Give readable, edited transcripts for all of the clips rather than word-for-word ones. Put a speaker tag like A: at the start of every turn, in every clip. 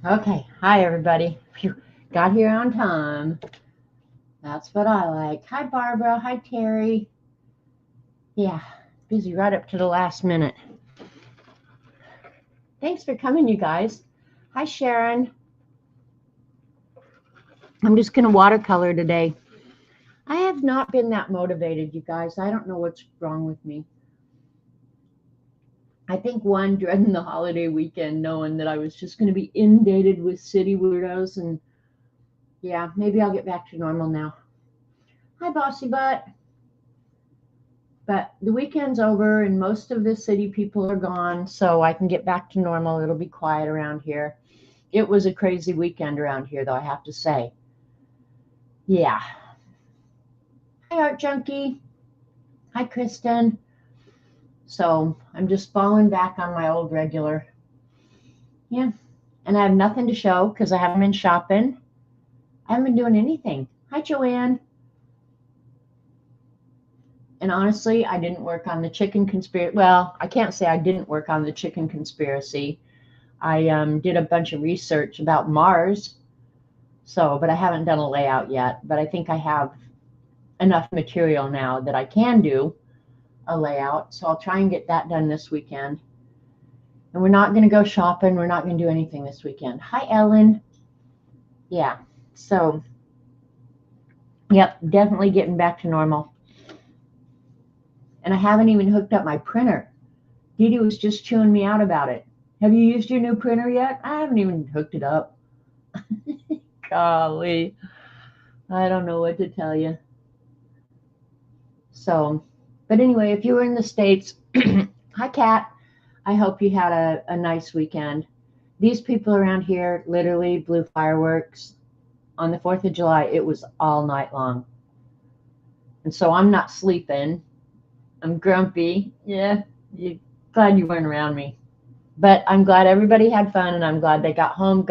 A: Okay, hi everybody. Phew, got here on time. That's what I like. Hi Barbara, hi Terry. Yeah, busy right up to the last minute. Thanks for coming, you guys. Hi Sharon. I'm just gonna watercolor today. I have not been that motivated, you guys. I don't know what's wrong with me. I think one, dreading the holiday weekend, knowing that I was just gonna be inundated with city weirdos, and yeah, maybe I'll get back to normal now. Hi Bossy Butt. But the weekend's over and most of the city people are gone, so I can get back to normal. It'll be quiet around here. It was a crazy weekend around here, though, I have to say. Yeah. Hi, Art Junkie. Hi, Kristen. So I'm just falling back on my old regular. Yeah. And I have nothing to show because I haven't been shopping. I haven't been doing anything. Hi, Joanne. And honestly, I didn't work on the chicken conspiracy. Well, I can't say I didn't work on the chicken conspiracy. I did a bunch of research about Mars. So, but I haven't done a layout yet. But I think I have enough material now that I can do a layout. So I'll try and get that done this weekend. And we're not going to go shopping. We're not going to do anything this weekend. Hi, Ellen. Yeah. So, yep, definitely getting back to normal. And I haven't even hooked up my printer. Dee Dee was just chewing me out about it. Have you used your new printer yet? I haven't even hooked it up. Golly. I don't know what to tell you. So, but anyway, if you were in the States, hi, Kat. I hope you had a nice weekend. These people around here literally blew fireworks on the 4th of July. It was all night long. And so I'm not sleeping. I'm grumpy. Yeah, glad you weren't around me. But I'm glad everybody had fun and I'm glad they got home,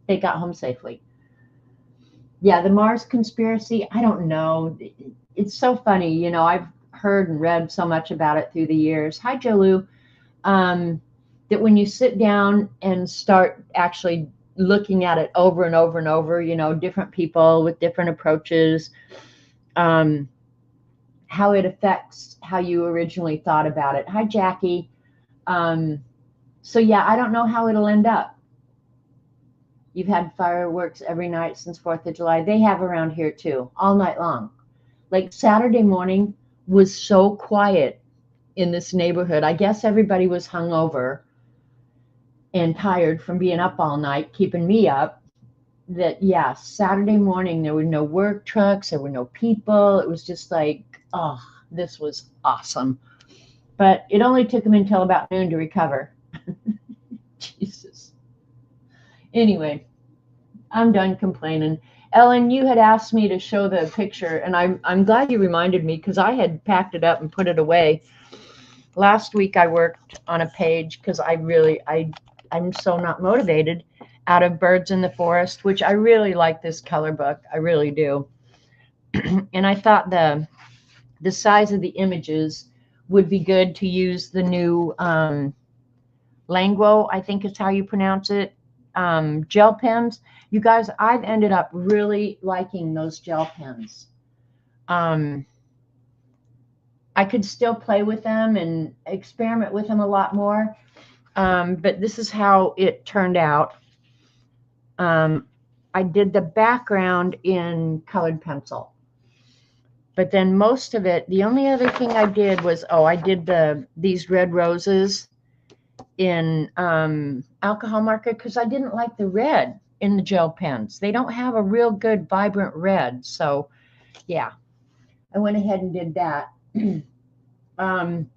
A: they got home safely. Yeah, the Mars conspiracy, I don't know. It's so funny. I've heard and read so much about it through the years. Hi, Jolu. um, that when you sit down and start actually looking at it over and over and over, different people with different approaches, um, how it affects how you originally thought about it. Hi, Jackie. Um, so, yeah, I don't know how it'll end up. You've had fireworks every night since 4th of July. They have around here too, all night long. Like Saturday morning was so quiet in this neighborhood. I guess everybody was hungover and tired from being up all night, keeping me up, that, yeah, Saturday morning, there were no work trucks, there were no people. It was just like, oh, this was awesome. But it only took them until about noon to recover. Jesus. Anyway, I'm done complaining. Ellen, you had asked me to show the picture, and I'm glad you reminded me because I had packed it up and put it away. Last week I worked on a page because I'm so not motivated, out of Birds in the Forest, which I really like this color book. I really do. And I thought the size of the images would be good to use the new Languo, I think is how you pronounce it, gel pens. You guys, I've ended up really liking those gel pens. Um, I could still play with them and experiment with them a lot more. But this is how it turned out. I did the background in colored pencil. But then most of it, the only other thing I did was, I did these red roses in alcohol marker because I didn't like the red in the gel pens. They don't have a real good vibrant red. So yeah, I went ahead and did that. um,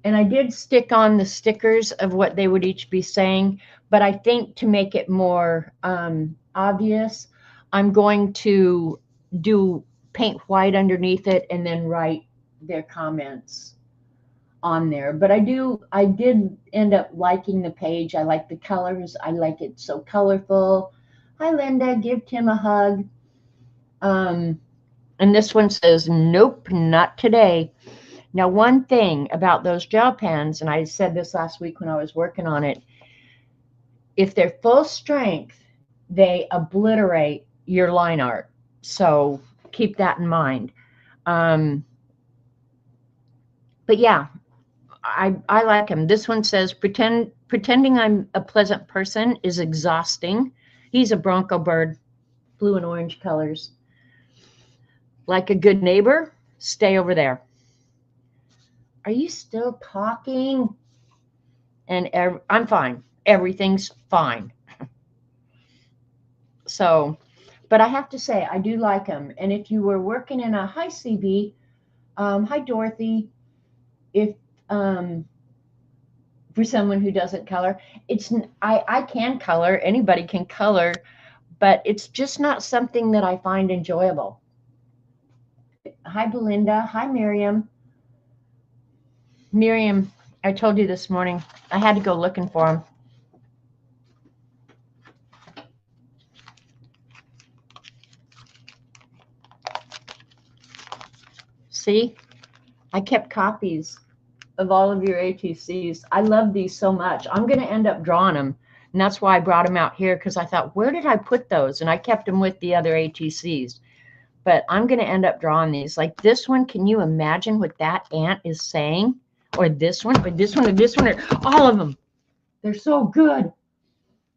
A: and I did stick on the stickers of what they would each be saying, but I think to make it more obvious, I'm going to do paint white underneath it and then write their comments on there. But I did end up liking the page. I like the colors. I like it so colorful. Hi, Linda. Give Tim a hug. Um, and this one says, nope, not today. Now, one thing about those gel pens, and I said this last week when I was working on it, if they're full strength, they obliterate your line art. So keep that in mind. But yeah, I like him. This one says, pretending I'm a pleasant person is exhausting. He's a Bronco bird, blue and orange colors. Like a good neighbor, stay over there. Are you still talking? And I'm fine. Everything's fine. So, but I have to say, I do like him. And if you were working in a hi CB, hi Dorothy, if for someone who doesn't color, I can color. Anybody can color, but it's just not something that I find enjoyable. Hi Belinda. Hi Miriam. Miriam, I told you this morning, I had to go looking for him. See, I kept copies of all of your ATCs. I love these so much. I'm going to end up drawing them. And that's why I brought them out here, because I thought, where did I put those? And I kept them with the other ATCs. But I'm going to end up drawing these. Like this one, can you imagine what that ant is saying? Or this one, or this one, or this one, or all of them. They're so good.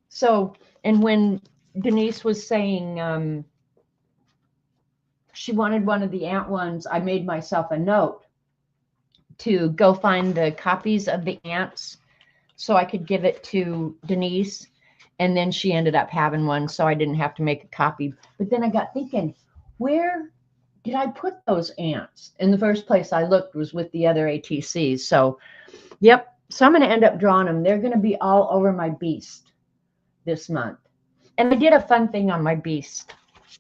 A: So, and when Denise was saying she wanted one of the ant ones, I made myself a note to go find the copies of the ants so I could give it to Denise. And then she ended up having one, so I didn't have to make a copy. But then I got thinking, where did I put those ants? In the first place I looked was with the other ATCs. So, yep. So I'm going to end up drawing them. They're going to be all over my beast this month. And I did a fun thing on my beast.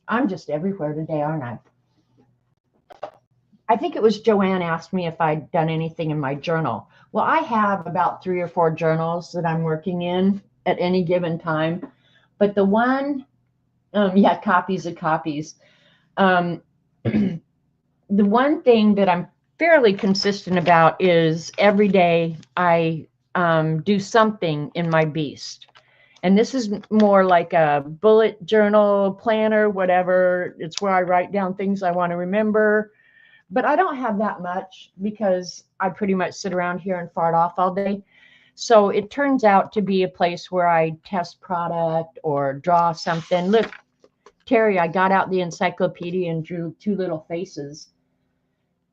A: I'm just everywhere today, aren't I? I think it was Joanne asked me if I'd done anything in my journal. Well, I have about 3 or 4 journals that I'm working in at any given time. But the one, yeah, copies of copies. The one thing that I'm fairly consistent about is every day I do something in my beast. And this is more like a bullet journal, planner, whatever. It's where I write down things I want to remember. But I don't have that much because I pretty much sit around here and fart off all day. So it turns out to be a place where I test product or draw something. Look, Terry, I got out the encyclopedia and drew 2 little faces.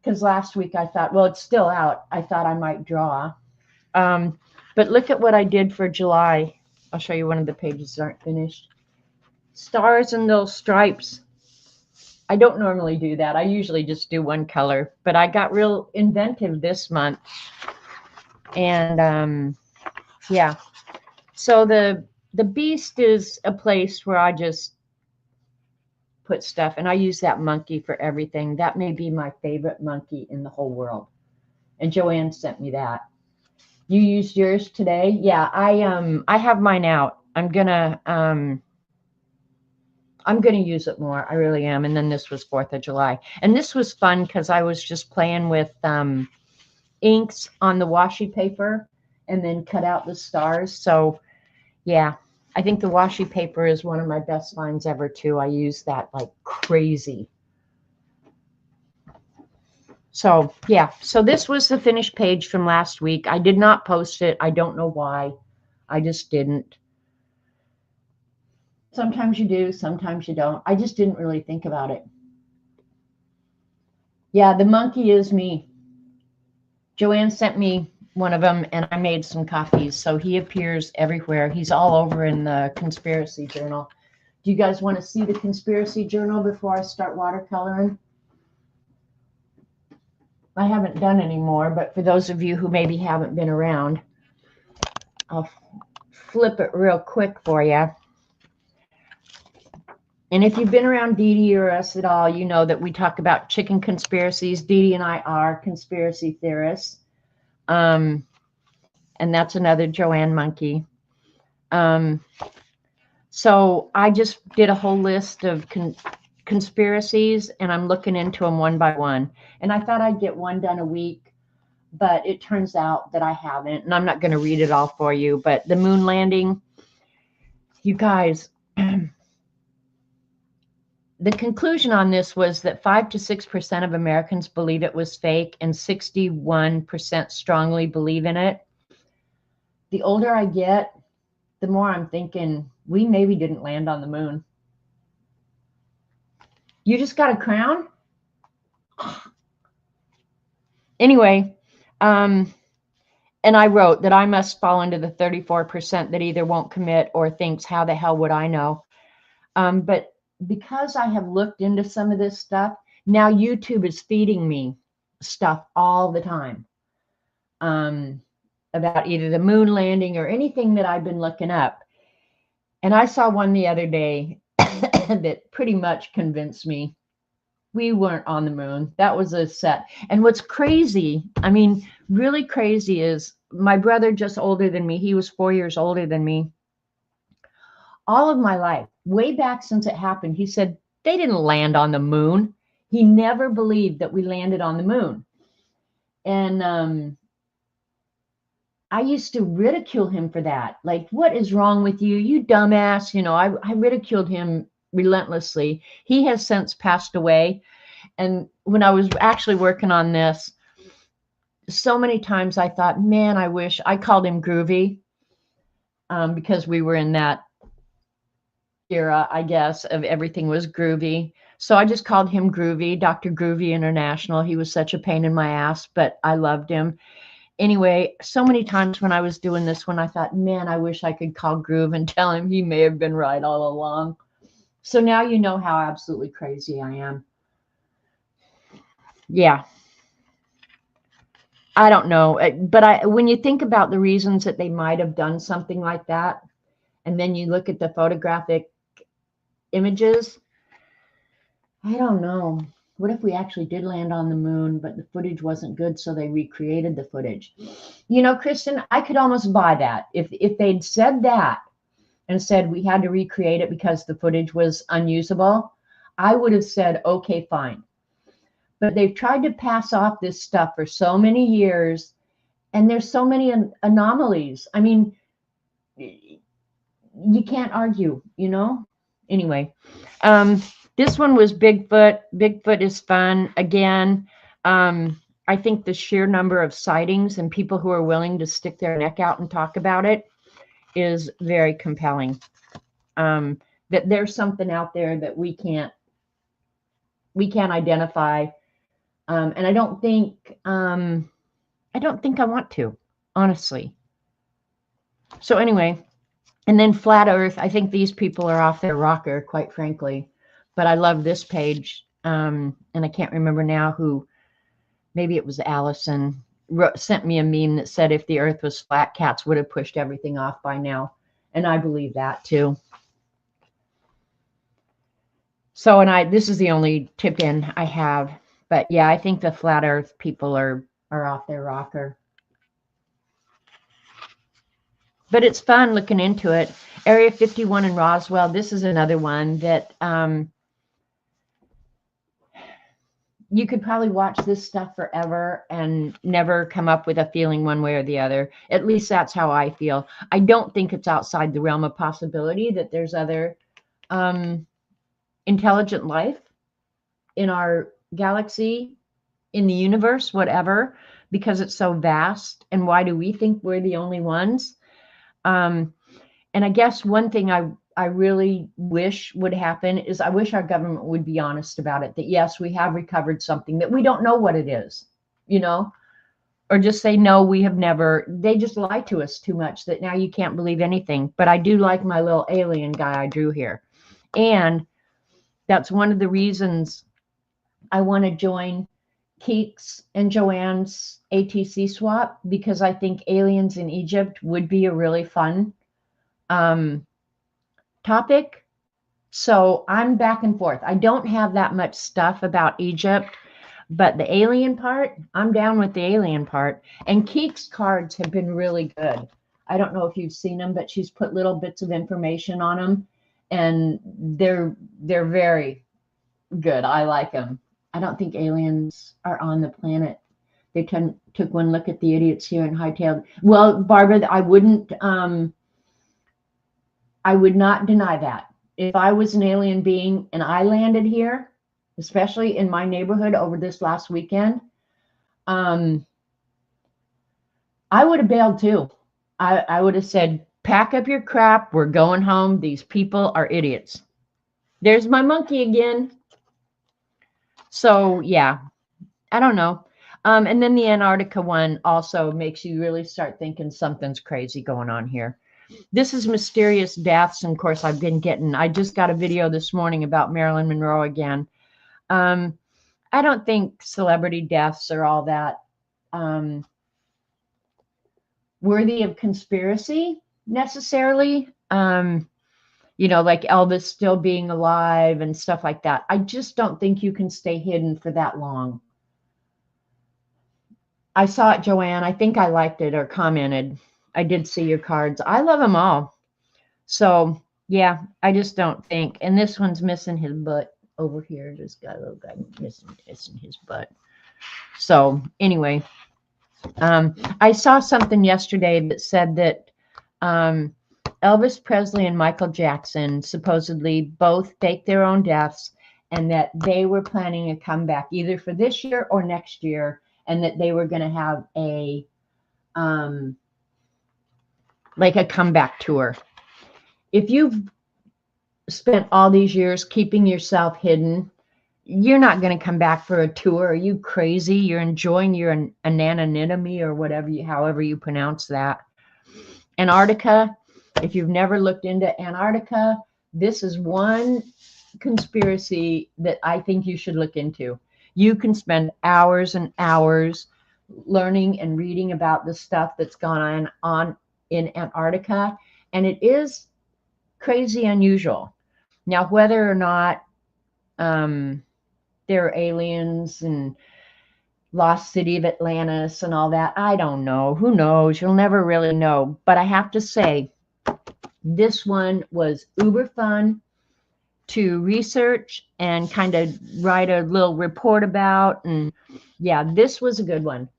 A: Because last week I thought, well, it's still out. I thought I might draw. But look at what I did for July. I'll show you one of the pages that aren't finished. Stars and little stripes. I don't normally do that. I usually just do one color, but I got real inventive this month. And yeah, so the beast is a place where I just put stuff, and I use that monkey for everything. That may be my favorite monkey in the whole world. And Joanne sent me that. You used yours today? Yeah, I have mine out. I'm gonna use it more. I really am. And then this was 4th of July. And this was fun because I was just playing with inks on the washi paper and then cut out the stars. So, yeah, I think the washi paper is one of my best finds ever, too. I use that like crazy. So, yeah. So this was the finished page from last week. I did not post it. I don't know why. I just didn't. Sometimes you do, sometimes you don't. I just didn't really think about it. Yeah, the monkey is me. Joanne sent me one of them, and I made some copies. So he appears everywhere. He's all over in the Conspiracy Journal. Do you guys want to see the Conspiracy Journal before I start watercoloring? I haven't done any more, but for those of you who maybe haven't been around, I'll flip it real quick for you. And if you've been around Dee Dee or us at all, you know that we talk about chicken conspiracies. Dee Dee and I are conspiracy theorists. And that's another Joanne monkey. So I just did a whole list of conspiracies, and I'm looking into them one by one. And I thought I'd get one done a week, but it turns out that I haven't. And I'm not going to read it all for you, but the moon landing, You guys, the conclusion on this was that 5 to 6% of Americans believe it was fake and 61% strongly believe in it. The older I get, the more I'm thinking we maybe didn't land on the moon. You just got a crown? Anyway, and I wrote that I must fall into the 34% that either won't commit or thinks, how the hell would I know? But because I have looked into some of this stuff, now YouTube is feeding me stuff all the time about either the moon landing or anything that I've been looking up. And I saw one the other day that pretty much convinced me we weren't on the moon. That was a set. And what's crazy, I mean, really crazy, is my brother, just older than me, he was 4 years older than me. All of my life, way back since it happened, he said they didn't land on the moon. He never believed that we landed on the moon. And I used to ridicule him for that. Like, what is wrong with you? You dumbass. You know, I ridiculed him relentlessly. He has since passed away. And when I was actually working on this, so many times I thought, man, I wish. I called him Groovy because we were in that era, I guess, of everything was groovy. So I just called him Groovy, Dr. Groovy International. He was such a pain in my ass, but I loved him. Anyway, so many times when I was doing this one, I thought, man, I wish I could call Groove and tell him he may have been right all along. So now you know how absolutely crazy I am. Yeah. I don't know. But when you think about the reasons that they might have done something like that, and then you look at the photographic images, I don't know. What if we actually did land on the moon, but the footage wasn't good, so they recreated the footage? You know, Kristen, I could almost buy that. If they'd said that and said we had to recreate it because the footage was unusable, I would have said, okay, fine. But they've tried to pass off this stuff for so many years, and there's so many anomalies. I mean, you can't argue, you know? Anyway, this one was Bigfoot. Bigfoot is fun. Again, I think the sheer number of sightings and people who are willing to stick their neck out and talk about it is very compelling. That there's something out there that we can't identify, and I don't think I want to, honestly. So anyway. And then Flat Earth, I think these people are off their rocker, quite frankly. But I love this page. And I can't remember now who, maybe it was Allison, sent me a meme that said if the earth was flat, cats would have pushed everything off by now. And I believe that too. So, and this is the only tip in I have. But yeah, I think the Flat Earth people are off their rocker. But it's fun looking into it. Area 51 in Roswell, this is another one that you could probably watch this stuff forever and never come up with a feeling one way or the other. At least that's how I feel. I don't think it's outside the realm of possibility that there's other intelligent life in our galaxy, in the universe, whatever, because it's so vast. And why do we think we're the only ones? And I guess one thing I really wish would happen is I wish our government would be honest about it, that yes, we have recovered something, that we don't know what it is, you know, or just say, no, we have never. They just lie to us too much that now you can't believe anything. But I do like my little alien guy I drew here. And that's one of the reasons I want to join Keeks and Joanne's ATC swap, because I think aliens in Egypt would be a really fun topic. So I'm back and forth. I don't have that much stuff about Egypt, but the alien part, I'm down with the alien part. And Keek's cards have been really good. I don't know if you've seen them, but she's put little bits of information on them, and they're very good. I like them. I don't think aliens are on the planet. They took one look at the idiots here in Hightail. Well, Barbara, I wouldn't I would not deny that. If I was an alien being and I landed here, especially in my neighborhood over this last weekend, I would have bailed too. I would have said, pack up your crap. We're going home. These people are idiots. There's my monkey again. So, yeah, I don't know. And then the Antarctica one also makes you really start thinking something's crazy going on here. This is mysterious deaths. And of course, I just got a video this morning about Marilyn Monroe again. I don't think celebrity deaths are all that worthy of conspiracy necessarily. Like Elvis still being alive and stuff like that. I just don't think you can stay hidden for that long. I saw it, Joanne. I think I liked it or commented. I did see your cards. I love them all. So, yeah, I just don't think. And this one's missing his butt over here. This guy, little guy, missing his butt. So, anyway, I saw something yesterday that said that Elvis Presley and Michael Jackson supposedly both faked their own deaths and that they were planning a comeback either for this year or next year, and that they were going to have a comeback tour. If you've spent all these years keeping yourself hidden, you're not going to come back for a tour. Are you crazy? You're enjoying your anonymity or however you pronounce that. Antarctica, if you've never looked into Antarctica, this is one conspiracy that I think you should look into. You can spend hours and hours learning and reading about the stuff that's gone on in Antarctica, and it is crazy unusual. Now, whether or not there are aliens and lost city of Atlantis and all that, I don't know. Who knows? You'll never really know. But I have to say, this one was uber fun to research and kind of write a little report about. And yeah, this was a good one.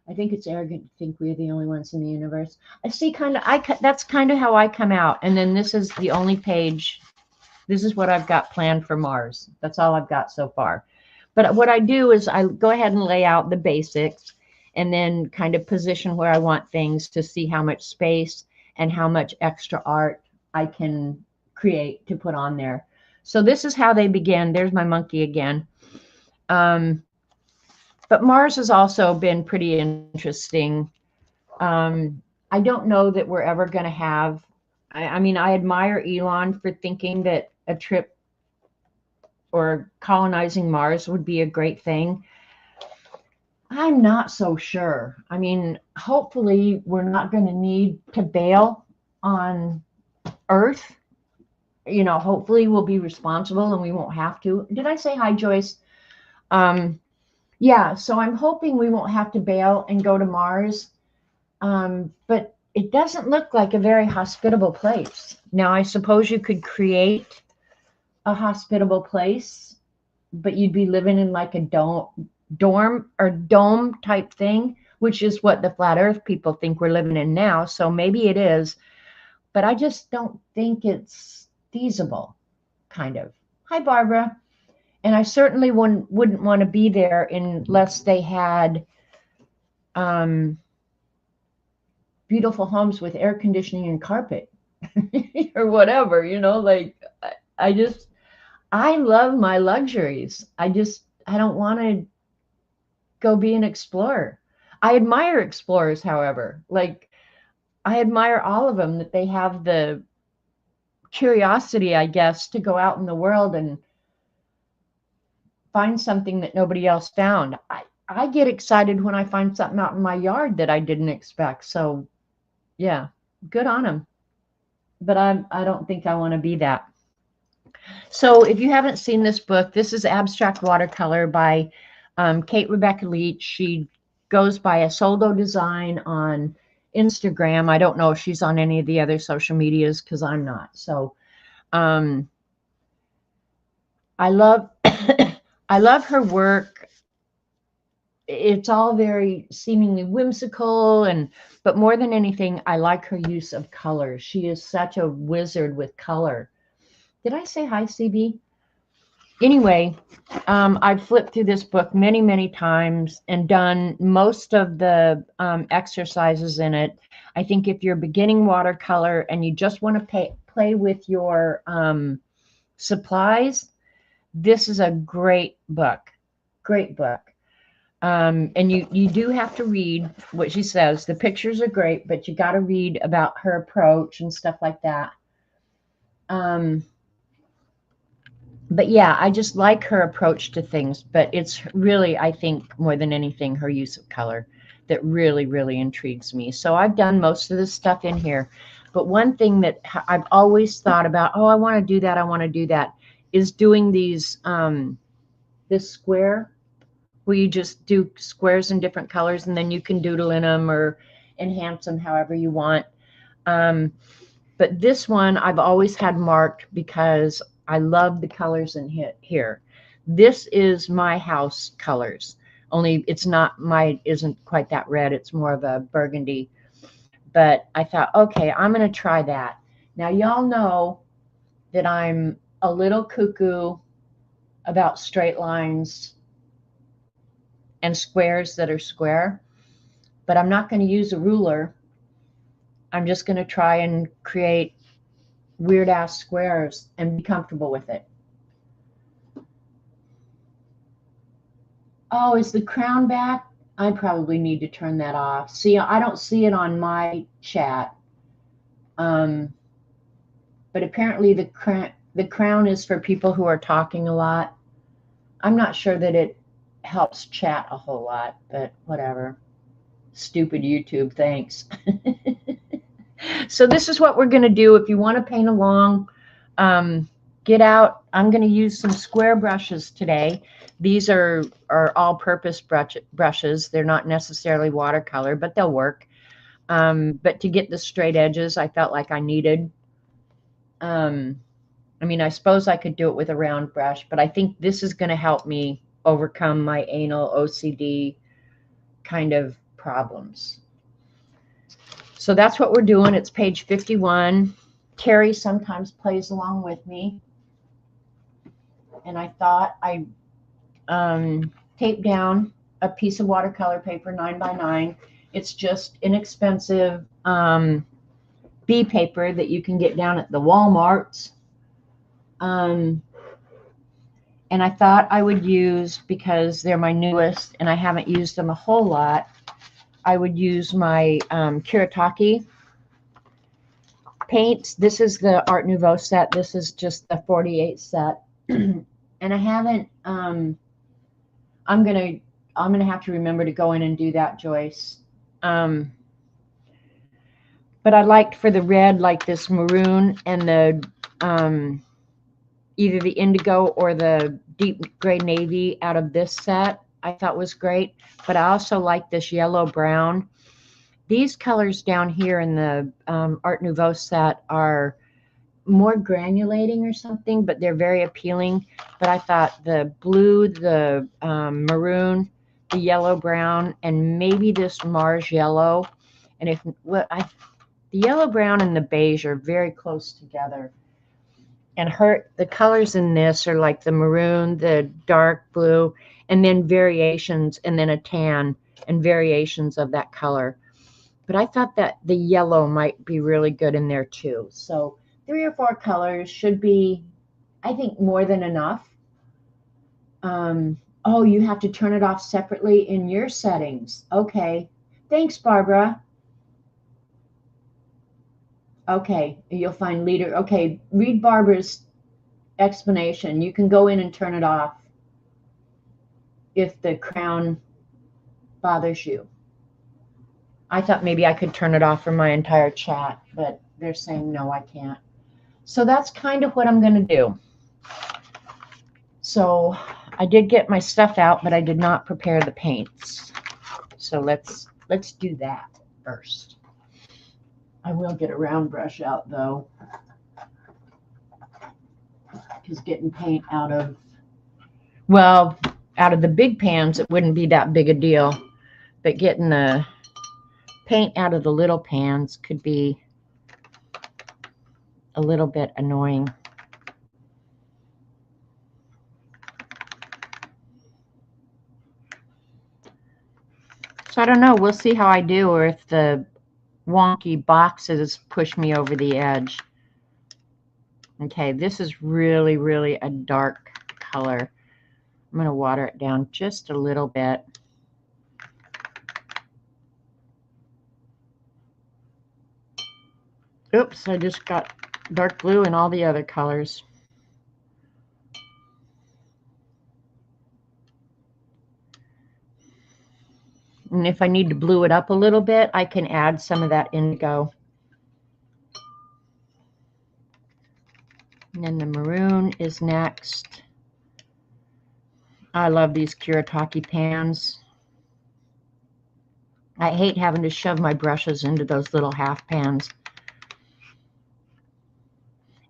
A: I think it's arrogant to think we're the only ones in the universe. I see that's kind of how I come out. And then this is the only page. This is what I've got planned for Mars. That's all I've got so far. But what I do is I go ahead and lay out the basics and then kind of position where I want things to see how much space and how much extra art I can create to put on there. So this is how they begin. There's my monkey again. But Mars has also been pretty interesting. I don't know that we're ever going to have, I mean, I admire Elon for thinking that a trip or colonizing Mars would be a great thing. I'm not so sure. I mean, hopefully we're not going to need to bail on Earth. Hopefully we'll be responsible and we won't have to. Did I say hi, Joyce? Yeah, so I'm hoping we won't have to bail and go to Mars. But it doesn't look like a very hospitable place. Now, I suppose you could create a hospitable place, but you'd be living in like a dorm or dome type thing, which is what the flat earth people think we're living in now. So maybe it is, but I just don't think it's feasible, kind of. Hi, Barbara. And I certainly wouldn't want to be there unless they had beautiful homes with air conditioning and carpet or whatever, I love my luxuries. I don't want to go be an explorer. I admire explorers, however. Like, I admire all of them, that they have the curiosity, I guess, to go out in the world and find something that nobody else found. I get excited when I find something out in my yard that I didn't expect. So, yeah, good on them. But I don't think I want to be that. So if you haven't seen this book, this is Abstract Watercolor by Kate Rebecca Leach. She goes by Essoldo Design on Instagram. I don't know if she's on any of the other social medias because I'm not. So I love I love her work. it's all very seemingly whimsical, but more than anything, I like her use of color. She is such a wizard with color. Did I say hi, CB? Anyway, I've flipped through this book many, many times and done most of the exercises in it. I think if you're beginning watercolor and you just want to play with your supplies, this is a great book. Great book. And you do have to read what she says. The pictures are great, but you got to read about her approach and stuff like that. But yeah, I just like her approach to things. But it's really, I think, more than anything, her use of color that really, really intrigues me. So I've done most of this stuff in here. But one thing that I've always thought about, oh, I want to do that, I want to do that, is doing these, this square, where you just do squares in different colors, and then you can doodle in them or enhance them however you want. But this one I've always had marked because I love the colors in here. This is my house colors, only it's not, mine isn't quite that red. It's more of a burgundy. But I thought, okay, I'm going to try that. Now, y'all know that I'm a little cuckoo about straight lines and squares that are square, but I'm not going to use a ruler. I'm just going to try and create weird ass squares and be comfortable with it. Oh, is the crown back? I probably need to turn that off. See, I don't see it on my chat. But apparently the crown is for people who are talking a lot. I'm not sure that it helps chat a whole lot, but whatever. Stupid YouTube, thanks. So this is what we're going to do. If you want to paint along, get out. I'm going to use some square brushes today. These are all-purpose brushes. They're not necessarily watercolor, but they'll work. But to get the straight edges, I felt like I needed. I mean, I suppose I could do it with a round brush, but I think this is going to help me overcome my anal OCD kind of problems. So that's what we're doing. It's page 51. Terry sometimes plays along with me. And I thought I taped down a piece of watercolor paper, 9x9. It's just inexpensive B paper that you can get down at the Walmarts. And I thought I would use, because they're my newest and I haven't used them a whole lot, I would use my Kuretake paints. This is the Art Nouveau set. This is just the 48 set. And I haven't, I'm gonna have to remember to go in and do that, Joyce. But I liked for the red, like this maroon and the either the indigo or the deep gray navy out of this set, I thought was great. But I also like this yellow brown. These colors down here in the Art Nouveau set are more granulating or something, but they're very appealing. But I thought the blue, the maroon, the yellow brown, and maybe this Mars yellow, and the yellow brown and the beige are very close together. And the colors in this are like the maroon, the dark blue, and then variations, and then a tan and variations of that color. But I thought that the yellow might be really good in there too. So 3 or 4 colors should be, I think, more than enough. Oh, you have to turn it off separately in your settings. Okay. Thanks, Barbara. Okay, you'll find leader. Okay, read Barbara's explanation. You can go in and turn it off if the crown bothers you. I thought maybe I could turn it off for my entire chat, but they're saying no, I can't. So that's kind of what I'm going to do. So I did get my stuff out, but I did not prepare the paints. So let's do that first. I will get a round brush out though, because getting paint out of, well, out of the big pans, it wouldn't be that big a deal. But getting the paint out of the little pans could be a little bit annoying. So I don't know. We'll see how I do, or if the wonky boxes push me over the edge. Okay, this is really, really a dark color. I'm going to water it down just a little bit. Oops, I just got dark blue and all the other colors. And if I need to blue it up a little bit, I can add some of that indigo. And then the maroon is next. I love these Kuretake pans. I hate having to shove my brushes into those little half pans.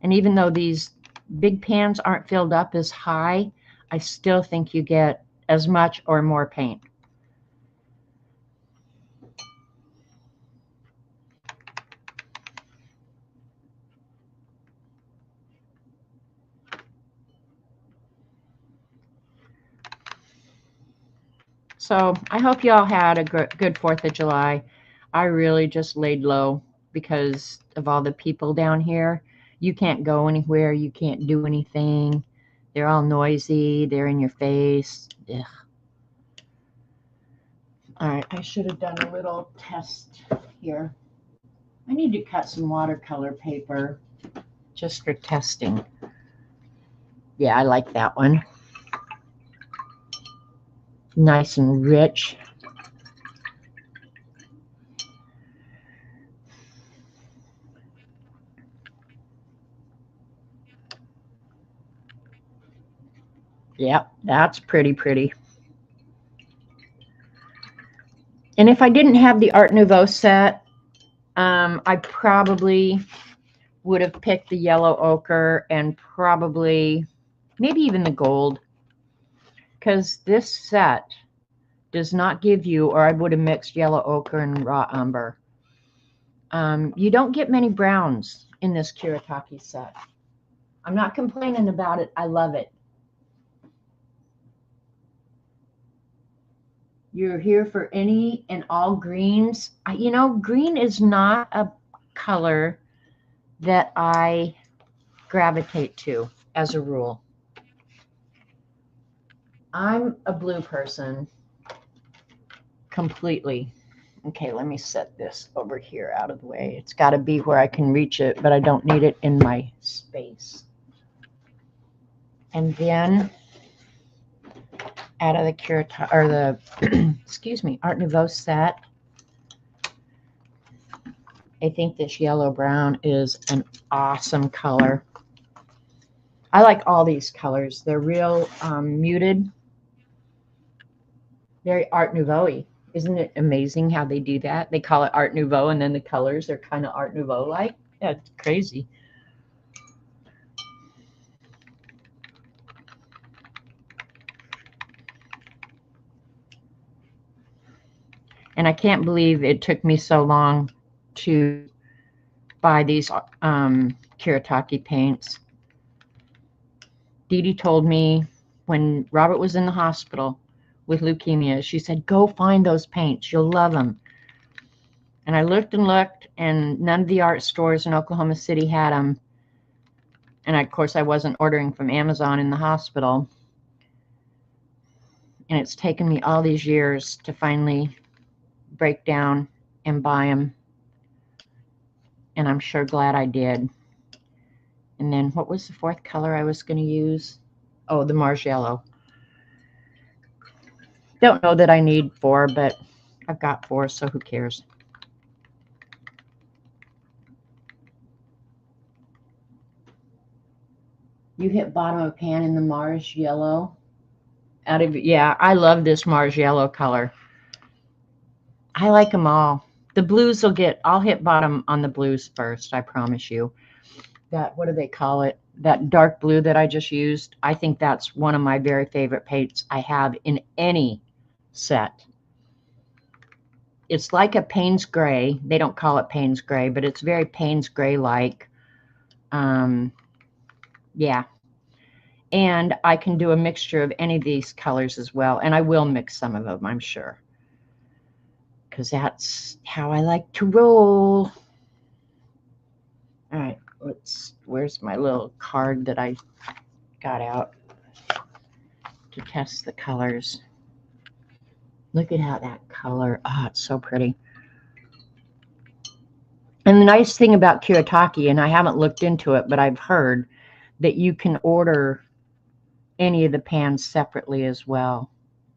A: And even though these big pans aren't filled up as high, I still think you get as much or more paint. So I hope you all had a good 4th of July. I really just laid low because of all the people down here. You can't go anywhere. You can't do anything. They're all noisy. They're in your face. Ugh. All right, I should have done a little test here. I need to cut some watercolor paper just for testing. Yeah, I like that one. Nice and rich. Yep, that's pretty. And if I didn't have the Art Nouveau set, I probably would have picked the yellow ochre and probably maybe even the gold, because this set does not give you, or I would have mixed yellow ochre and raw umber. You don't get many browns in this Kuretake set. I'm not complaining about it. I love it. You're here for any and all greens. You know, green is not a color that I gravitate to as a rule. I'm a blue person completely. Okay, let me set this over here out of the way. It's got to be where I can reach it, but I don't need it in my space. And then out of the Kuretake, or the excuse me, Art Nouveau set, I think this yellow brown is an awesome color. I like all these colors. They're real muted, very Art Nouveau-y. Isn't it amazing how they do that? They call it Art Nouveau, and then the colors are kind of Art Nouveau-like. Yeah, it's crazy. And I can't believe it took me so long to buy these Kuretake paints. Dee Dee told me when Robert was in the hospital with leukemia, she said, go find those paints. You'll love them. And I looked and looked, and none of the art stores in Oklahoma City had them. And of course, I wasn't ordering from Amazon in the hospital. And it's taken me all these years to finally break down and buy them. And I'm sure glad I did. And then what was the 4th color I was going to use? Oh, the Mars Yellow. Don't know that I need 4, but I've got 4, so who cares? You hit bottom of pan in the Mars Yellow. Yeah, I love this Mars Yellow color. I like them all. The blues I'll hit bottom on the blues first, I promise you. that, what do they call it? That dark blue that I just used. I think that's one of my very favorite paints I have in any set. It's like a Payne's Gray. They don't call it Payne's Gray, but it's very Payne's Gray-like. Yeah. And I can do a mixture of any of these colors as well. And I will mix some of them, I'm sure, because that's how I like to roll. All right, where's my little card that I got out to test the colors? Look at how that color, oh, it's so pretty. And the nice thing about Kuretake, and I haven't looked into it, but I've heard that you can order any of the pans separately as well.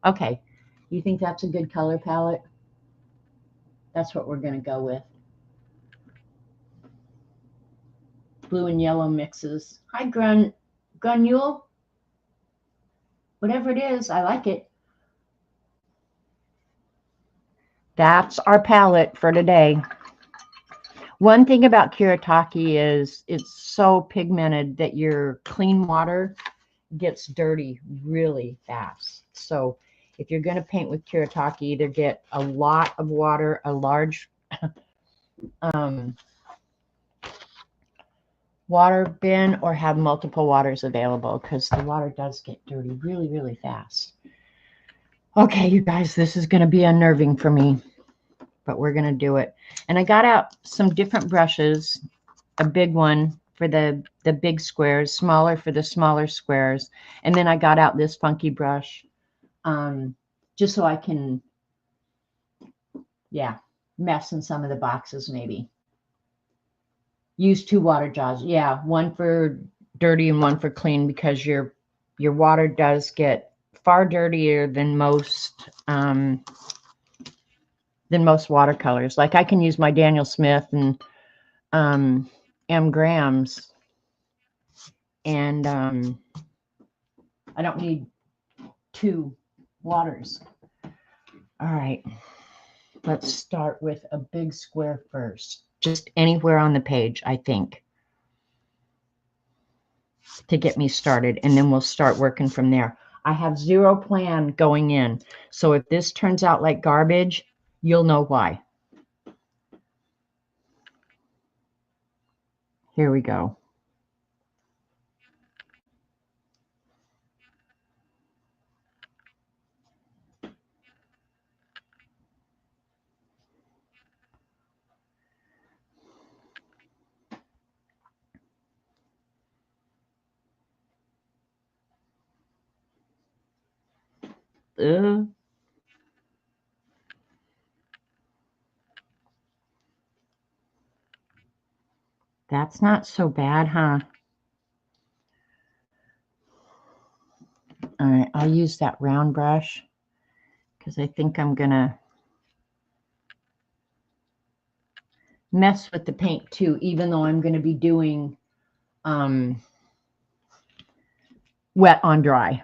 A: Okay, you think that's a good color palette? That's what we're going to go with. Blue and yellow mixes. Hi, Granule. Whatever it is, I like it. That's our palette for today. One thing about Kuretake is it's so pigmented that your clean water gets dirty really fast. So if you're going to paint with Kuretake, either get a lot of water, a large water bin, or have multiple waters available, because the water does get dirty really, really fast. Okay, you guys, this is going to be unnerving for me, but we're going to do it. And I got out some different brushes, a big one for the big squares, smaller for the smaller squares. And then I got out this funky brush just so I can, yeah, mess in some of the boxes maybe. Use 2 water jars. Yeah, one for dirty and one for clean, because your water does get far dirtier than most watercolors. Like I can use my Daniel Smith and M. Graham's, and I don't need 2 waters. All right, let's start with a big square first. Just anywhere on the page, I think, to get me started, and then we'll start working from there. I have 0 plan going in, so if this turns out like garbage, you'll know why. Here we go. That's not so bad, huh? All right, I'll use that round brush because I think I'm gonna mess with the paint too, even though I'm going to be doing wet on dry.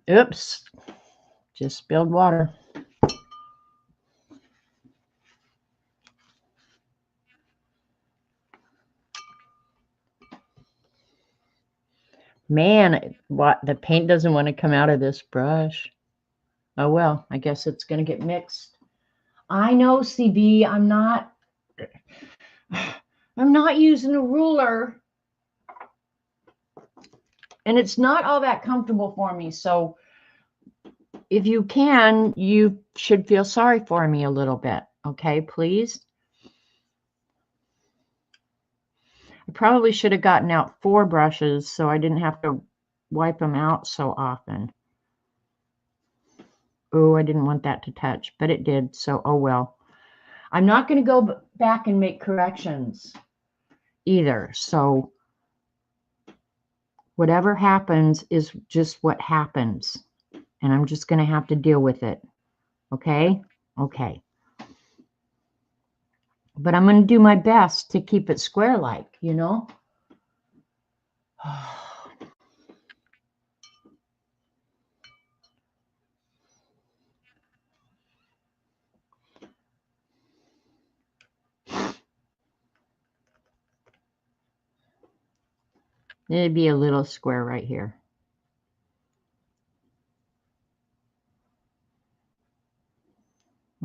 A: Oops, just spilled water. Man, what, the paint doesn't want to come out of this brush. Oh well, I guess it's going to get mixed. I know, CB, I'm not using a ruler, and it's not all that comfortable for me. So if you can, you should feel sorry for me a little bit. Okay, please. I probably should have gotten out 4 brushes so I didn't have to wipe them out so often. Oh, I didn't want that to touch, but it did, so oh well. I'm not going to go back and make corrections either, so whatever happens is just what happens, and I'm just going to have to deal with it, okay? Okay. But I'm going to do my best to keep it square-like, you know? It'd be a little square right here.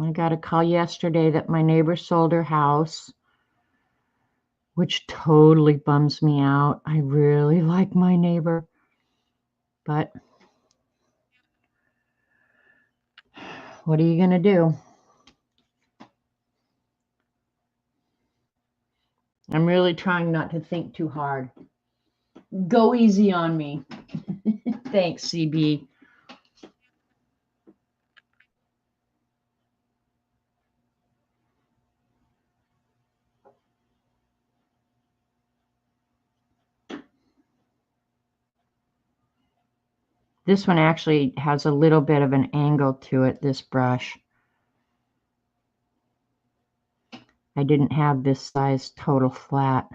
A: I got a call yesterday that my neighbor sold her house, which totally bums me out. I really like my neighbor, but what are you going to do? I'm really trying not to think too hard. Go easy on me. Thanks, CB. This one actually has a little bit of an angle to it, this brush. I didn't have this size total flat.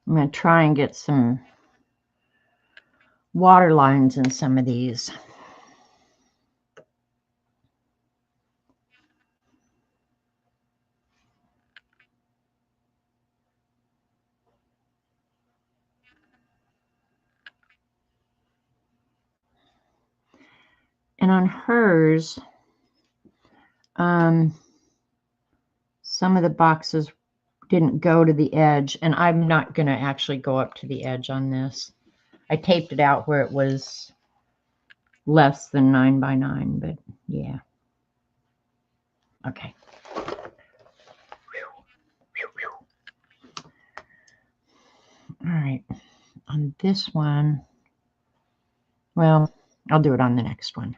A: I'm going to try and get some water lines in some of these. And on hers, some of the boxes didn't go to the edge, and I'm not going to actually go up to the edge on this. I taped it out where it was less than 9 by 9, but yeah. Okay. All right. On this one, well, I'll do it on the next one.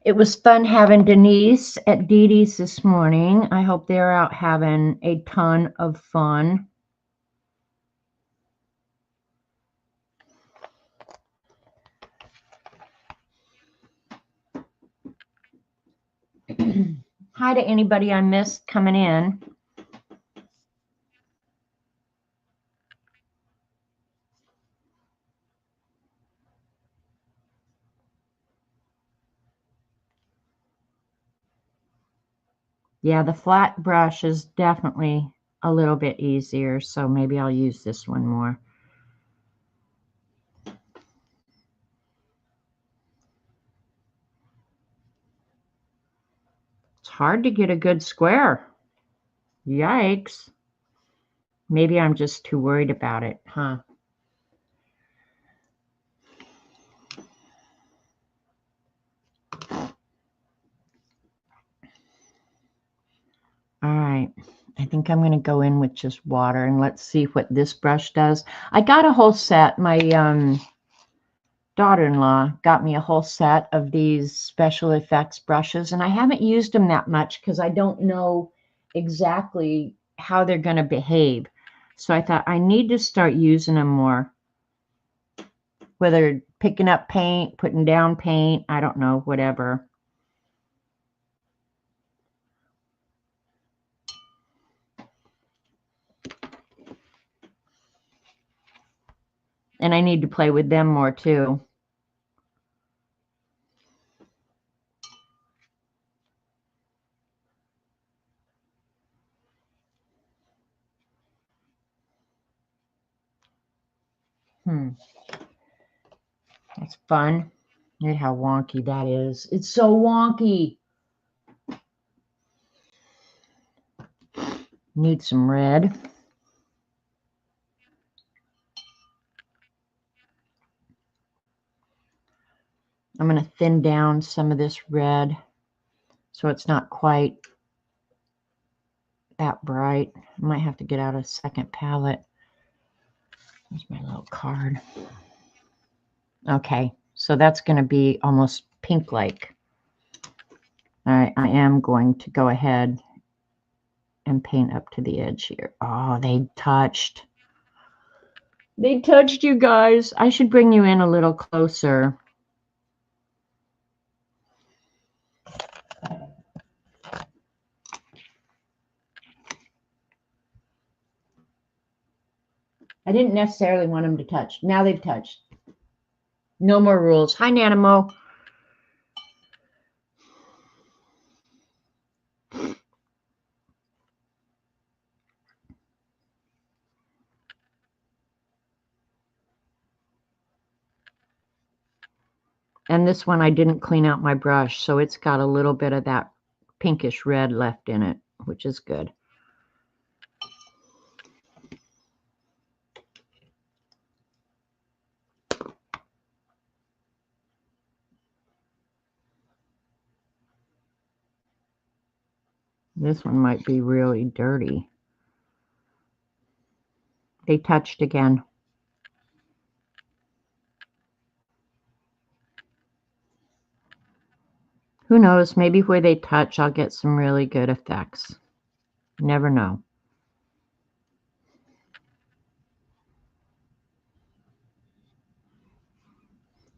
A: It was fun having Denise at Dee Dee's this morning. I hope they're out having a ton of fun. Hi to anybody I missed coming in. Yeah, the flat brush is definitely a little bit easier, so maybe I'll use this one more. It's hard to get a good square. Yikes. Maybe I'm just too worried about it, huh? All right. I think I'm going to go in with just water and let's see what this brush does. I got a whole set. My daughter-in-law got me a whole set of these special effects brushes, and I haven't used them that much because I don't know exactly how they're going to behave. So I thought I need to start using them more, whether picking up paint, putting down paint, I don't know, whatever. And I need to play with them more too. That's fun. Look at how wonky that is. It's so wonky. Need some red. I'm going to thin down some of this red so it's not quite that bright. I might have to get out a second palette. There's my little card. Okay, so that's going to be almost pink-like. All right, I am going to go ahead and paint up to the edge here. Oh, they touched. They touched, you guys. I should bring you in a little closer. I didn't necessarily want them to touch. Now they've touched. No more rules. Hi, Nanimo. And this one, I didn't clean out my brush, so it's got a little bit of that pinkish red left in it, which is good. This one might be really dirty. They touched again. Who knows? Maybe where they touch, I'll get some really good effects. Never know.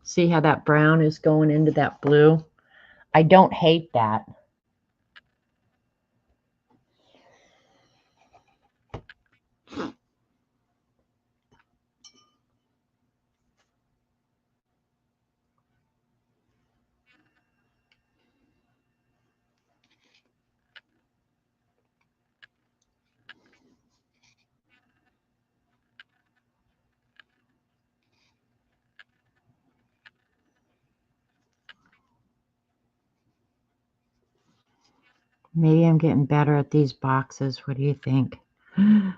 A: See how that brown is going into that blue? I don't hate that. Maybe I'm getting better at these boxes. What do you think? The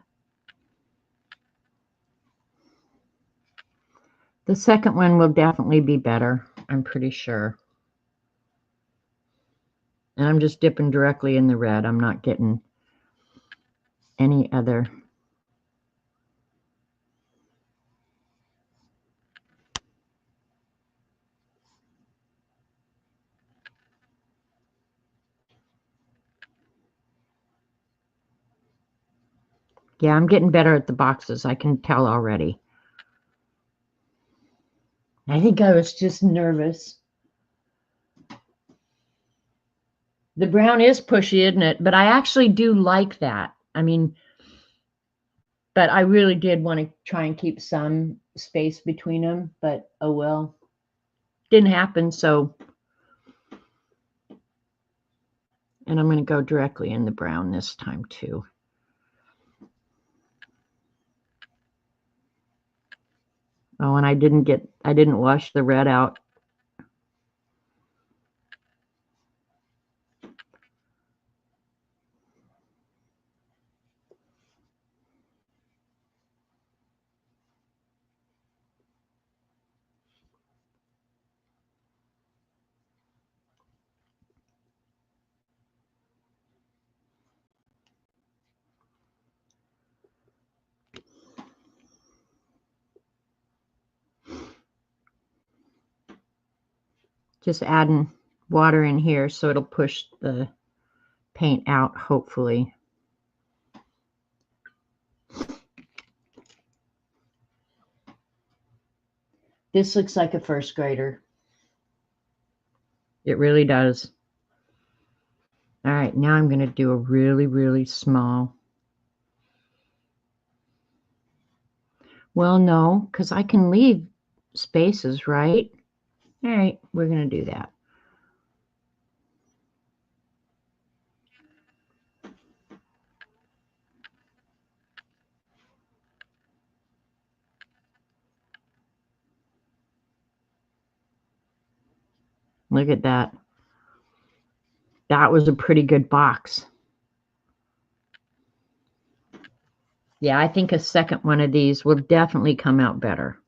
A: second one will definitely be better, I'm pretty sure. And I'm just dipping directly in the red. I'm not getting any other. Yeah, I'm getting better at the boxes. I can tell already. I think I was just nervous. The brown is pushy, isn't it? But I actually do like that. I mean, but I really did want to try and keep some space between them, but oh well. Didn't happen, so. And I'm going to go directly in the brown this time too. Oh, and I didn't wash the red out. Just adding water in here so it'll push the paint out, hopefully. This looks like a first grader. It really does. All right, now I'm going to do a really, really small. Well, no, because I can leave spaces, right? All right, we're going to do that. Look at that. That was a pretty good box. Yeah, I think a second one of these will definitely come out better.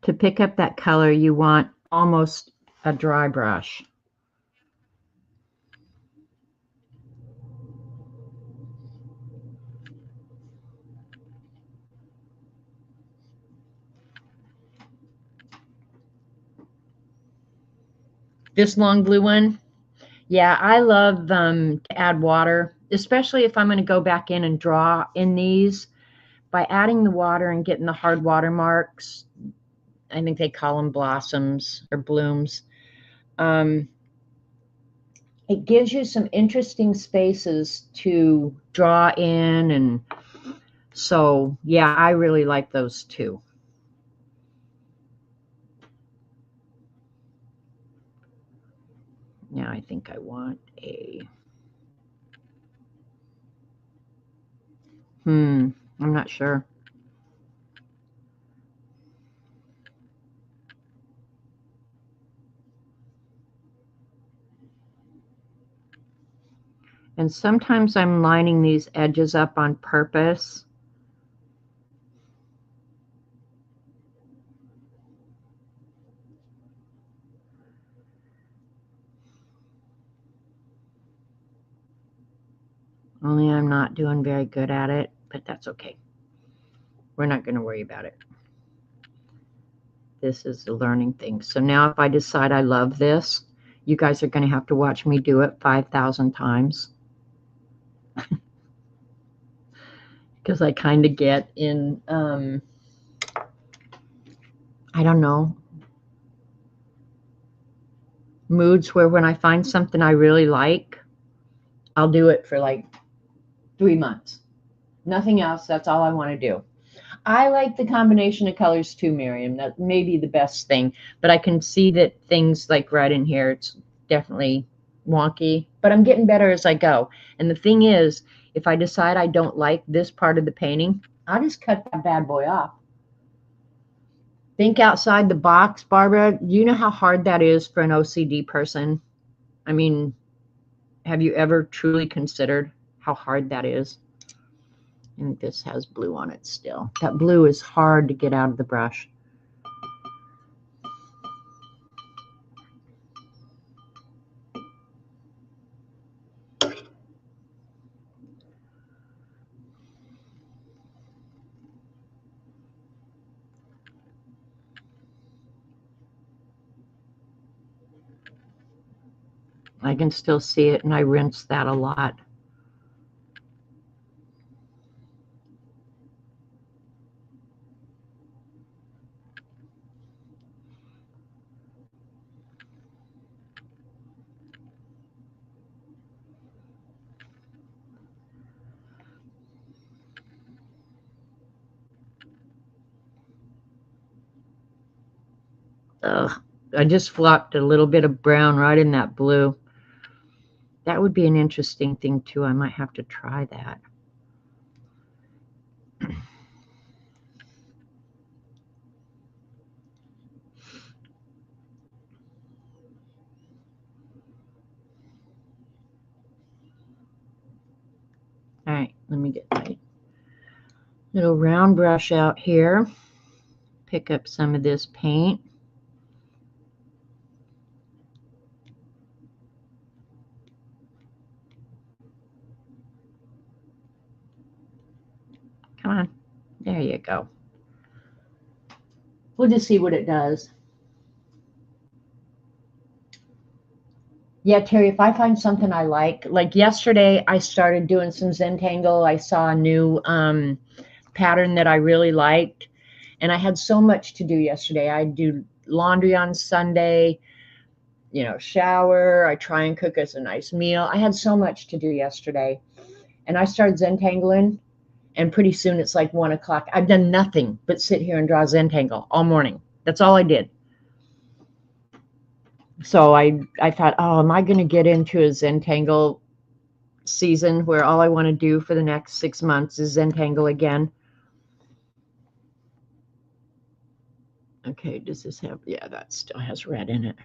A: to pick up that color, you want almost a dry brush. This long blue one, yeah, I love to add water, especially if I'm going to go back in and draw in these. By adding the water and getting the hard water marks, I think they call them blossoms or blooms. It gives you some interesting spaces to draw in, and so yeah, I really like those too. Now I think I want a I'm not sure. And sometimes I'm lining these edges up on purpose. Only I'm not doing very good at it, but that's okay. We're not going to worry about it. This is the learning thing. So now if I decide I love this, you guys are going to have to watch me do it 5,000 times. Because I kind of get in, I don't know, moods where when I find something I really like, I'll do it for like 3 months. Nothing else. That's all I want to do. I like the combination of colors too, Miriam. That may be the best thing. But I can see that things like right in here, it's definitely wonky. But I'm getting better as I go. And the thing is, if I decide I don't like this part of the painting, I'll just cut that bad boy off. Think outside the box, Barbara. You know how hard that is for an OCD person? I mean, have you ever truly considered how hard that is? And this has blue on it still. That blue is hard to get out of the brush. I can still see it, and I rinse that a lot. Ugh, I just flopped a little bit of brown right in that blue. That would be an interesting thing too. I might have to try that. All right, let me get my little round brush out here. Pick up some of this paint. Come on. There you go. We'll just see what it does. Yeah, Terry, if I find something I like yesterday, I started doing some Zentangle. I saw a new pattern that I really liked, and I had so much to do yesterday. I do laundry on Sunday, you know, shower. I try and cook us a nice meal. I had so much to do yesterday, and I started Zentangling, and pretty soon it's like 1 o'clock. I've done nothing but sit here and draw Zentangle all morning. That's all I did. So I thought, oh, am I going to get into a Zentangle season where all I want to do for the next 6 months is Zentangle again? Okay, does this have, yeah, that still has red in it.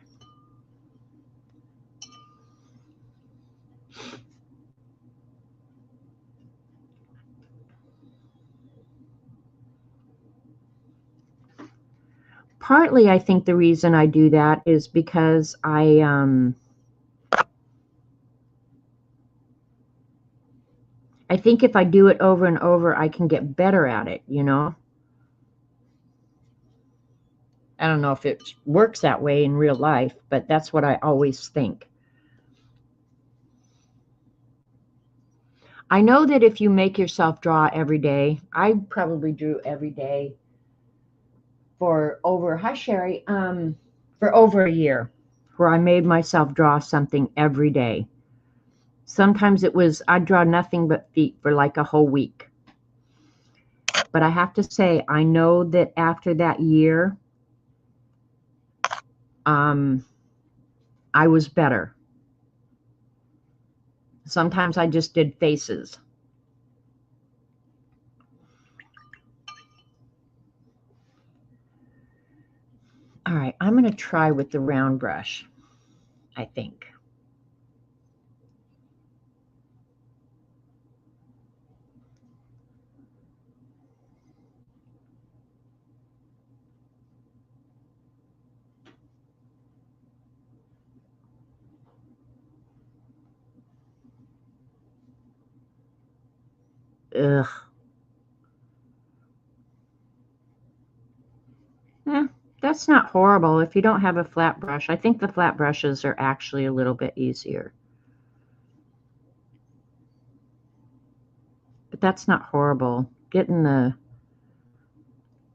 A: Partly, I think the reason I do that is because I think if I do it over and over, I can get better at it, you know? I don't know if it works that way in real life, but that's what I always think. I know that if you make yourself draw every day, I probably drew every day for over, hi Sherry, for over a year, where I made myself draw something every day. Sometimes it was, I'd draw nothing but feet for like a whole week. But I have to say, I know that after that year, I was better. Sometimes I just did faces. All right, I'm going to try with the round brush, I think. Ugh. That's not horrible if you don't have a flat brush. I think the flat brushes are actually a little bit easier. But that's not horrible. Getting the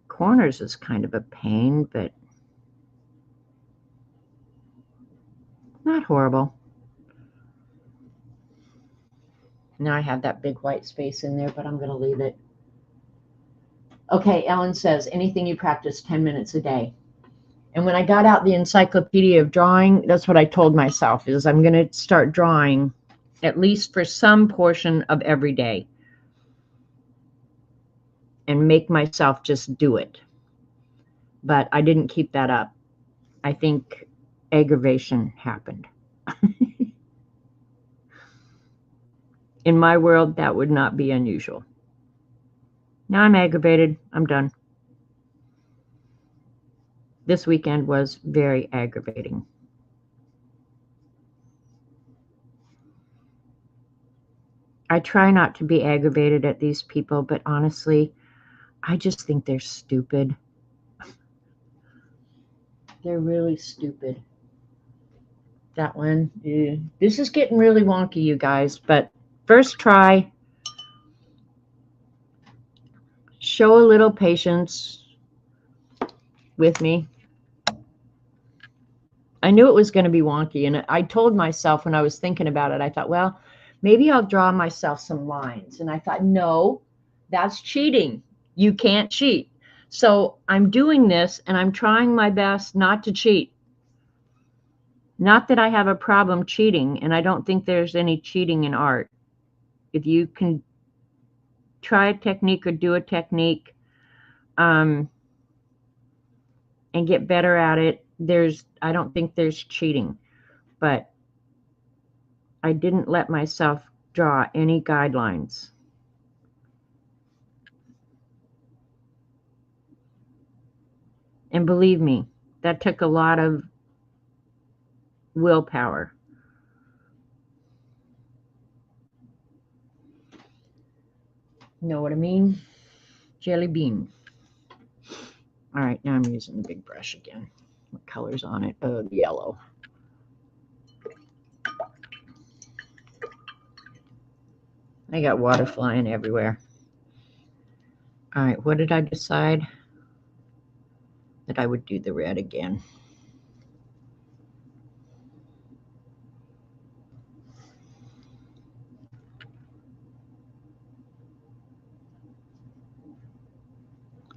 A: corners is kind of a pain, but not horrible. Now I have that big white space in there, but I'm going to leave it. Okay, Ellen says, anything you practice 10 minutes a day. And when I got out the encyclopedia of drawing, that's what I told myself, is I'm going to start drawing at least for some portion of every day and make myself just do it. But I didn't keep that up. I think aggravation happened. In my world, that would not be unusual. Now I'm aggravated. I'm done. This weekend was very aggravating. I try not to be aggravated at these people, but honestly, I just think they're stupid. They're really stupid. That one. This is getting really wonky, you guys, but first try. Show a little patience with me. I knew it was going to be wonky, and I told myself when I was thinking about it, I thought, well, maybe I'll draw myself some lines. And I thought, no, that's cheating. You can't cheat. So I'm doing this, and I'm trying my best not to cheat. Not that I have a problem cheating, and I don't think there's any cheating in art. If you can try a technique or do a technique and get better at it, I don't think there's cheating. But I didn't let myself draw any guidelines. And believe me, that took a lot of willpower. Know what I mean? Jelly bean. All right, now I'm using the big brush again. What color's on it? Oh, the yellow. I got water flying everywhere. All right, what did I decide? That I would do the red again.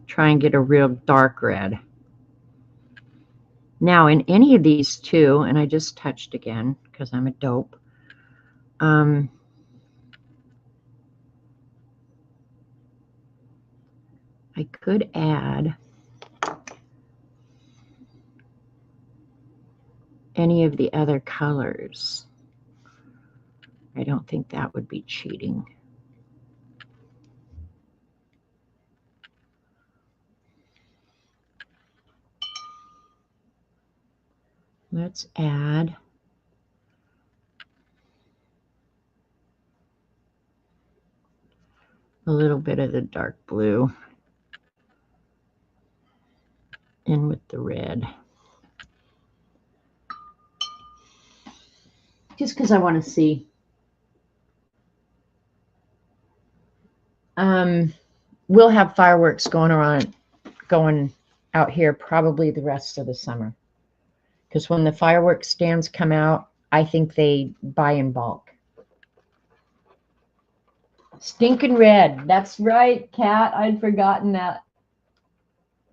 A: Try and get a real dark red. Now, in any of these two, and I just touched again because I'm a dope, I could add any of the other colors. I don't think that would be cheating. Let's add a little bit of the dark blue in with the red. Just because I want to see. We'll have fireworks going out here probably the rest of the summer. Because when the fireworks stands come out, I think they buy in bulk. Stinking red. That's right, Kat. I'd forgotten that.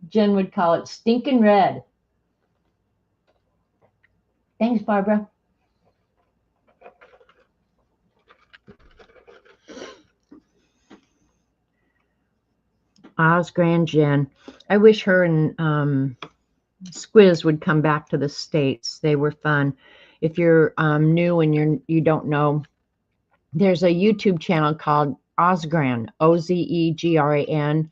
A: Jen would call it stinking red. Thanks, Barbara. Osgran Jen. I wish her and Squiz would come back to the States. They were fun. If you're new and you don't know, there's a YouTube channel called Osgran, Ozegran.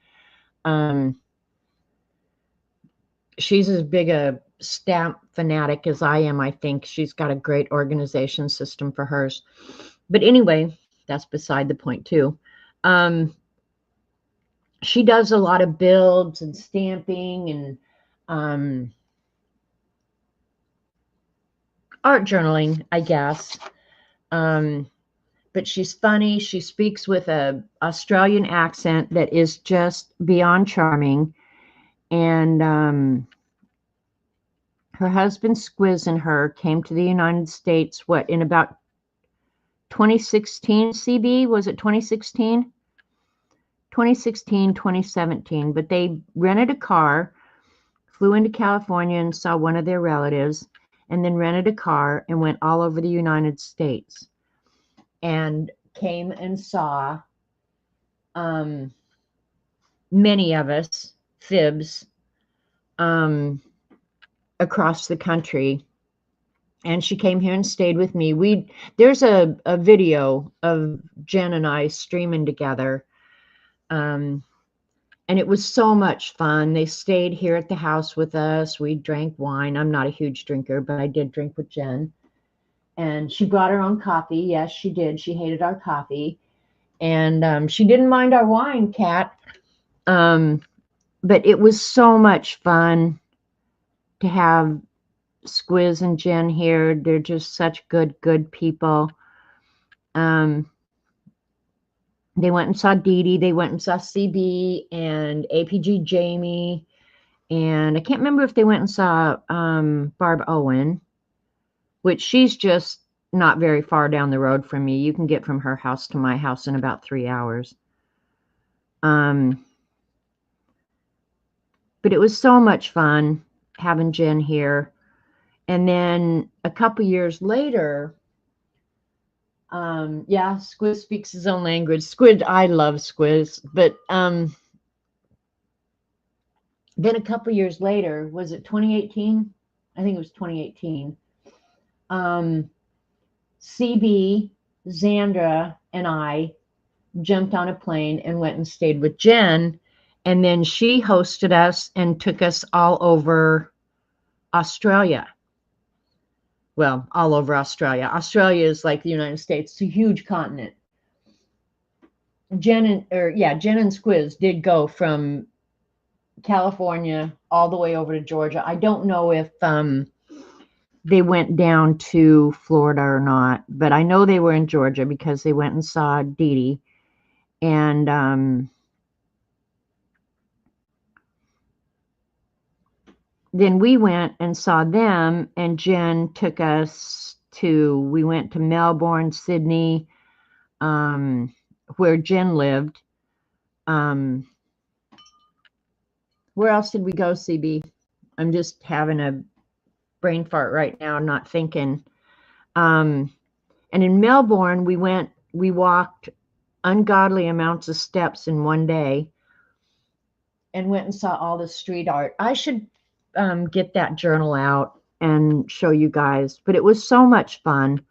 A: She's as big a stamp fanatic as I am, I think. She's got a great organization system for hers. But anyway, that's beside the point too. She does a lot of builds and stamping and art journaling, I guess. But she's funny. She speaks with a Australian accent that is just beyond charming. And her husband Squiz and her came to the United States, in about 2016, CB? Was it 2016? 2016, 2017. But they rented a car, flew into California and saw one of their relatives, and then rented a car and went all over the United States and came and saw many of us, fibs, across the country. And she came here and stayed with me. There's a video of Jen and I streaming together. And it was so much fun. They stayed here at the house with us. We drank wine. I'm not a huge drinker, but I did drink with Jen. And she brought her own coffee. Yes, she did. She hated our coffee. And she didn't mind our wine, Kat. But it was so much fun to have Squiz and Jen here. They're just such good people. They went and saw Dee Dee. They went and saw CB and APG Jamie. And I can't remember if they went and saw Barb Owen, which she's just not very far down the road from me. You can get from her house to my house in about 3 hours. But it was so much fun having Jen here. And then a couple years later, Squiz speaks his own language. Squid, I love Squiz. But then a couple years later, was it 2018? I think it was 2018. CB, Xandra, and I jumped on a plane and went and stayed with Jen. And then she hosted us and took us all over Australia. Well, all over Australia. Australia is like the United States. It's a huge continent. Jen and Squiz did go from California all the way over to Georgia. I don't know if they went down to Florida or not, but I know they were in Georgia because they went and saw Dee Dee. And then we went and saw them, and Jen took us we went to Melbourne, Sydney, where Jen lived. Where else did we go, CB? I'm just having a brain fart right now, not thinking. And in Melbourne, we walked ungodly amounts of steps in one day and went and saw all the street art. I should get that journal out and show you guys, but it was so much fun.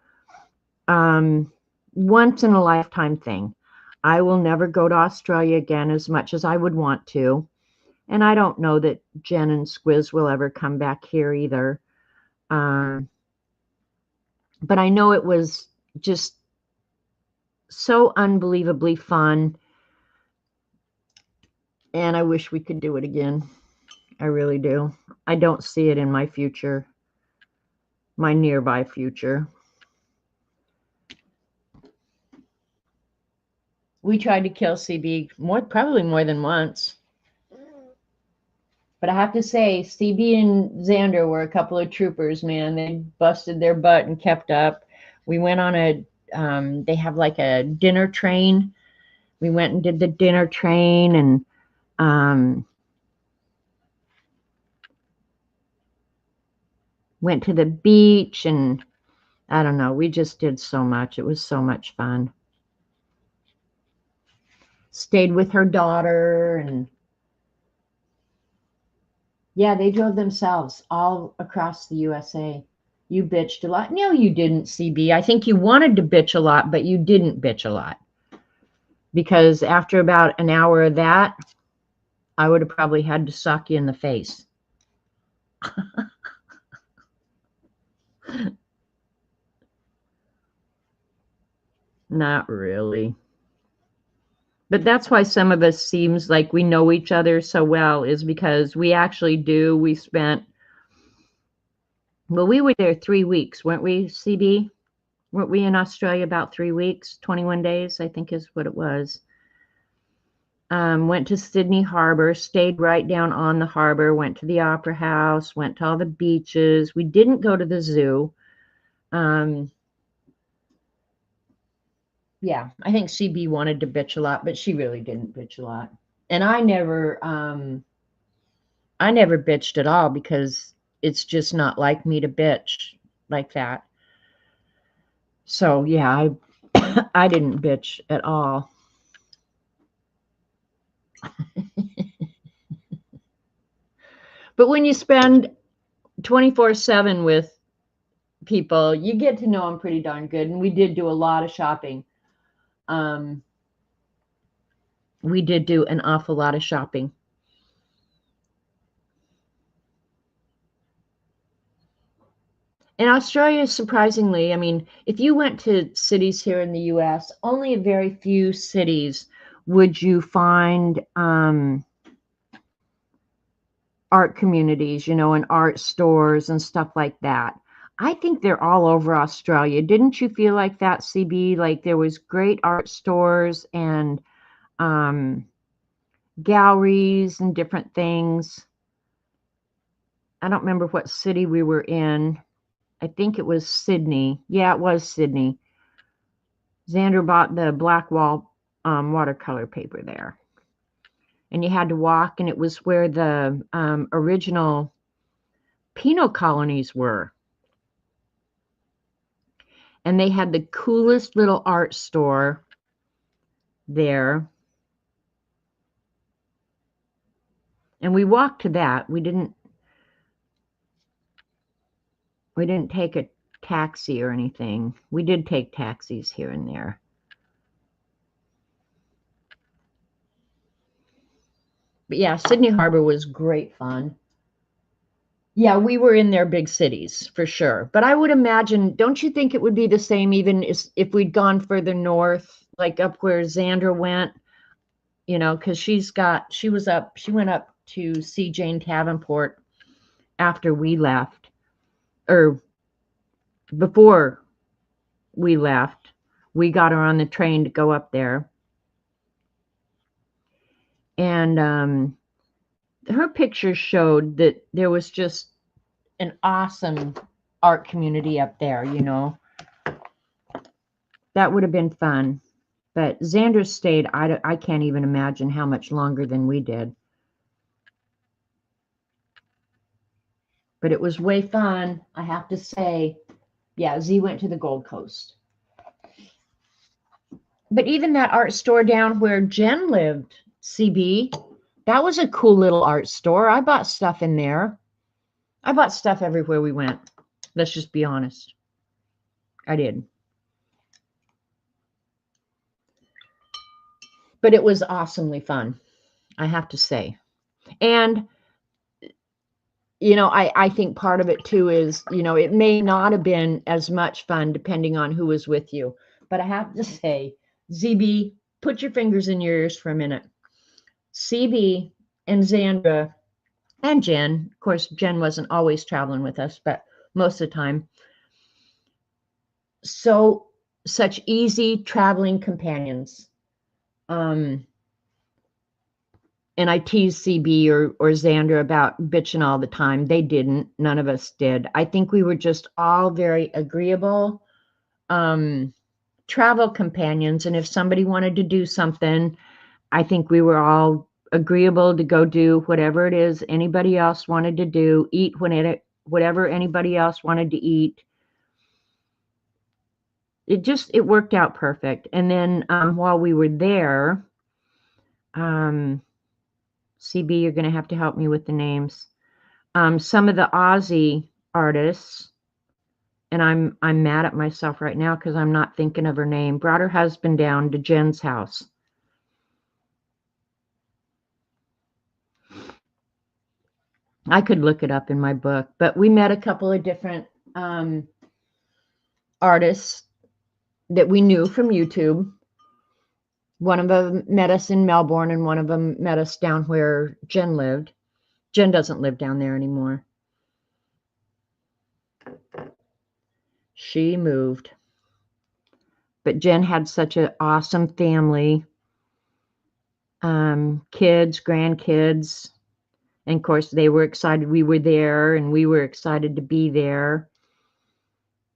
A: Once in a lifetime thing. I will never go to Australia again as much as I would want to. And I don't know that Jen and Squiz will ever come back here either. But I know it was just so unbelievably fun. And I wish we could do it again. I really do. I don't see it in my future, my nearby future. We tried to kill CB probably more than once. But I have to say, CB and Xander were a couple of troopers, man. They busted their butt and kept up. We went on they have like a dinner train. We went and did the dinner train and went to the beach, and I don't know. We just did so much. It was so much fun. Stayed with her daughter, and yeah, they drove themselves all across the USA. You bitched a lot. No, you didn't, CB. I think you wanted to bitch a lot, but you didn't bitch a lot. Because after about an hour of that, I would have probably had to sock you in the face. Not really. But that's why some of us seems like we know each other so well, is because we actually do. We spent, well, we were there 3 weeks, weren't we, CB? Weren't we in Australia about 3 weeks? 21 days, I think is what it was. Went to Sydney Harbor, stayed right down on the harbor, went to the Opera House, went to all the beaches. We didn't go to the zoo. Yeah, I think CB wanted to bitch a lot, but she really didn't bitch a lot. And I never bitched at all, because it's just not like me to bitch like that. So yeah, I didn't bitch at all. But when you spend 24/7 with people, you get to know them pretty darn good. And we did do a lot of shopping. We did do an awful lot of shopping. In Australia, surprisingly, I mean, if you went to cities here in the US, only a very few cities would you find art communities, and art stores and stuff like that. I think they're all over Australia. Didn't you feel like that, CB? Like there was great art stores and galleries and different things. I don't remember what city we were in. I think it was Sydney. Yeah, it was Sydney. Xander bought the black wall watercolor paper there. And you had to walk, and it was where the original penal colonies were. And they had the coolest little art store there. And we walked to that. We didn't take a taxi or anything. We did take taxis here and there. But yeah, Sydney Harbor was great fun. Yeah, we were in their big cities for sure. But I would imagine, don't you think it would be the same even if we'd gone further north, like up where Xandra went, because she went up to see Jane Davenport after we left, or before we left. We got her on the train to go up there. And her pictures showed that there was just an awesome art community up there, That would have been fun. But Xander stayed, I can't even imagine how much longer than we did. But it was way fun, I have to say. Yeah, Z went to the Gold Coast. But even that art store down where Jen lived, CB, that was a cool little art store. I bought stuff in there. I bought stuff everywhere we went. Let's just be honest. I did. But it was awesomely fun, I have to say. And I think part of it too is, it may not have been as much fun depending on who was with you. But I have to say, ZB, put your fingers in your ears for a minute. CB and Xandra and Jen, of course, Jen wasn't always traveling with us, but most of the time. So such easy traveling companions. And I tease CB or Xander about bitching all the time. They didn't. None of us did. I think we were just all very agreeable travel companions. And if somebody wanted to do something, I think we were all agreeable to go do whatever it is anybody else wanted to do, eat whatever anybody else wanted to eat. It worked out perfect. And then while we were there, CB, you're going to have to help me with the names. Some of the Aussie artists, and I'm mad at myself right now because I'm not thinking of her name, brought her husband down to Jen's house. I could look it up in my book, but we met a couple of different artists that we knew from YouTube. One of them met us in Melbourne, and one of them met us down where Jen lived. Jen doesn't live down there anymore. She moved. But Jen had such an awesome family. Kids, grandkids. And of course, they were excited we were there, and we were excited to be there.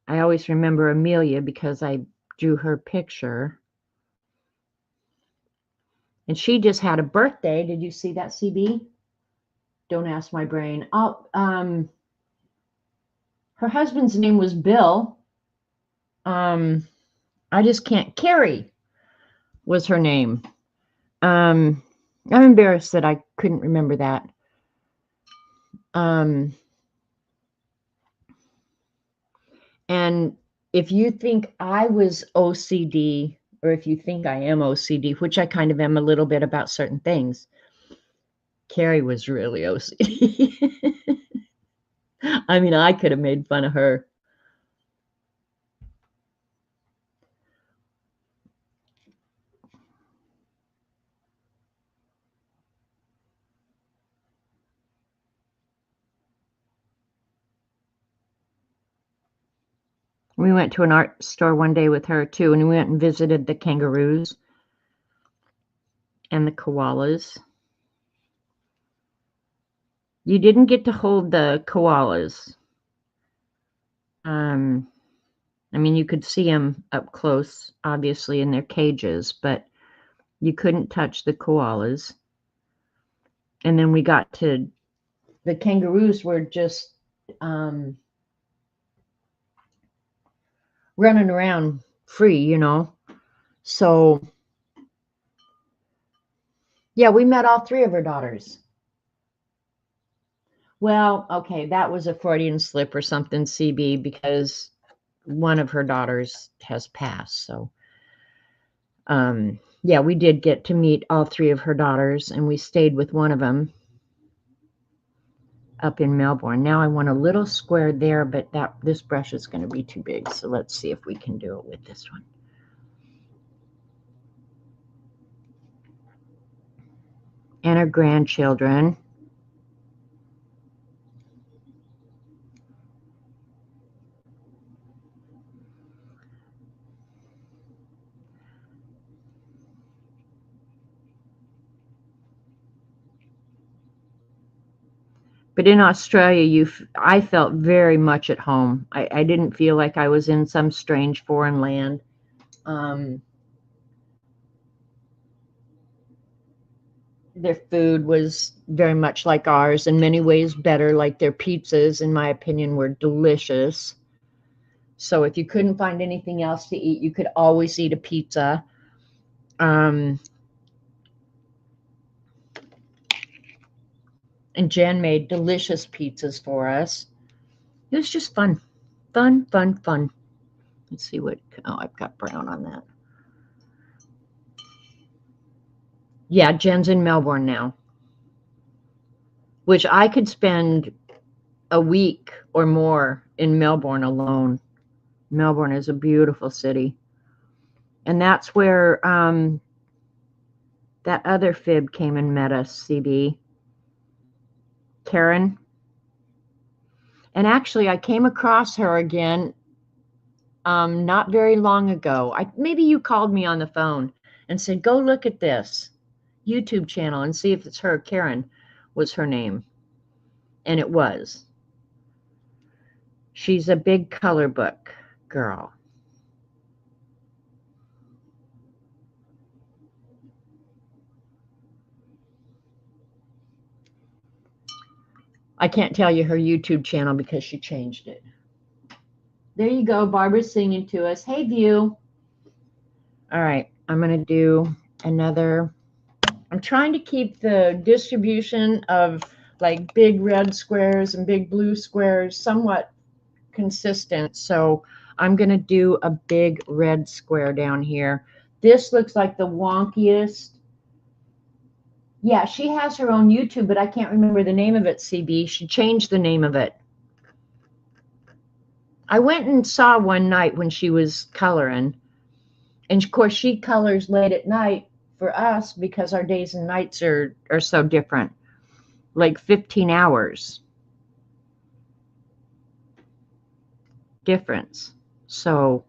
A: I always remember Amelia because I drew her picture. And she just had a birthday. Did you see that, CB? Don't ask my brain. Her husband's name was Bill. I just can't. Carrie was her name. I'm embarrassed that I couldn't remember that. And if you think I was OCD, or if you think I am OCD, which I kind of am a little bit about certain things, Carrie was really OCD. I mean, I could have made fun of her. We went to an art store one day with her too, and we went and visited the kangaroos and the koalas. You didn't get to hold the koalas. I mean, you could see them up close, obviously, in their cages, but you couldn't touch the koalas. And then we got to, the kangaroos were just running around free, So, yeah, we met all three of her daughters. Well, okay, that was a Freudian slip or something, CB, because one of her daughters has passed. So, yeah, we did get to meet all three of her daughters, and we stayed with one of them up in Melbourne. Now I want a little square there, but this brush is going to be too big. So let's see if we can do it with this one. And her grandchildren. But in Australia, I felt very much at home. I didn't feel like I was in some strange foreign land. Their food was very much like ours, in many ways better. Like their pizzas, in my opinion, were delicious. So if you couldn't find anything else to eat, you could always eat a pizza. And Jen made delicious pizzas for us. It was just fun. Fun, fun, fun. Let's see what, I've got brown on that. Yeah, Jen's in Melbourne now, which I could spend a week or more in Melbourne alone. Melbourne is a beautiful city. And that's where that other fib came and met us, CB. Karen. And actually, I came across her again not very long ago. Maybe you called me on the phone and said, go look at this YouTube channel and see if it's her. Karen was her name. And it was. She's a big color book girl. I can't tell you her YouTube channel because she changed it. There you go. Barbara's singing to us. Hey, View. All right. I'm going to do another. I'm trying to keep the distribution of like big red squares and big blue squares somewhat consistent. So I'm going to do a big red square down here. This looks like the wonkiest. Yeah, she has her own YouTube, but I can't remember the name of it, CB. She changed the name of it. I went and saw one night when she was coloring. And of course, she colors late at night for us because our days and nights are so different. Like 15 hours difference. So,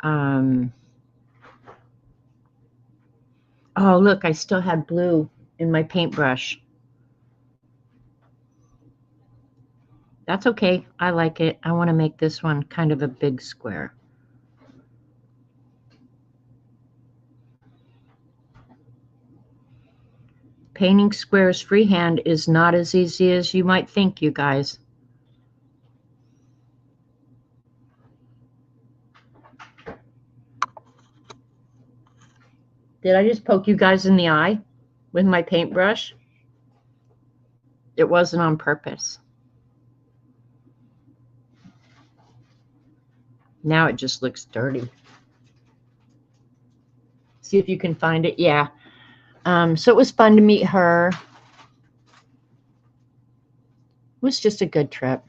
A: oh, look, I still had blue in my paintbrush. That's okay. I like it. I want to make this one kind of a big square. Painting squares freehand is not as easy as you might think, you guys. Did I just poke you guys in the eye with my paintbrush? It wasn't on purpose. Now it just looks dirty. See if you can find it. Yeah. So it was fun to meet her. It was just a good trip.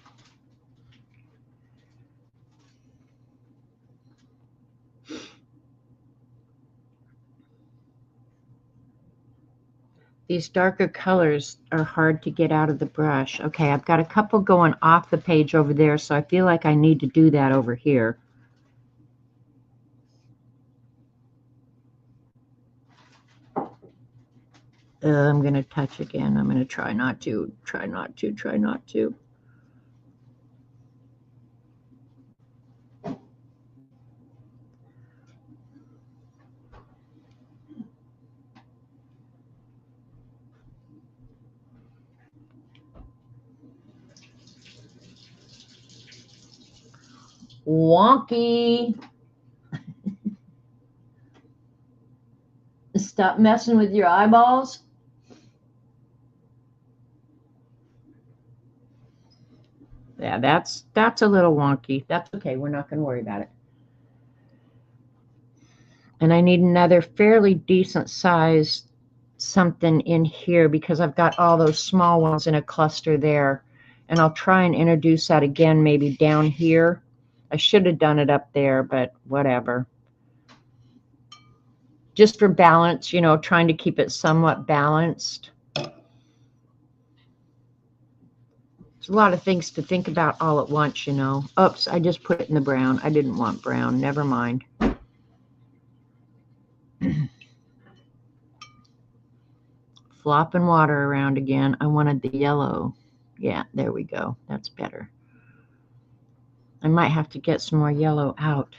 A: These darker colors are hard to get out of the brush. Okay, I've got a couple going off the page over there, so I feel like I need to do that over here. I'm going to touch again. I'm going to try not to. Wonky. Stop messing with your eyeballs. Yeah, that's a little wonky. That's okay. We're not going to worry about it. And I need another fairly decent size something in here because I've got all those small ones in a cluster there. And I'll try and introduce that again maybe down here. I should have done it up there, but whatever. Just for balance, you know, trying to keep it somewhat balanced. There's a lot of things to think about all at once, you know. Oops, I just put it in the brown. I didn't want brown. Never mind. Flopping water around again. I wanted the yellow. Yeah, there we go. That's better. I might have to get some more yellow out.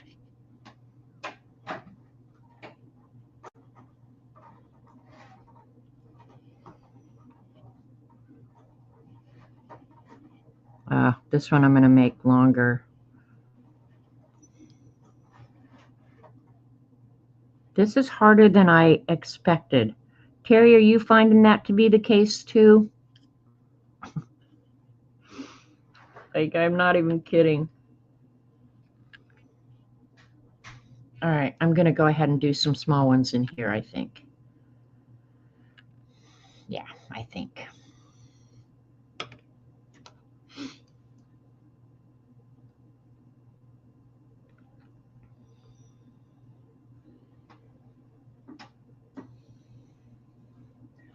A: This one I'm going to make longer. This is harder than I expected. Terry, are you finding that to be the case too? Like, I'm not even kidding. All right, I'm going to go ahead and do some small ones in here, I think. Yeah, I think.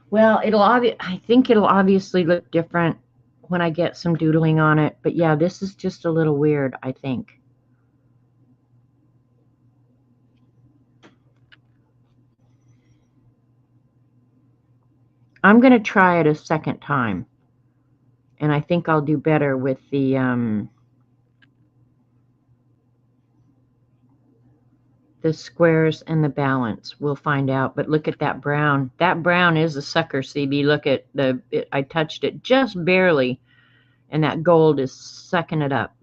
A: Well, I think it'll obviously look different when I get some doodling on it. But yeah, this is just a little weird, I think. I'm going to try it a second time. And I think I'll do better with the squares and the balance. We'll find out. But look at that brown. That brown is a sucker, CB. Look at I touched it just barely, and that gold is sucking it up.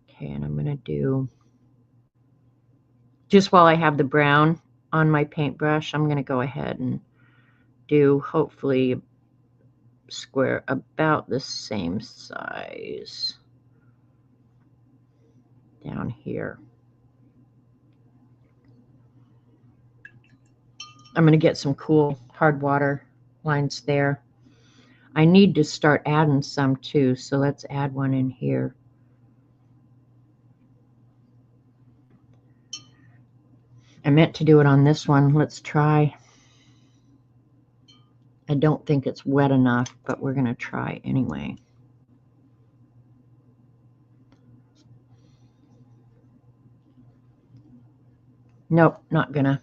A: Okay, and I'm going to do, just while I have the brown on my paintbrush, I'm going to go ahead and do hopefully square about the same size down here. I'm going to get some cool hard water lines there. I need to start adding some too, so let's add one in here. I meant to do it on this one. Let's try. I don't think it's wet enough, but we're going to try anyway. Nope, not gonna.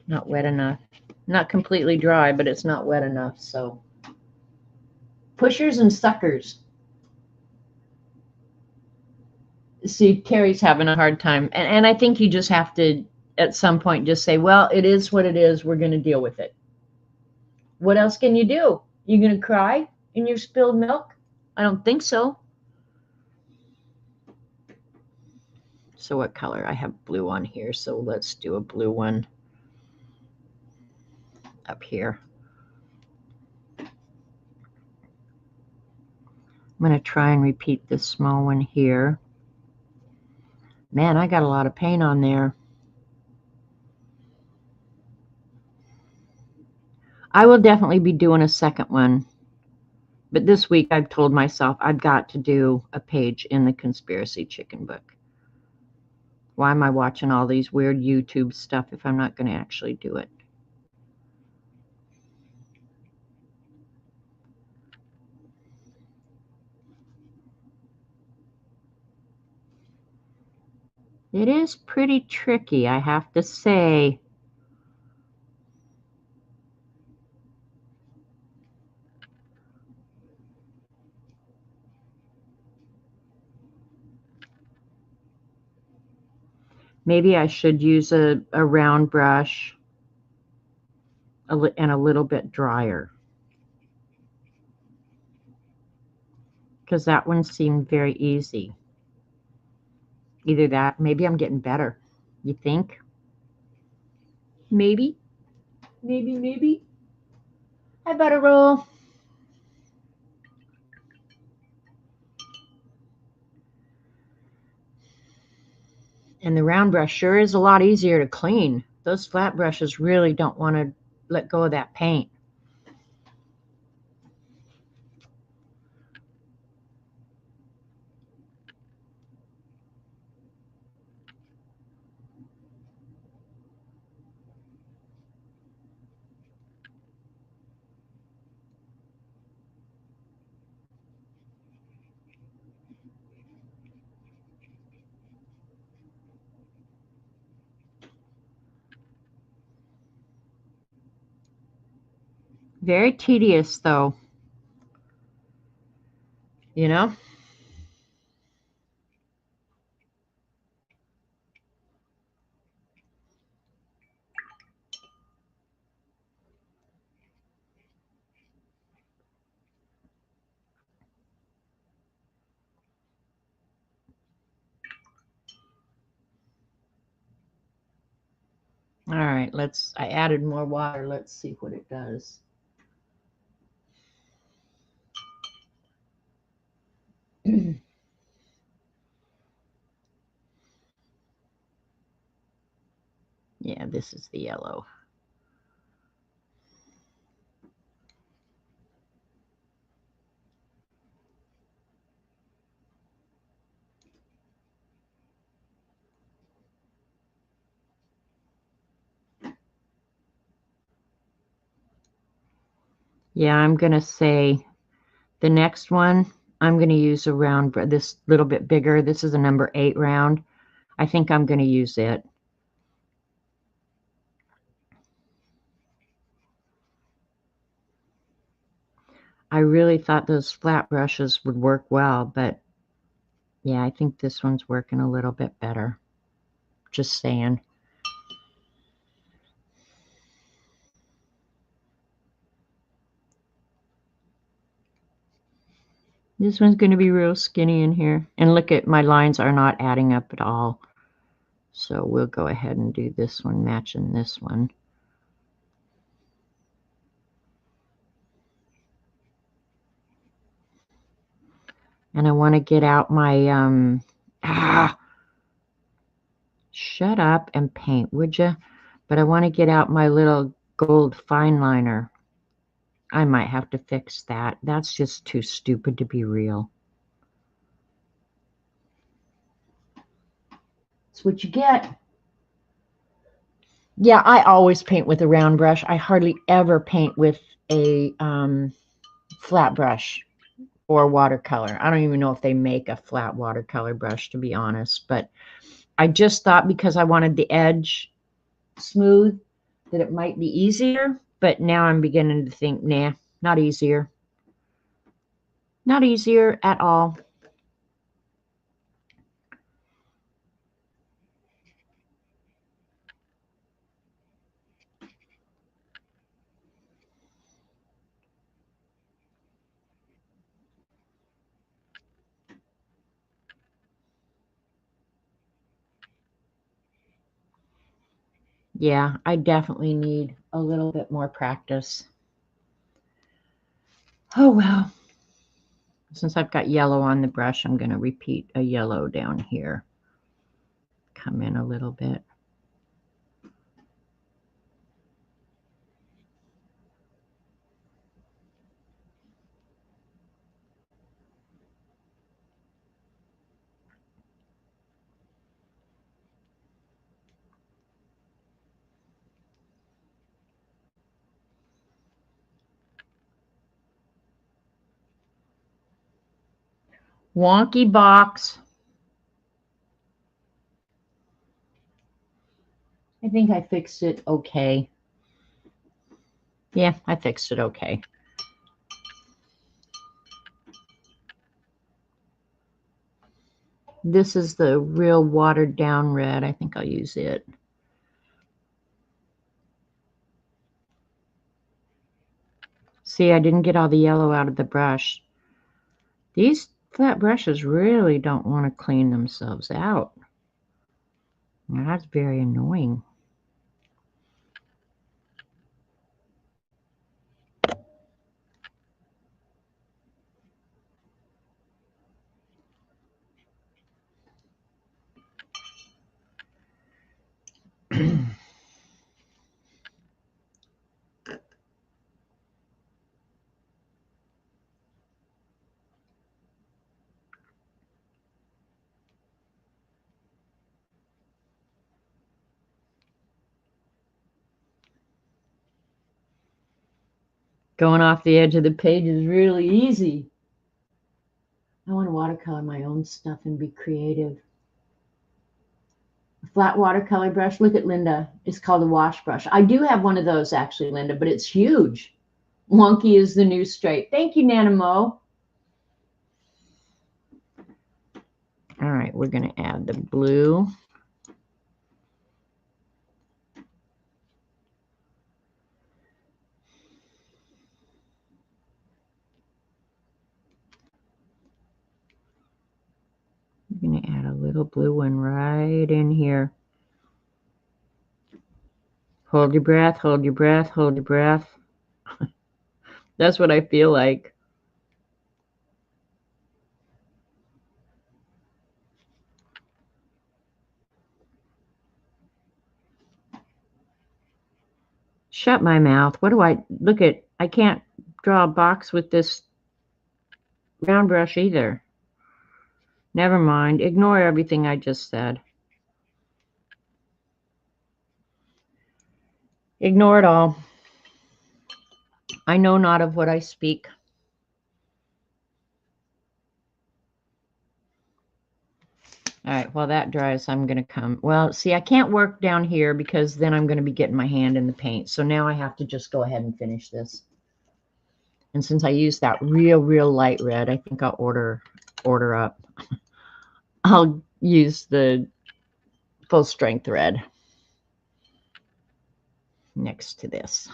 A: Not wet enough. Not completely dry, but it's not wet enough, so. Pushers and suckers. See, Terry's having a hard time. And I think you just have to, at some point, just say, well, it is what it is. We're going to deal with it. What else can you do? You going to cry in your spilled milk? I don't think so. So what color? I have blue on here, so let's do a blue one up here. I'm going to try and repeat this small one here. Man, I got a lot of paint on there. I will definitely be doing a second one. But this week I've told myself I've got to do a page in the Conspiracy Chicken book. Why am I watching all these weird YouTube stuff if I'm not going to actually do it? It is pretty tricky, I have to say. Maybe I should use a round brush and a little bit drier. Because that one seemed very easy. Either that, maybe I'm getting better. You think? Maybe. Maybe. I better roll. And the round brush sure is a lot easier to clean. Those flat brushes really don't want to let go of that paint. Very tedious, though. You know? All right, I added more water. Let's see what it does. Yeah, this is the yellow. Yeah, I'm going to say the next one, I'm going to use a round, this little bit bigger. This is a number 8 round. I think I'm going to use it. I really thought those flat brushes would work well, but yeah, I think this one's working a little bit better. Just saying. This one's going to be real skinny in here. And look at my lines are not adding up at all. So we'll go ahead and do this one matching this one. And I want to get out my, shut up and paint, would you? But I want to get out my little gold fine liner. I might have to fix that. That's just too stupid to be real. That's what you get. Yeah, I always paint with a round brush. I hardly ever paint with a flat brush or watercolor. I don't even know if they make a flat watercolor brush, to be honest. But I just thought because I wanted the edge smooth that it might be easier. But now I'm beginning to think, nah, not easier. Not easier at all. Yeah, I definitely need a little bit more practice. Oh, well. Since I've got yellow on the brush, I'm going to repeat a yellow down here. Come in a little bit. Wonky box. I think I fixed it okay. Yeah, I fixed it okay. This is the real watered down red. I think I'll use it. See, I didn't get all the yellow out of the brush. These flat brushes really don't want to clean themselves out. That's very annoying. Going off the edge of the page is really easy. I want to watercolor my own stuff and be creative. A flat watercolor brush. Look at Linda. It's called a wash brush. I do have one of those actually, Linda, but it's huge. Wonky is the new straight. Thank you, Nanamo. All right, we're going to add the blue. I'm going to add a little blue one right in here. Hold your breath, hold your breath, hold your breath. That's what I feel like. Shut my mouth. What do I look at? I can't draw a box with this round brush either. Never mind. Ignore everything I just said. Ignore it all. I know not of what I speak. All right, while that dries, I'm going to come. Well, see, I can't work down here because then I'm going to be getting my hand in the paint. So now I have to just go ahead and finish this. And since I used that real light red, I think I'll order up. I'll use the full strength red next to this.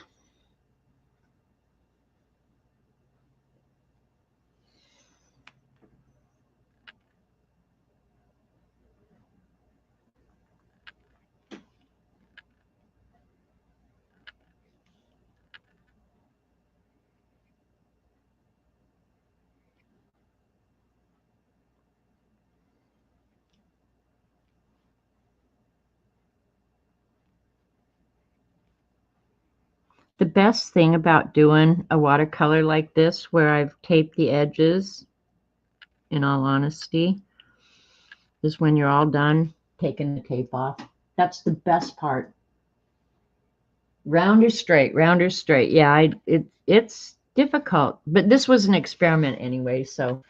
A: The best thing about doing a watercolor like this, where I've taped the edges, in all honesty, is when you're all done, taking the tape off. That's the best part. Round or straight, round or straight. Yeah, it's difficult, but this was an experiment anyway, so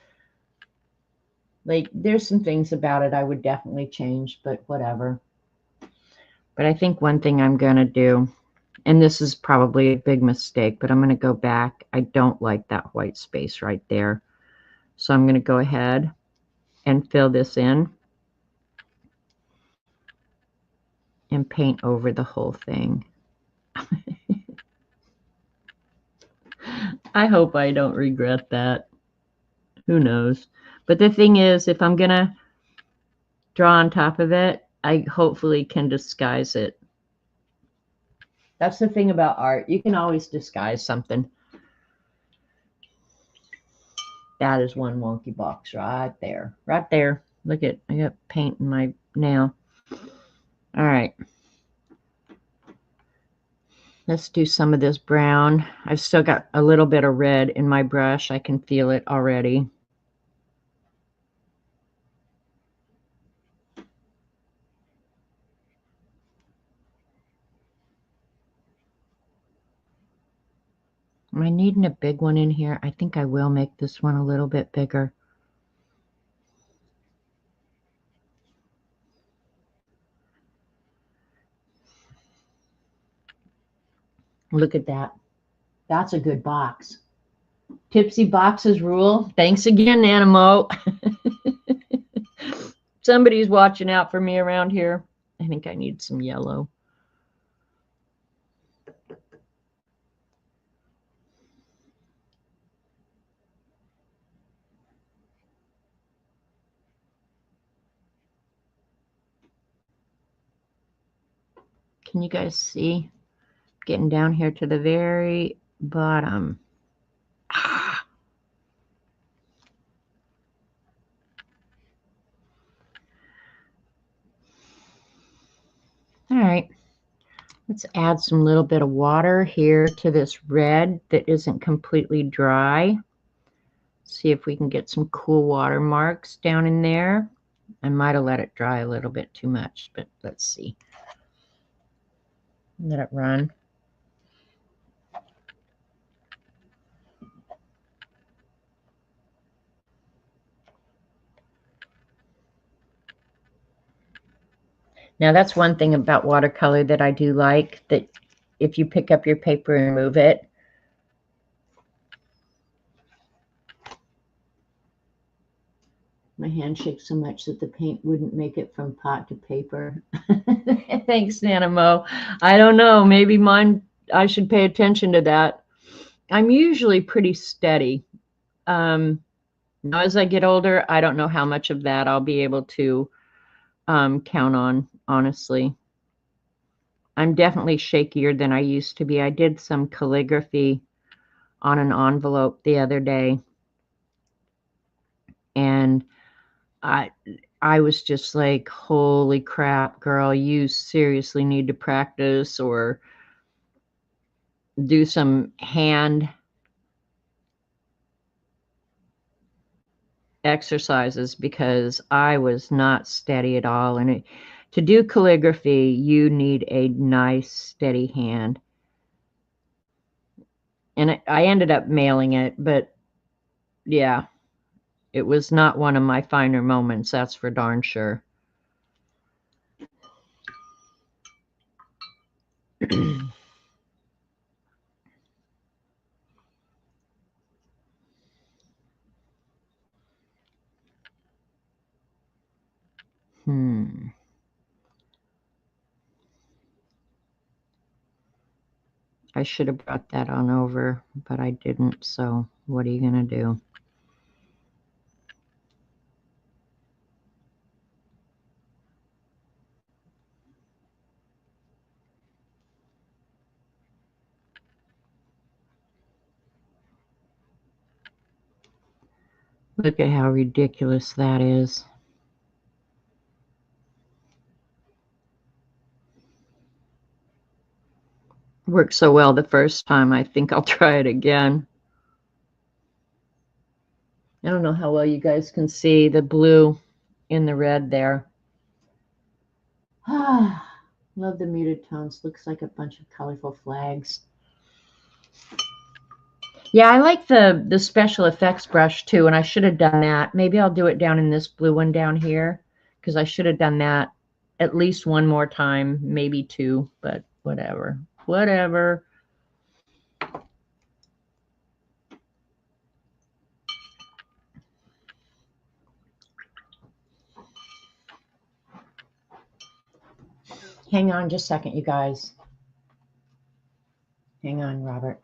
A: like there's some things about it I would definitely change, but whatever. But I think one thing I'm going to do, and this is probably a big mistake, but I'm going to go back. I don't like that white space right there. So I'm going to go ahead and fill this in and paint over the whole thing. I hope I don't regret that. Who knows? But the thing is, if I'm going to draw on top of it, I hopefully can disguise it. That's the thing about art. You can always disguise something. That is one wonky box right there. Right there. Look at, I got paint in my nail. All right. Let's do some of this brown. I've still got a little bit of red in my brush. I can feel it already. Am I needing a big one in here? I think I will make this one a little bit bigger. Look at that. That's a good box. Tipsy boxes rule. Thanks again, Animo. Somebody's watching out for me around here. I think I need some yellow. Can you guys see? Getting down here to the very bottom. Ah. All right. Let's add some little bit of water here to this red that isn't completely dry. See if we can get some cool watermarks down in there. I might have let it dry a little bit too much, but let's see. Let it run. Now that's one thing about watercolor that I do like, that if you pick up your paper and move it, my hand shakes so much that the paint wouldn't make it from pot to paper. Thanks, Nanamo. I don't know. Maybe mine, I should pay attention to that. I'm usually pretty steady. Now, as I get older, I don't know how much of that I'll be able to count on, honestly. I'm definitely shakier than I used to be. I did some calligraphy on an envelope the other day, and I was just like, holy crap, girl, you seriously need to practice or do some hand exercises, because I was not steady at all. And to do calligraphy, you need a nice steady hand. And I ended up mailing it, but yeah, it was not one of my finer moments, that's for darn sure. I should have brought that on over, but I didn't, so what are you going to do? Look at how ridiculous that is. Worked so well the first time, I think I'll try it again. I don't know how well you guys can see the blue in the red there. Ah, love the muted tones. Looks like a bunch of colorful flags. Yeah, I like the special effects brush too, and I should have done that. Maybe I'll do it down in this blue one down here, because I should have done that at least one more time, maybe two, but whatever. Whatever. Hang on just a second, you guys. Hang on, Robert.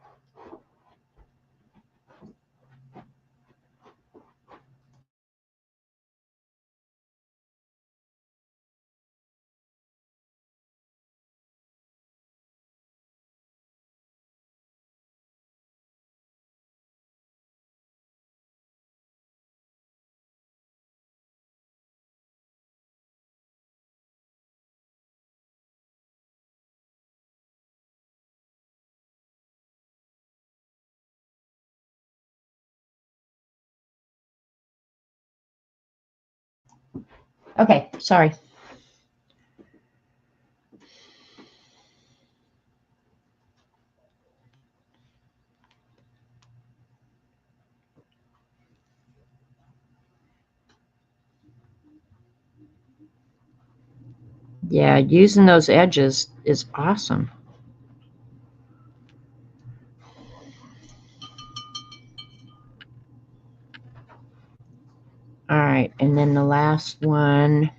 A: Okay, sorry. Yeah, using those edges is awesome. All right, and then the last one.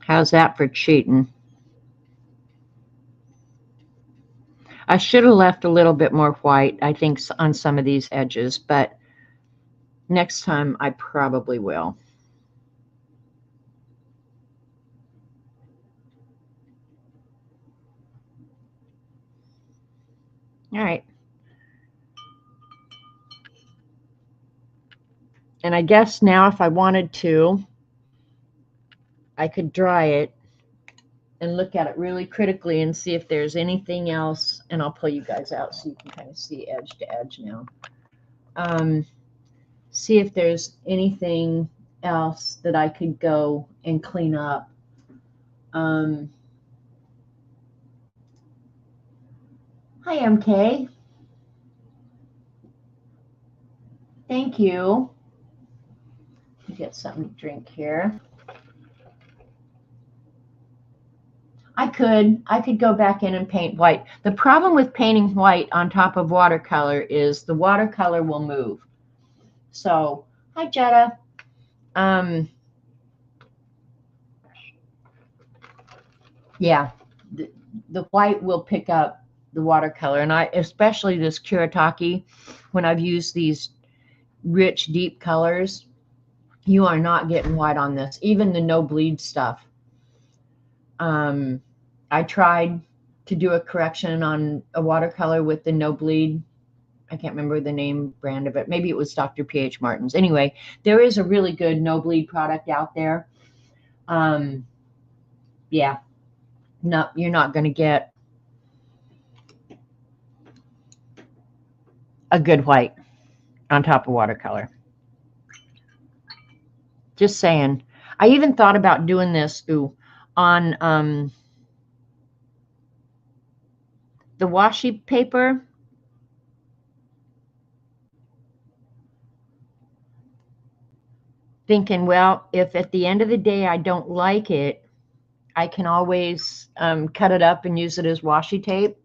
A: How's that for cheating? I should have left a little bit more white, I think, on some of these edges, but next time I probably will. All right. And I guess now if I wanted to, I could dry it and look at it really critically and see if there's anything else. And I'll pull you guys out so you can kind of see edge to edge now. See if there's anything else that I could go and clean up. Hi, MK. Thank you. Get something to drink here. I could go back in and paint white. The problem with painting white on top of watercolor is the watercolor will move. So, hi Jetta. Yeah, the white will pick up the watercolor, and I especially this Kuretake, when I've used these rich deep colors, you are not getting white on this. Even the no bleed stuff. I tried to do a correction on a watercolor with the no bleed. I can't remember the name brand of it. Maybe it was Dr. P.H. Martin's. Anyway, there is a really good no bleed product out there. Yeah, no, you're not going to get a good white on top of watercolor. Just saying. I even thought about doing this on the washi paper. Thinking, well, if at the end of the day I don't like it, I can always cut it up and use it as washi tape.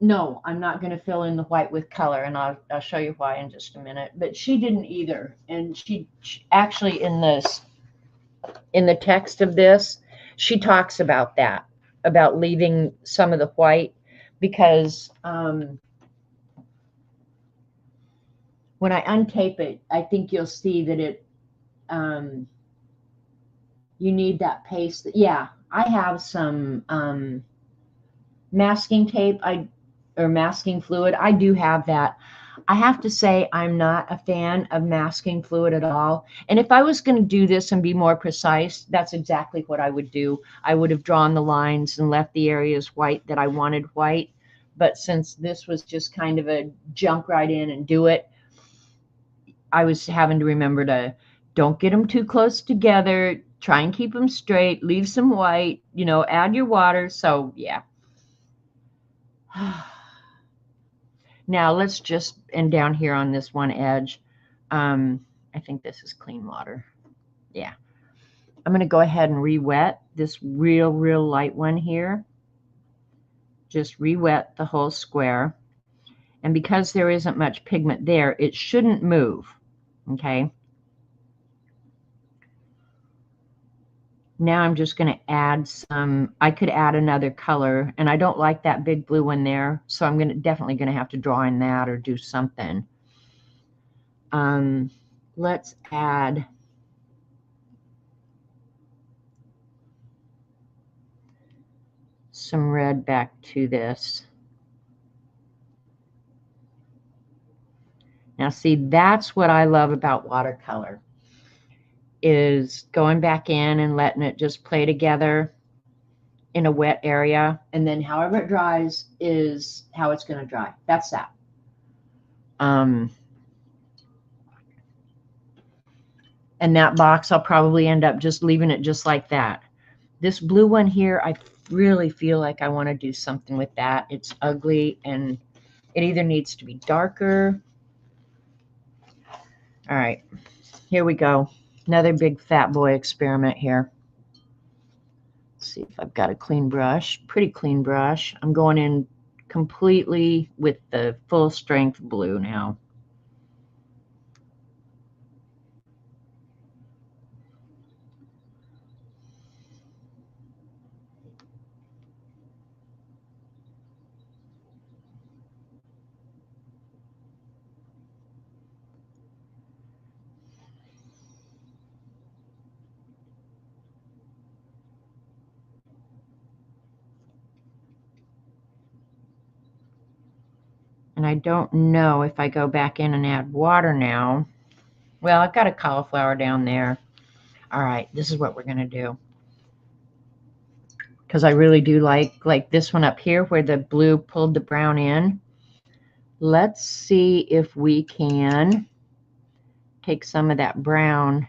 A: No, I'm not going to fill in the white with color, and I'll show you why in just a minute. But she didn't either, and she actually in the text of this, she talks about that, about leaving some of the white, because when I untape it, I think you'll see that it you need that paste. Yeah, I have some masking tape, or masking fluid. I do have that. I have to say I'm not a fan of masking fluid at all. And if I was going to do this and be more precise, that's exactly what I would do. I would have drawn the lines and left the areas white that I wanted white. But since this was just kind of a jump right in and do it, I was having to remember to don't get them too close together. Try and keep them straight. Leave some white, add your water. So, yeah. Now let's just, and down here on this one edge, I think this is clean water. Yeah. I'm going to go ahead and re-wet this real light one here. Just re-wet the whole square. And because there isn't much pigment there, it shouldn't move. Okay. Now I'm just going to add some, I could add another color, and I don't like that big blue one there, so I'm definitely going to have to draw in that or do something. Let's add some red back to this. Now see, that's what I love about watercolor, is going back in and letting it just play together in a wet area, and then however it dries is how it's going to dry. That's that. And that box, I'll probably end up just leaving it just like that. This blue one here, I really feel like I want to do something with that. It's ugly, and it either needs to be darker. All right, here we go. Another big fat boy experiment here. Let's see if I've got a clean brush. Pretty clean brush. I'm going in completely with the full strength blue now. And I don't know if I go back in and add water now. Well, I've got a cauliflower down there. All right, this is what we're going to do. Because I really do like this one up here where the blue pulled the brown in. Let's see if we can take some of that brown,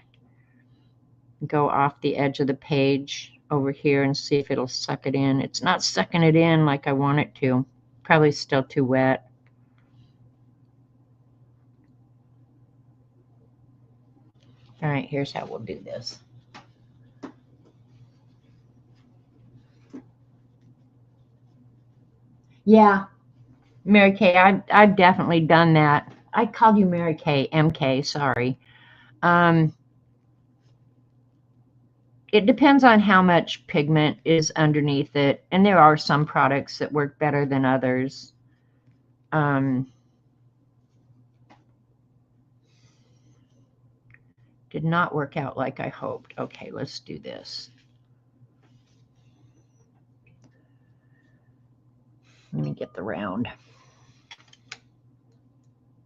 A: go off the edge of the page over here and see if it'll suck it in. It's not sucking it in like I want it to. Probably still too wet. All right, here's how we'll do this. Yeah, Mary Kay, I've definitely done that. I called you Mary Kay, MK, sorry. It depends on how much pigment is underneath it, and there are some products that work better than others. Did not work out like I hoped. Okay, let's do this. Let me get the round.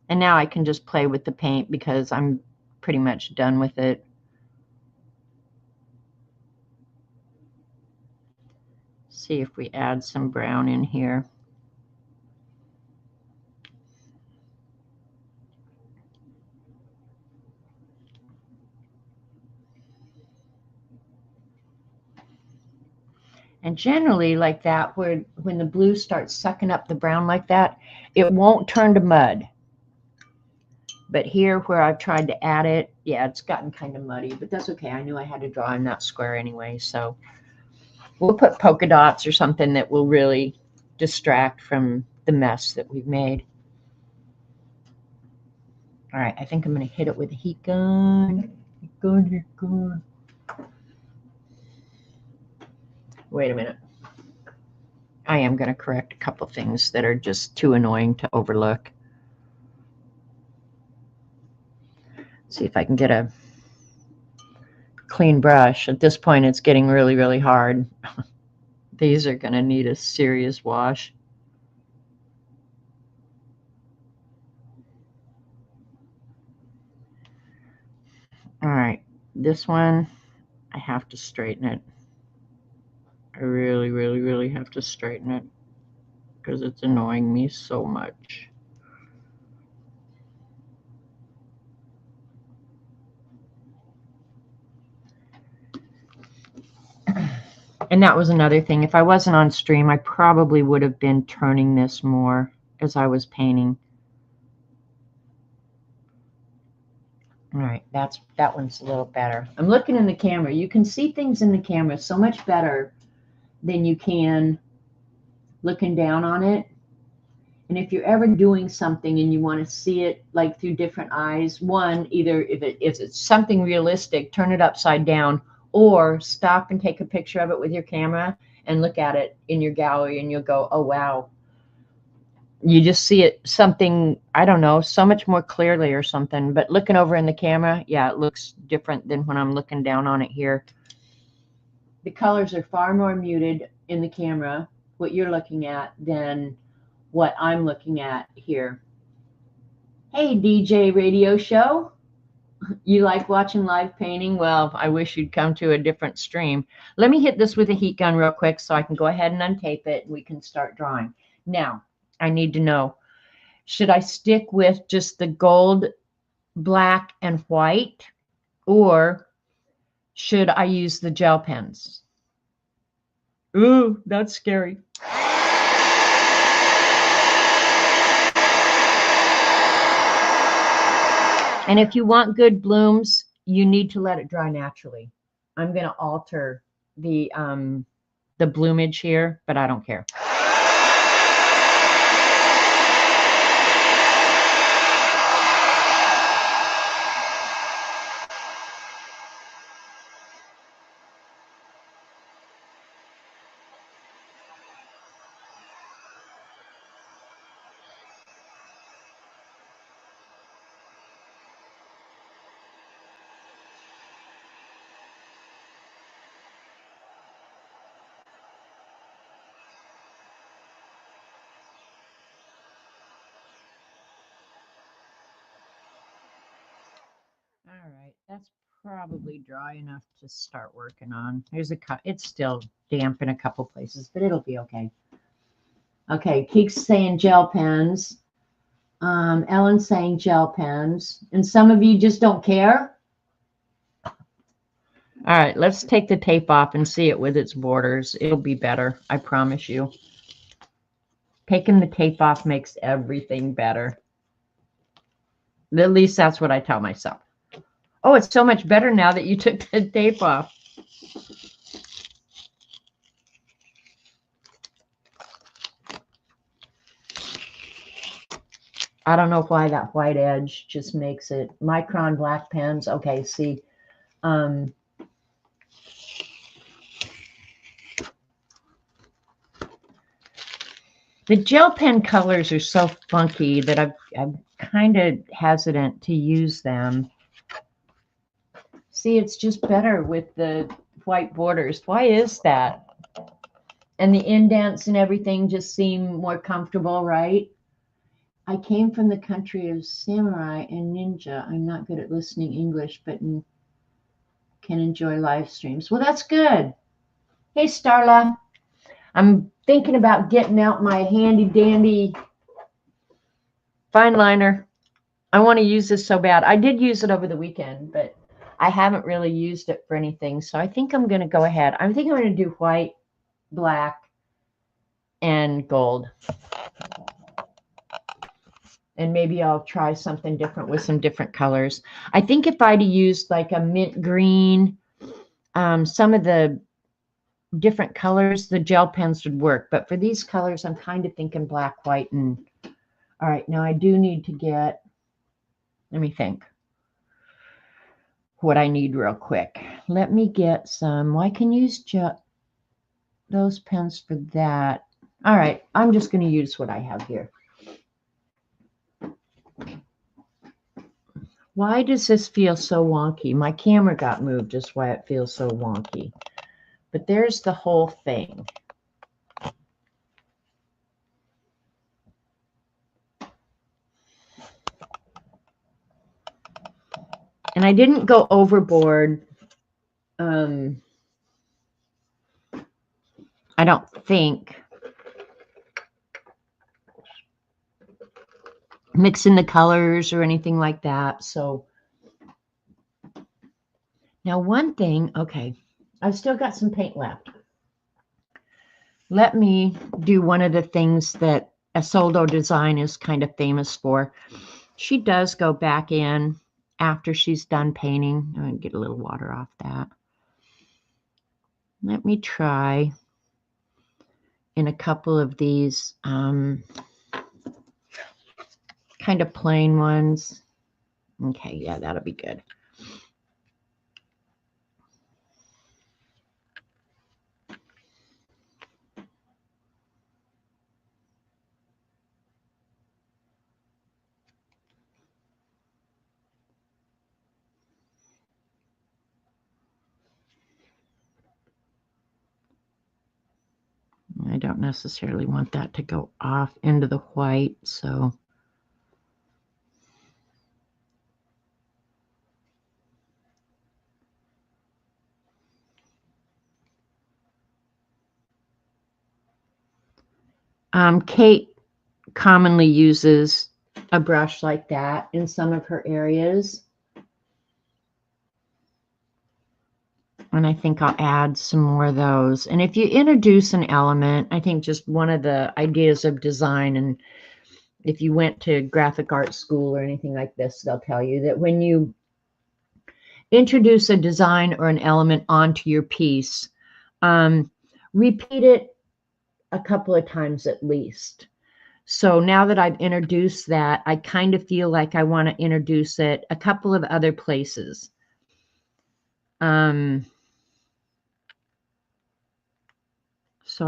A: And now I can just play with the paint because I'm pretty much done with it. See if we add some brown in here. And generally like that, where when the blue starts sucking up the brown like that, it won't turn to mud. But here where I've tried to add it, yeah, it's gotten kind of muddy, but that's okay. I knew I had to draw in that square anyway. So we'll put polka dots or something that will really distract from the mess that we've made. All right, I think I'm going to hit it with a heat gun. Heat gun. Wait a minute. I am going to correct a couple things that are just too annoying to overlook. See if I can get a clean brush. At this point, it's getting really, really hard. These are going to need a serious wash. All right, this one, I have to straighten it. I really, really, really have to straighten it because it's annoying me so much. And that was another thing. If I wasn't on stream, I probably would have been turning this more as I was painting. All right, that one's a little better. I'm looking in the camera. You can see things in the camera so much better than you can looking down on it. And if you're ever doing something and you want to see it like through different eyes, one, either if it's something realistic, turn it upside down, or stop and take a picture of it with your camera and look at it in your gallery and you'll go, oh, wow. You just see it something, I don't know, so much more clearly or something. But looking over in the camera, yeah, it looks different than when I'm looking down on it here. The colors are far more muted in the camera, what you're looking at, than what I'm looking at here. Hey, DJ Radio Show. You like watching live painting? Well, I wish you'd come to a different stream. Let me hit this with a heat gun real quick so I can go ahead and untape it and we can start drawing. Now, I need to know, should I stick with just the gold, black, and white, or should I use the gel pens? Ooh, that's scary. And if you want good blooms, you need to let it dry naturally. I'm going to alter the bloomage here, but I don't care. All right, that's probably dry enough to start working on. Here's a cut. It's still damp in a couple places, but it'll be okay. Okay, Keek's saying gel pens. Ellen's saying gel pens. And some of you just don't care. All right, let's take the tape off and see it with its borders. It'll be better, I promise you. Taking the tape off makes everything better. At least that's what I tell myself. Oh, it's so much better now that you took the tape off. I don't know why that white edge just makes it. Micron black pens. Okay, see. The gel pen colors are so funky that I'm kind of hesitant to use them. See, it's just better with the white borders. Why is that? And the indents and everything just seem more comfortable, right? I came from the country of samurai and ninja. I'm not good at listening English, but can enjoy live streams. Well, that's good. Hey, Starla. I'm thinking about getting out my handy dandy fine liner. I want to use this so bad. I did use it over the weekend, but I haven't really used it for anything. So I think I'm going to go ahead. I think I'm going to do white black, and gold. And maybe I'll try something different with some different colors. I think if I'd used like a mint green, some of the different colors, the gel pens would work. But for these colors, I'm kind of thinking black, white, and all right. Now I do need to get, let me think what I need real quick. Let me get some, well, I can use those pens for that. All right, I'm just going to use what I have here. Why does this feel so wonky? My camera got moved, just why it feels so wonky. But there's the whole thing. And I didn't go overboard. I don't think. Mixing the colors or anything like that. So now one thing, okay, I've still got some paint left. Let me do one of the things that Essoldo Design is kind of famous for. She does go back in after she's done painting. I'm going to get a little water off that. Let me try in a couple of these kind of plain ones. Okay, yeah, that'll be good. I don't necessarily want that to go off into the white, so Kate commonly uses a brush like that in some of her areas. And I think I'll add some more of those. And if you introduce an element, I think just one of the ideas of design, and if you went to graphic art school or anything like this, they'll tell you that when you introduce a design or an element onto your piece, repeat it a couple of times at least. So now that I've introduced that, I kind of feel like I want to introduce it a couple of other places. So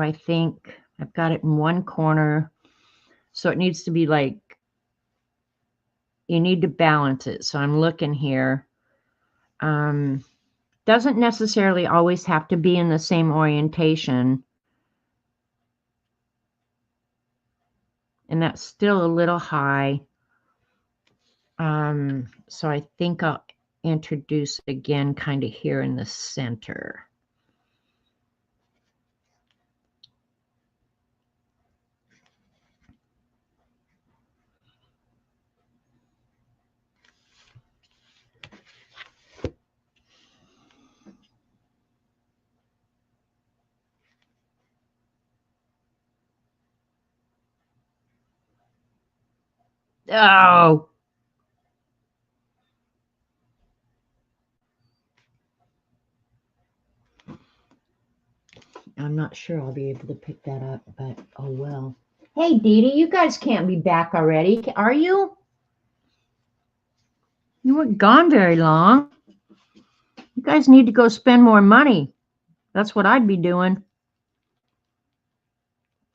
A: I think I've got it in one corner. So it needs to be like, you need to balance it. So I'm looking here. Doesn't necessarily always have to be in the same orientation. And that's still a little high. So I think I'll introduce it again kind of here in the center. Oh, I'm not sure I'll be able to pick that up, but oh well. Hey, Dee Dee, you guys can't be back already, are you? You weren't gone very long. You guys need to go spend more money. That's what I'd be doing.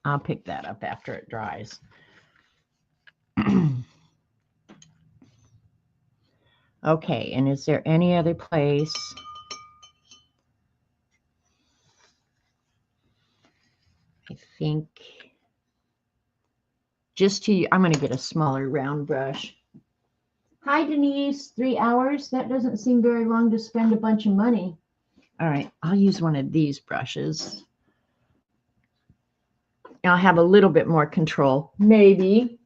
A: I'll pick that up after it dries. Okay, and is there any other place? I think just to, I'm going to get a smaller round brush. Hi, Denise. 3 hours? That doesn't seem very long to spend a bunch of money. All right, I'll use one of these brushes. I'll have a little bit more control, maybe.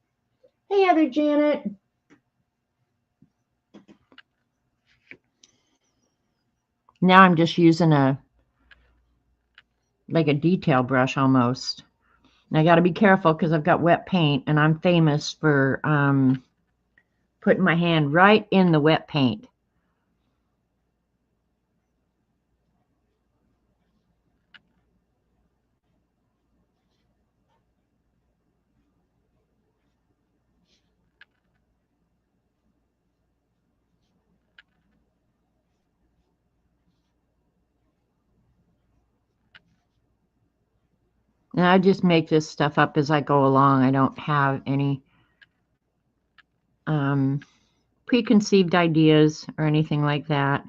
A: Hey, other Janet. Now I'm just using a like a detail brush almost. And I got to be careful because I've got wet paint, and I'm famous for putting my hand right in the wet paint. And I just make this stuff up as I go along. I don't have any preconceived ideas or anything like that.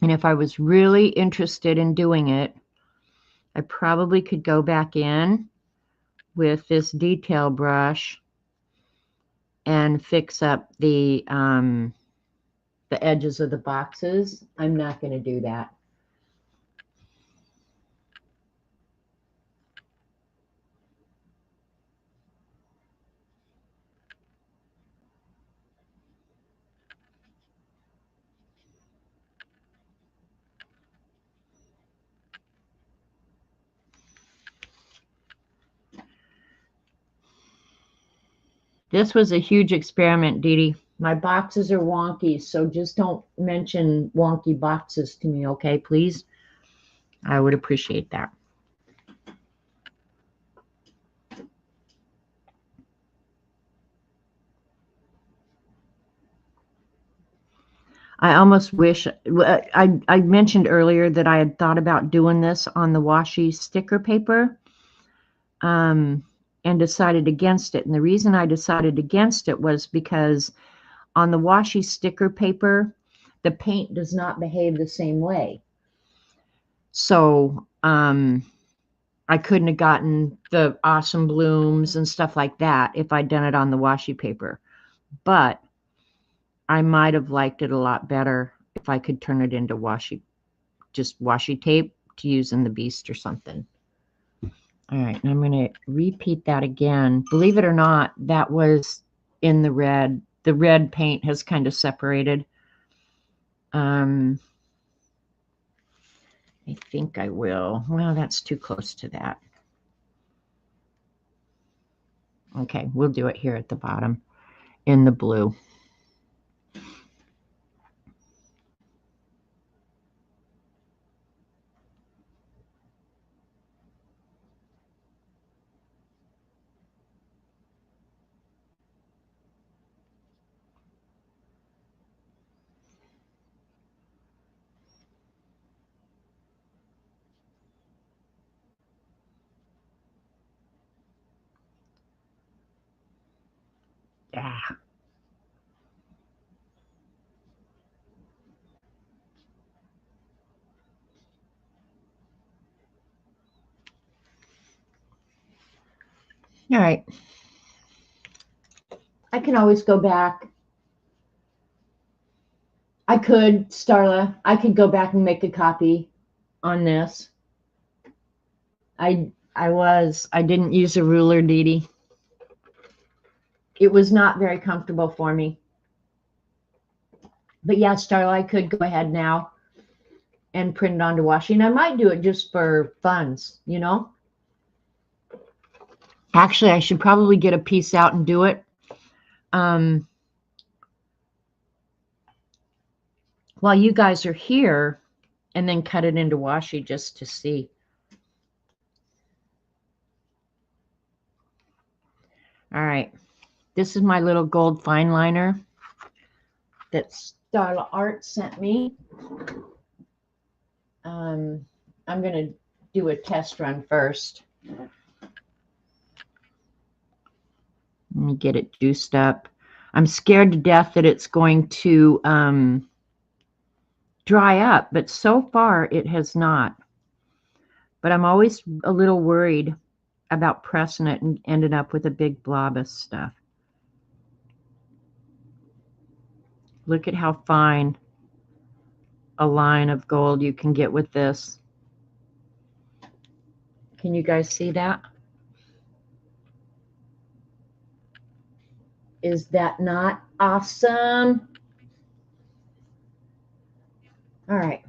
A: And if I was really interested in doing it, I probably could go back in with this detail brush and fix up the edges of the boxes. I'm not going to do that. This was a huge experiment, Dee Dee. My boxes are wonky, so just don't mention wonky boxes to me, okay, please? I would appreciate that. I almost wish, I mentioned earlier that I had thought about doing this on the washi sticker paper and decided against it. And the reason I decided against it was because on the washi sticker paper, the paint does not behave the same way. So I couldn't have gotten the awesome blooms and stuff like that if I'd done it on the washi paper. But I might have liked it a lot better if I could turn it into just washi tape to use in the Beast or something. All right, and I'm going to repeat that again. Believe it or not, that was in the red. The red paint has kind of separated. I think I will. Well, that's too close to that. Okay, we'll do it here at the bottom in the blue. Yeah. All right. I can always go back. I could, Starla, I could go back and make a copy on this. I didn't use a ruler, Dee Dee. It was not very comfortable for me. But yeah, Starla, I could go ahead now and print it onto washi. And I might do it just for funds, you know? Actually, I should probably get a piece out and do it. While you guys are here, and then cut it into washi just to see. All right. This is my little gold fine liner that Starla Art sent me. I'm going to do a test run first. Let me get it juiced up. I'm scared to death that it's going to dry up, but so far it has not. But I'm always a little worried about pressing it and ending up with a big blob of stuff. Look at how fine a line of gold you can get with this. Can you guys see that? Is that not awesome? All right.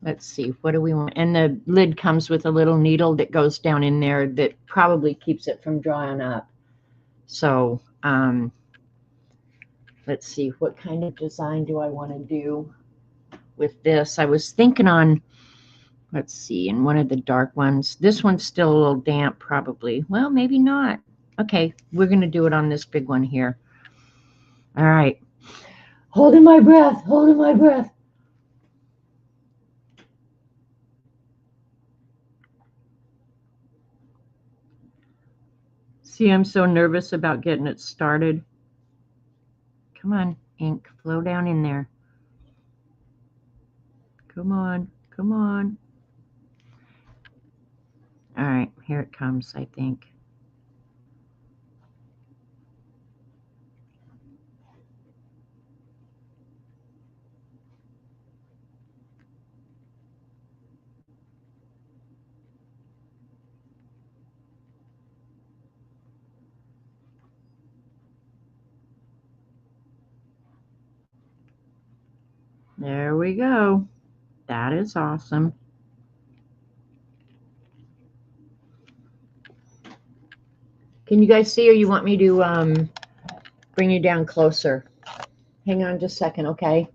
A: Let's see, what do we want? And the lid comes with a little needle that goes down in there that probably keeps it from drying up. So let's see, what kind of design do I want to do with this? I was thinking on, let's see, in one of the dark ones. This one's still a little damp, probably. Well, maybe not. Okay, we're going to do it on this big one here. All right. Holding my breath, holding my breath. See, I'm so nervous about getting it started. Come on, ink, flow down in there. Come on, come on. All right, here it comes, I think. There we go. That is awesome. Can you guys see, or you want me to bring you down closer? Hang on just a second, okay?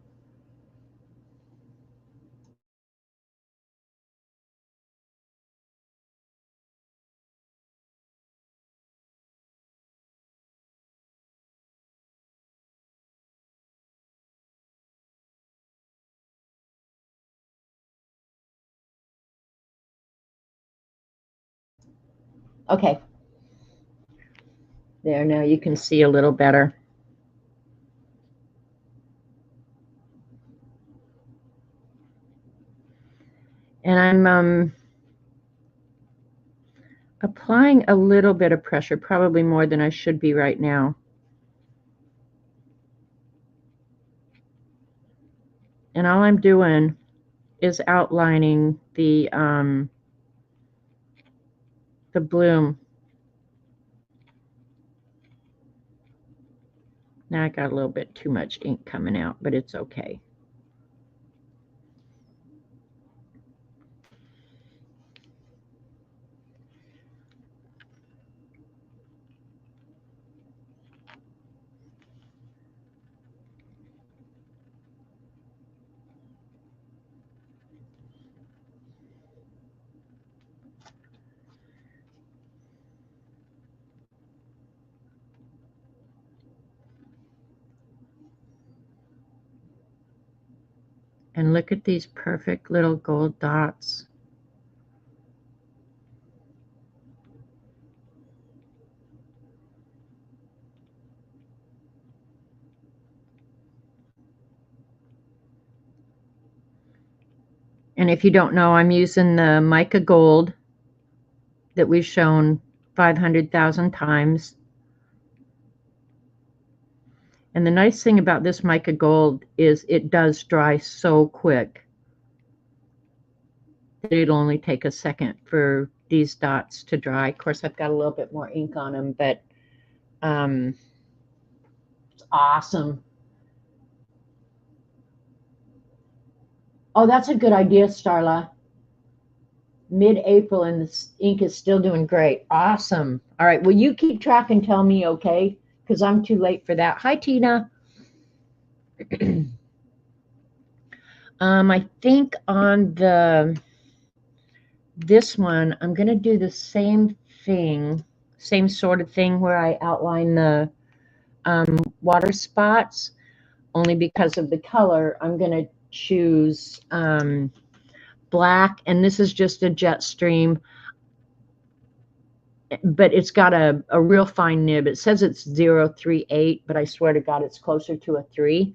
A: Okay. There, now you can see a little better. And I'm applying a little bit of pressure, probably more than I should be right now. And all I'm doing is outlining the bloom. Now I got a little bit too much ink coming out, but it's okay. And look at these perfect little gold dots. And if you don't know, I'm using the mica gold that we've shown 500,000 times. And the nice thing about this mica gold is it does dry so quick that it'll only take a second for these dots to dry. Of course, I've got a little bit more ink on them, but it's awesome. Oh, that's a good idea, Starla. Mid-April and the ink is still doing great. Awesome. All right. Well, you keep track and tell me, okay? Because I'm too late for that. Hi, Tina. I think on this one, I'm going to do the same thing, same sort of thing where I outline the water spots. Only because of the color, I'm going to choose black, and this is just a jet stream, but it's got a real fine nib. It says it's 038, but I swear to God, it's closer to a 3.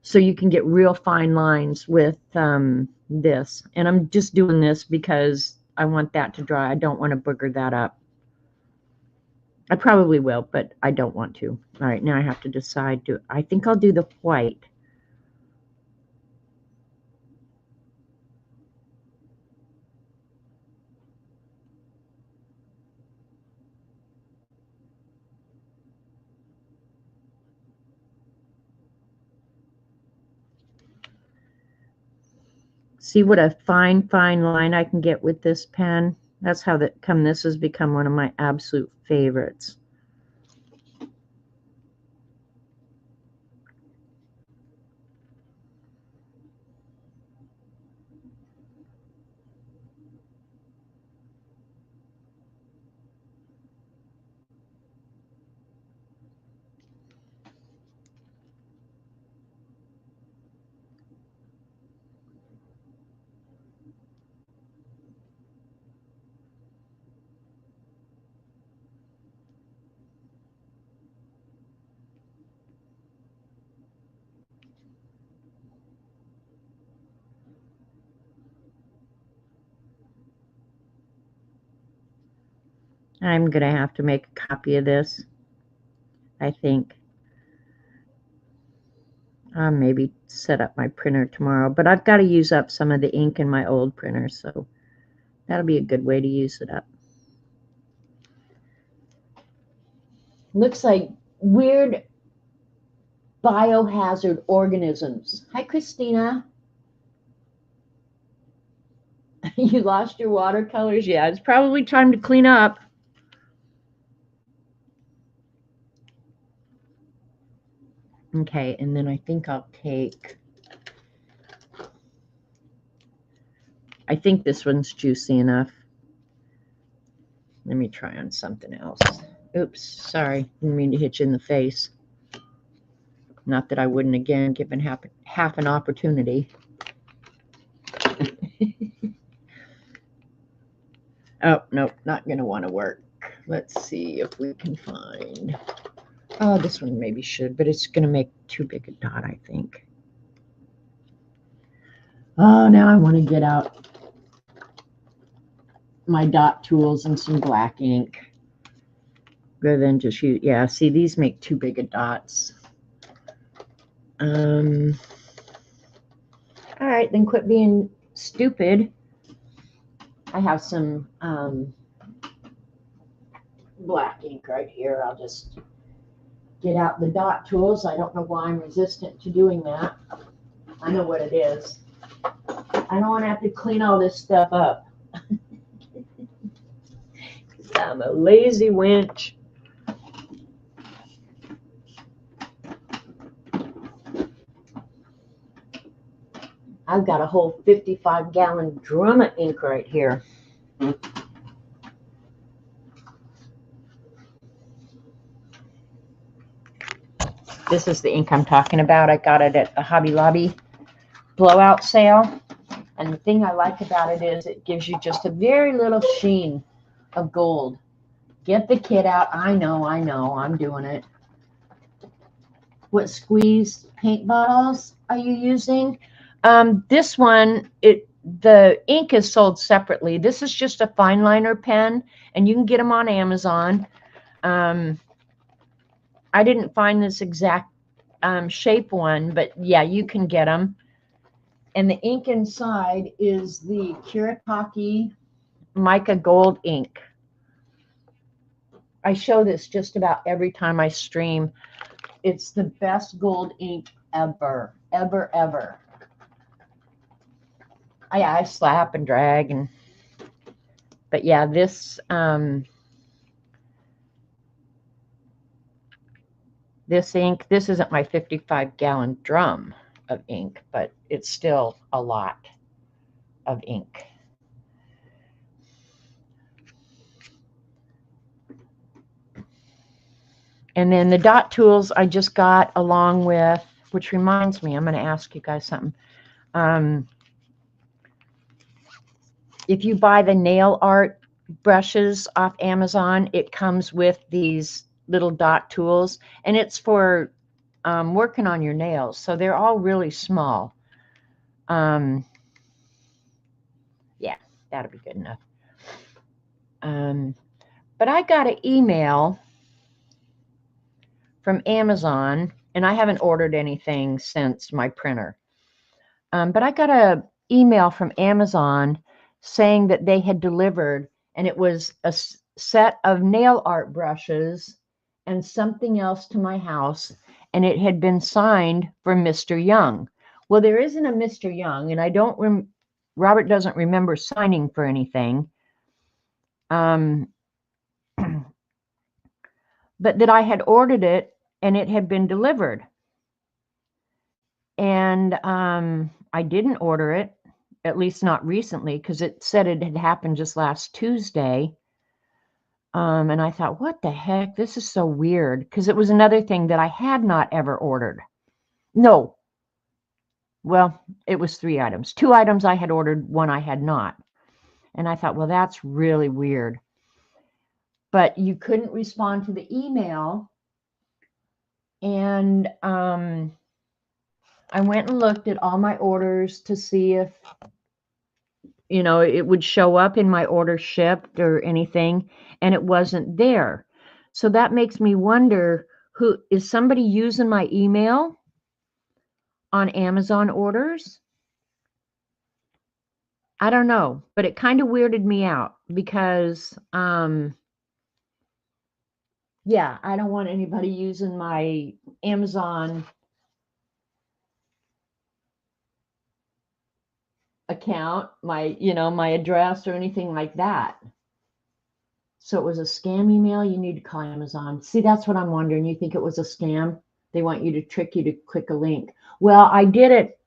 A: So you can get real fine lines with this. And I'm just doing this because I want that to dry. I don't want to booger that up. I probably will, but I don't want to. All right, now I have to decide. I think I'll do the white. See what a fine line I can get with this pen. That's how this has become one of my absolute favorites. I'm going to have to make a copy of this, I think. I'll maybe set up my printer tomorrow, but I've got to use up some of the ink in my old printer, so that'll be a good way to use it up. Looks like weird biohazard organisms. Hi, Christina. You lost your watercolors? Yeah, it's probably time to clean up. Okay, and then I think I'll take, I think this one's juicy enough. Let me try on something else. Oops, sorry, didn't mean to hit you in the face. Not that I wouldn't again, given half an opportunity. Oh, nope, not going to want to work. Let's see if we can find, oh, this one maybe should, but it's going to make too big a dot, I think. Oh, now I want to get out my dot tools and some black ink rather than just use, yeah, see, these make too big of dots. All right, then quit being stupid. I have some black ink right here. I'll just get out the dot tools. I don't know why I'm resistant to doing that. I know what it is. I don't want to have to clean all this stuff up. I'm a lazy wench. I've got a whole 55-gallon drum of ink right here. This is the ink I'm talking about. I got it at the Hobby Lobby blowout sale. And the thing I like about it is it gives you just a very little sheen of gold. Get the kit out. I know, I'm doing it. What squeeze paint bottles are you using? This one, the ink is sold separately. This is just a fine liner pen, and you can get them on Amazon. I didn't find this exact shape one, but yeah, you can get them. And the ink inside is the Kuretake mica gold ink. I show this just about every time I stream. It's the best gold ink ever, ever, ever. I slap and drag, but yeah, this this ink, this isn't my 55-gallon drum of ink, but it's still a lot of ink. And then the dot tools I just got along with, which reminds me, I'm going to ask you guys something. If you buy the nail art brushes off Amazon, it comes with these little dot tools, and it's for working on your nails. So they're all really small. Yeah, that'll be good enough. But I got an email from Amazon, and I haven't ordered anything since my printer. But I got an email from Amazon saying that they had delivered, and it was a set of nail art brushes and something else to my house, and it had been signed for Mr. Young. Well, there isn't a Mr. Young, and I don't Robert doesn't remember signing for anything. But that I had ordered it and it had been delivered. And I didn't order it, at least not recently, because it said it had happened just last Tuesday. And I thought, what the heck? This is so weird, because it was another thing that I had not ever ordered. No. Well, it was 3 items. 2 items I had ordered, 1 I had not. And I thought, well, that's really weird. But you couldn't respond to the email. And I went and looked at all my orders to see if, you know, it would show up in my order shipped or anything, and it wasn't there. So that makes me wonder, who is somebody using my email on Amazon orders? I don't know, but it kind of weirded me out because, yeah, I don't want anybody using my Amazon account, my, you know, my address or anything like that. So it was a scam email. You need to call Amazon. See, that's what I'm wondering. You think it was a scam? They want you to trick you to click a link. Well, I did it.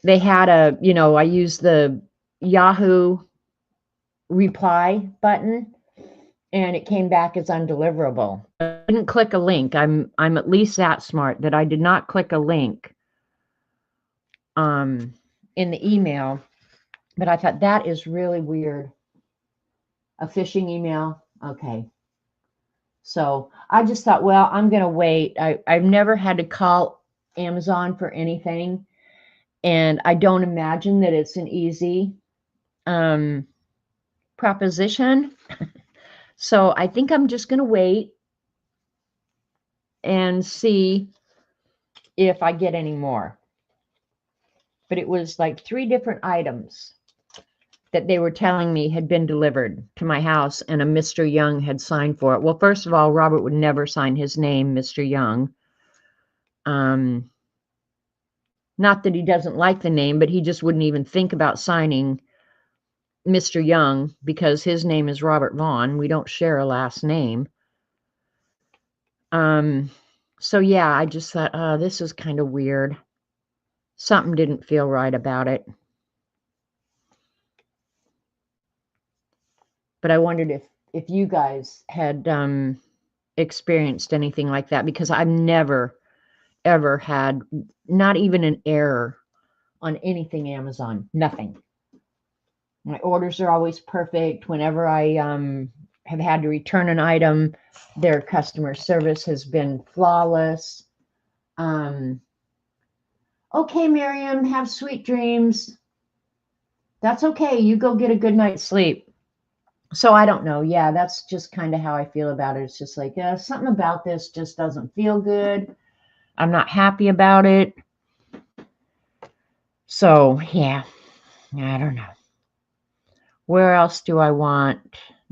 A: They had a, you know, I used the Yahoo reply button and it came back as undeliverable. I didn't click a link. I'm at least that smart that I did not click a link in the email. But I thought that is really weird. A phishing email. Okay. So I just thought, well, I'm going to wait. I've never had to call Amazon for anything. And I don't imagine that it's an easy proposition. So I think I'm just going to wait and see if I get any more. But it was like 3 different items that they were telling me had been delivered to my house and a Mr. Young had signed for it. Well, first of all, Robert would never sign his name, Mr. Young. Not that he doesn't like the name, but he just wouldn't even think about signing Mr. Young because his name is Robert Vaughn. We don't share a last name. So yeah, I just thought, oh, this is kind of weird. Something didn't feel right about it. But I wondered if you guys had experienced anything like that, because I've never, ever had not even an error on anything Amazon. Nothing. My orders are always perfect. Whenever I have had to return an item, their customer service has been flawless. Okay, Miriam, have sweet dreams. That's okay. You go get a good night's sleep. So I don't know. Yeah, that's just kind of how I feel about it. It's just like, something about this just doesn't feel good. I'm not happy about it. So, yeah, I don't know. Where else do I want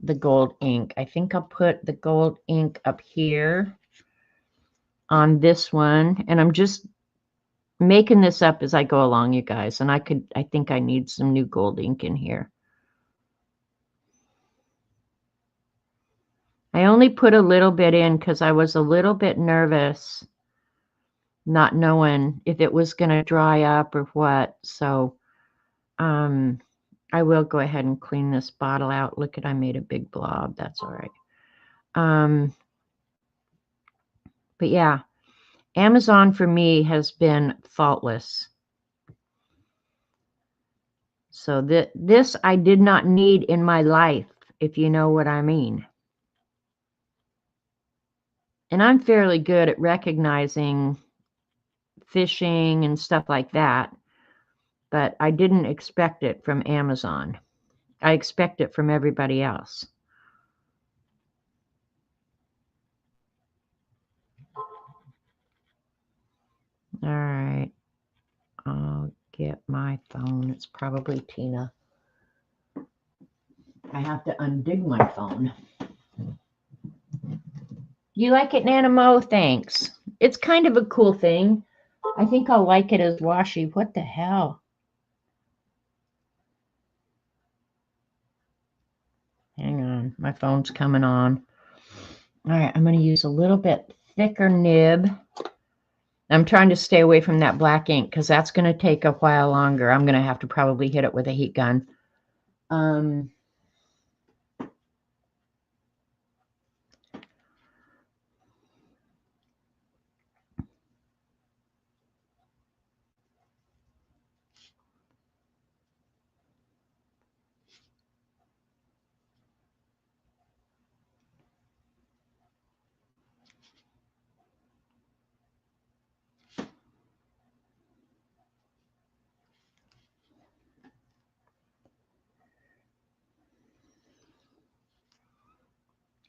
A: the gold ink? I think I'll put the gold ink up here on this one. And I'm just making this up as I go along, you guys. And I think I need some new gold ink in here. I only put a little bit in because I was a little bit nervous, not knowing if it was going to dry up or what. So I will go ahead and clean this bottle out. Look at, I made a big blob. That's all right. But yeah, Amazon for me has been faultless. So this I did not need in my life, if you know what I mean. And I'm fairly good at recognizing phishing and stuff like that, but I didn't expect it from Amazon. I expect it from everybody else. All right. I'll get my phone. It's probably Tina. I have to undig my phone. You like it, Nana Mo? Thanks. It's kind of a cool thing. I think I'll like it as washi. What the hell? Hang on, my phone's coming on. All right, I'm going to use a little bit thicker nib. I'm trying to stay away from that black ink because that's going to take a while longer. I'm going to have to probably hit it with a heat gun.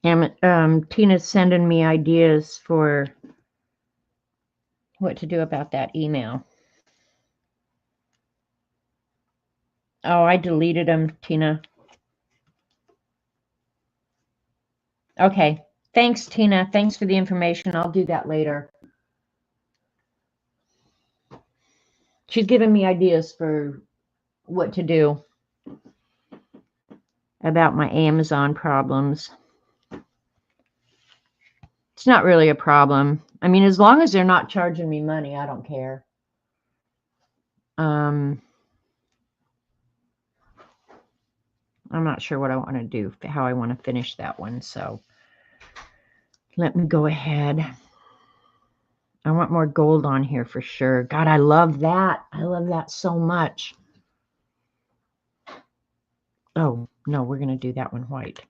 A: And Tina's sending me ideas for what to do about that email. Oh, I deleted them, Tina. Okay. Thanks, Tina. Thanks for the information. I'll do that later. She's giving me ideas for what to do about my Amazon problems. It's not really a problem. I mean, as long as they're not charging me money, I don't care. I'm not sure what I want to do, how I want to finish that one. So let me go ahead. I want more gold on here for sure. God, I love that. I love that so much. Oh, no, we're going to do that one white.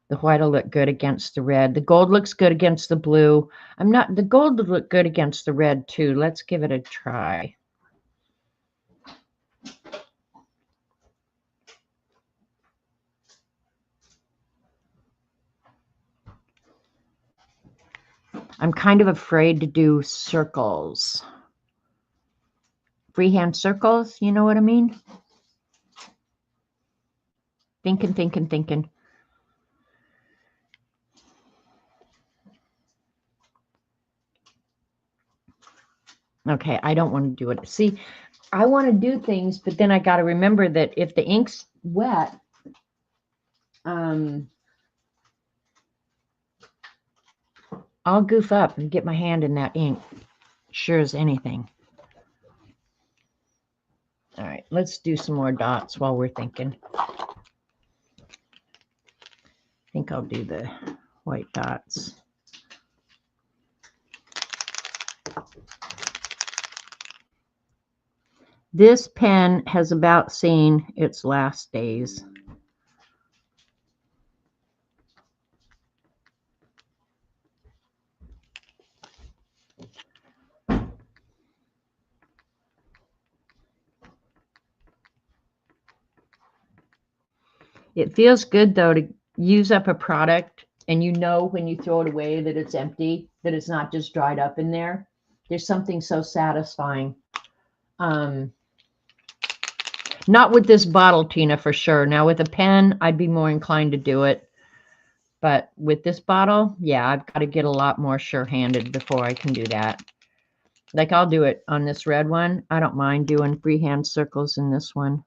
A: The white will look good against the red. The gold looks good against the blue. The gold will look good against the red too. Let's give it a try. I'm kind of afraid to do circles. Freehand circles, you know what I mean? Thinking. Okay, I don't want to do it. See, I want to do things, but then I got to remember that if the ink's wet, I'll goof up and get my hand in that ink. Sure as anything. All right, let's do some more dots while we're thinking. I think I'll do the white dots. This pen has about seen its last days. It feels good, though, to use up a product and you know when you throw it away that it's empty, that it's not just dried up in there. There's something so satisfying. Not with this bottle, Tina, for sure. Now, with a pen, I'd be more inclined to do it. But with this bottle, yeah, I've got to get a lot more sure-handed before I can do that. Like, I'll do it on this red one. I don't mind doing freehand circles in this one.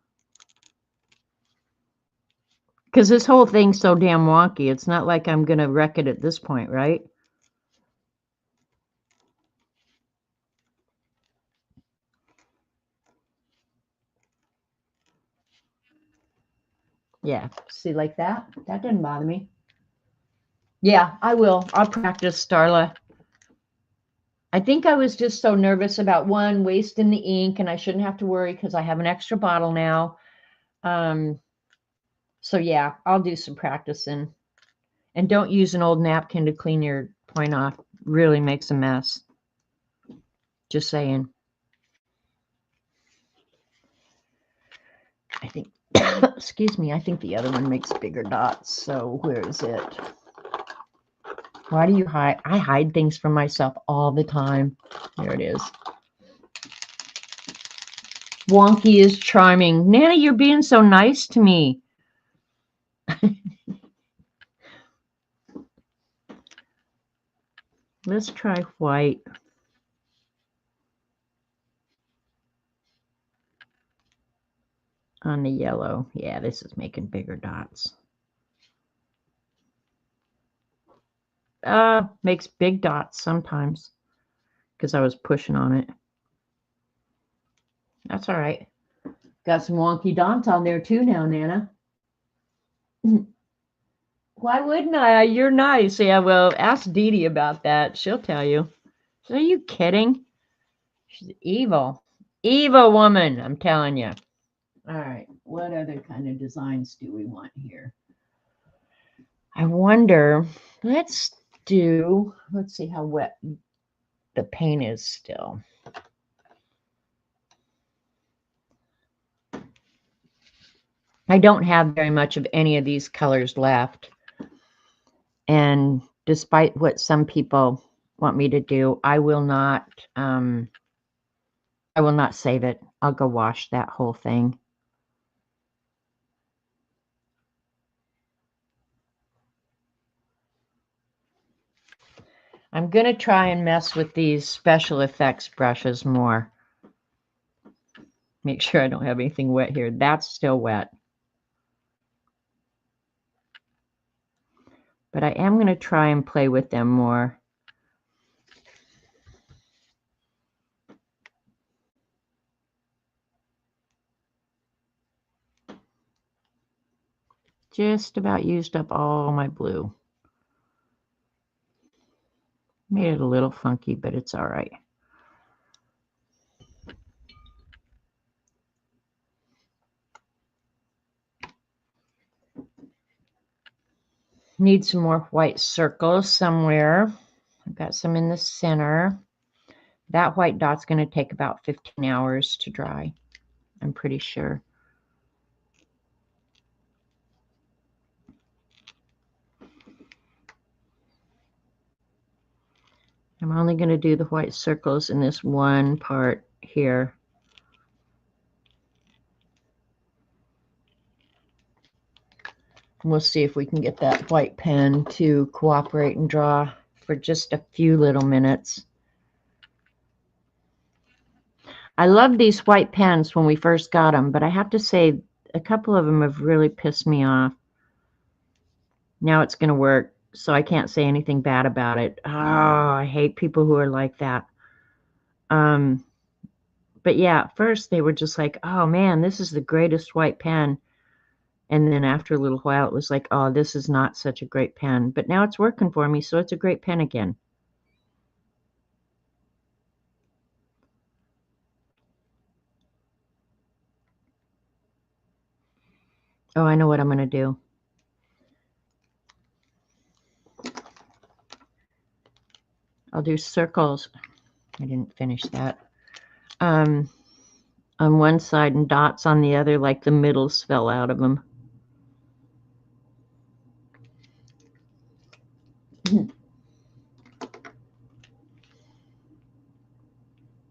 A: Because this whole thing's so damn wonky. It's not like I'm going to wreck it at this point, right? Yeah. See, like that? That didn't bother me. Yeah, I will. I'll practice, Starla. I think I was just so nervous about one, wasting the ink, and I shouldn't have to worry because I have an extra bottle now. So yeah, I'll do some practicing. And don't use an old napkin to clean your point off. Really makes a mess. Just saying. I think, excuse me, I think the other one makes bigger dots. So where is it? Why do you hide? I hide things from myself all the time. There it is. Wonky is charming. Nana, you're being so nice to me. Let's try white. on the yellow. Yeah, this is making bigger dots. Makes big dots sometimes because I was pushing on it. That's all right. Got some wonky dots on there too now, Nana. Why wouldn't I? You're nice. Yeah, well, ask Dee Dee about that. She'll tell you. So are you kidding? She's evil. Evil woman, I'm telling you. All right, what other kind of designs do we want here? I wonder, let's see how wet the paint is still. I don't have very much of any of these colors left. And despite what some people want me to do, I will not save it. I'll go wash that whole thing. I'm going to try and mess with these special effects brushes more. Make sure I don't have anything wet here. That's still wet. But I am going to try and play with them more. Just about used up all my blue. Made it a little funky, but it's all right. Need some more white circles somewhere. I've got some in the center. That white dot's going to take about 15 hours to dry, I'm pretty sure. I'm only going to do the white circles in this one part here. We'll see if we can get that white pen to cooperate and draw for just a few little minutes. I love these white pens when we first got them, but I have to say a couple of them have really pissed me off. Now it's going to work, so I can't say anything bad about it. Oh, I hate people who are like that. But yeah, at first they were just like, oh man, this is the greatest white pen. And then after a little while, it was like, oh, this is not such a great pen. But now it's working for me, so it's a great pen again. Oh, I know what I'm going to do. I'll do circles. I didn't finish that. On one side and dots on the other, like the middles fell out of them.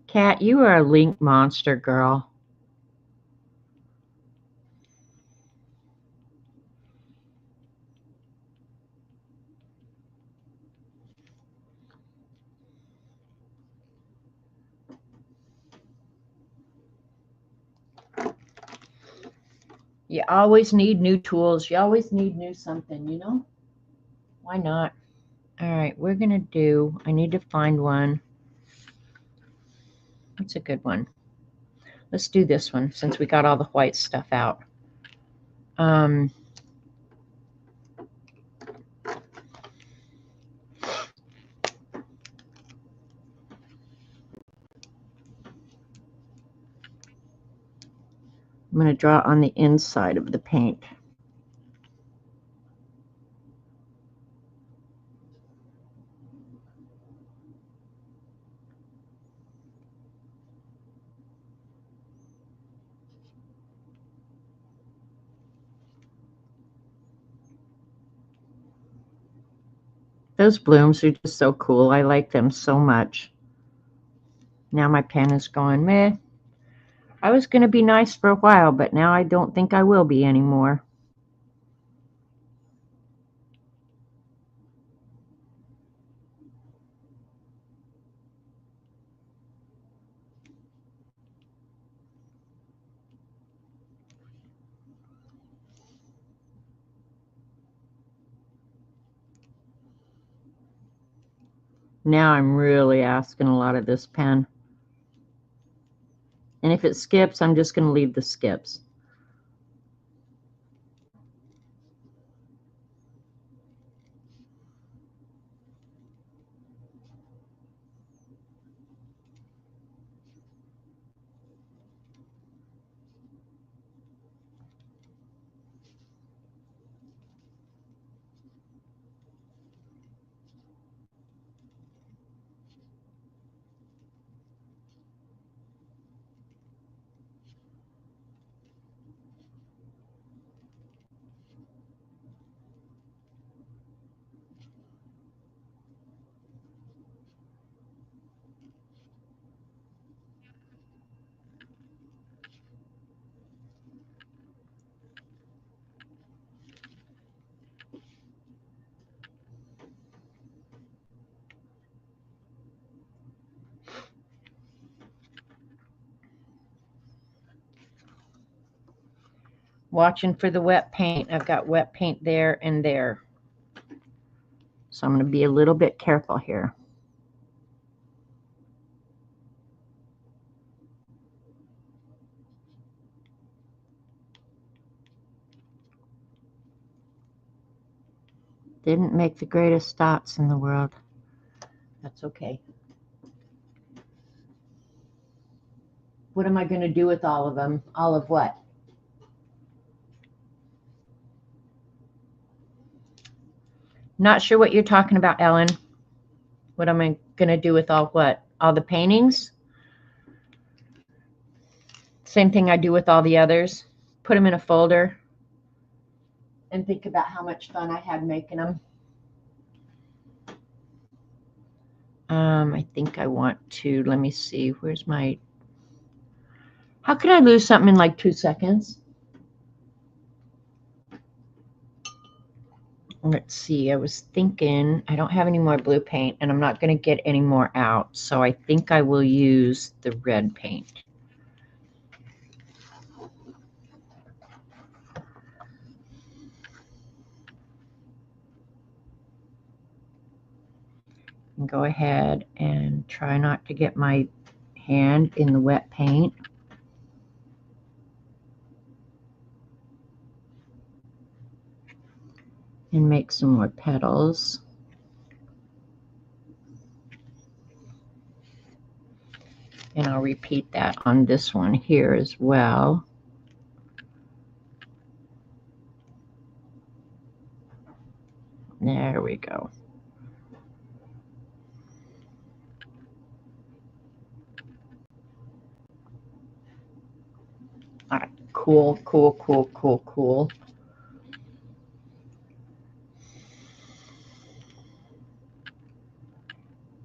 A: Kat, you are a link monster, girl. You always need new tools. You always need new something, you know? Why not? All right, we're going to do, I need to find one. What's a good one? Let's do this one since we got all the white stuff out. I'm going to draw on the inside of the paint. Those blooms are just so cool. I like them so much. Now my pen is going, meh. I was going to be nice for a while, but now I don't think I will be anymore. Now I'm really asking a lot of this pen. And if it skips, I'm just going to leave the skips. Watching for the wet paint. I've got wet paint there and there. So I'm going to be a little bit careful here. Didn't make the greatest dots in the world. That's okay. What am I going to do with all of them? All of what? Not sure what you're talking about, Ellen. What am I going to do with all what? All the paintings? Same thing I do with all the others. Put them in a folder and think about how much fun I had making them. I think I want to, let me see, where's my, how can I lose something in like 2 seconds? Let's see, I was thinking, I don't have any more blue paint and I'm not going to get any more out. So I think I will use the red paint. And go ahead and try not to get my hand in the wet paint. And make some more petals. And I'll repeat that on this one here as well. There we go. All right, cool, cool, cool, cool, cool.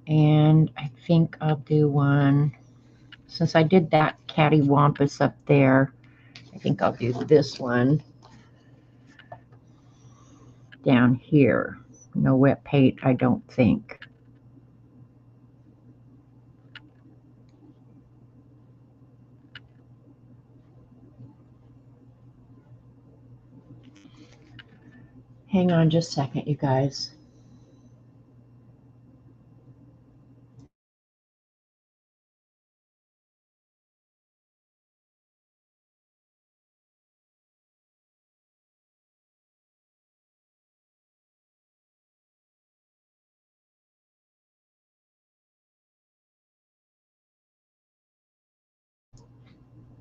A: And I think I'll do one, since I did that cattywampus up there, I think I'll do this one down here. No wet paint, I don't think. Hang on just a second, you guys.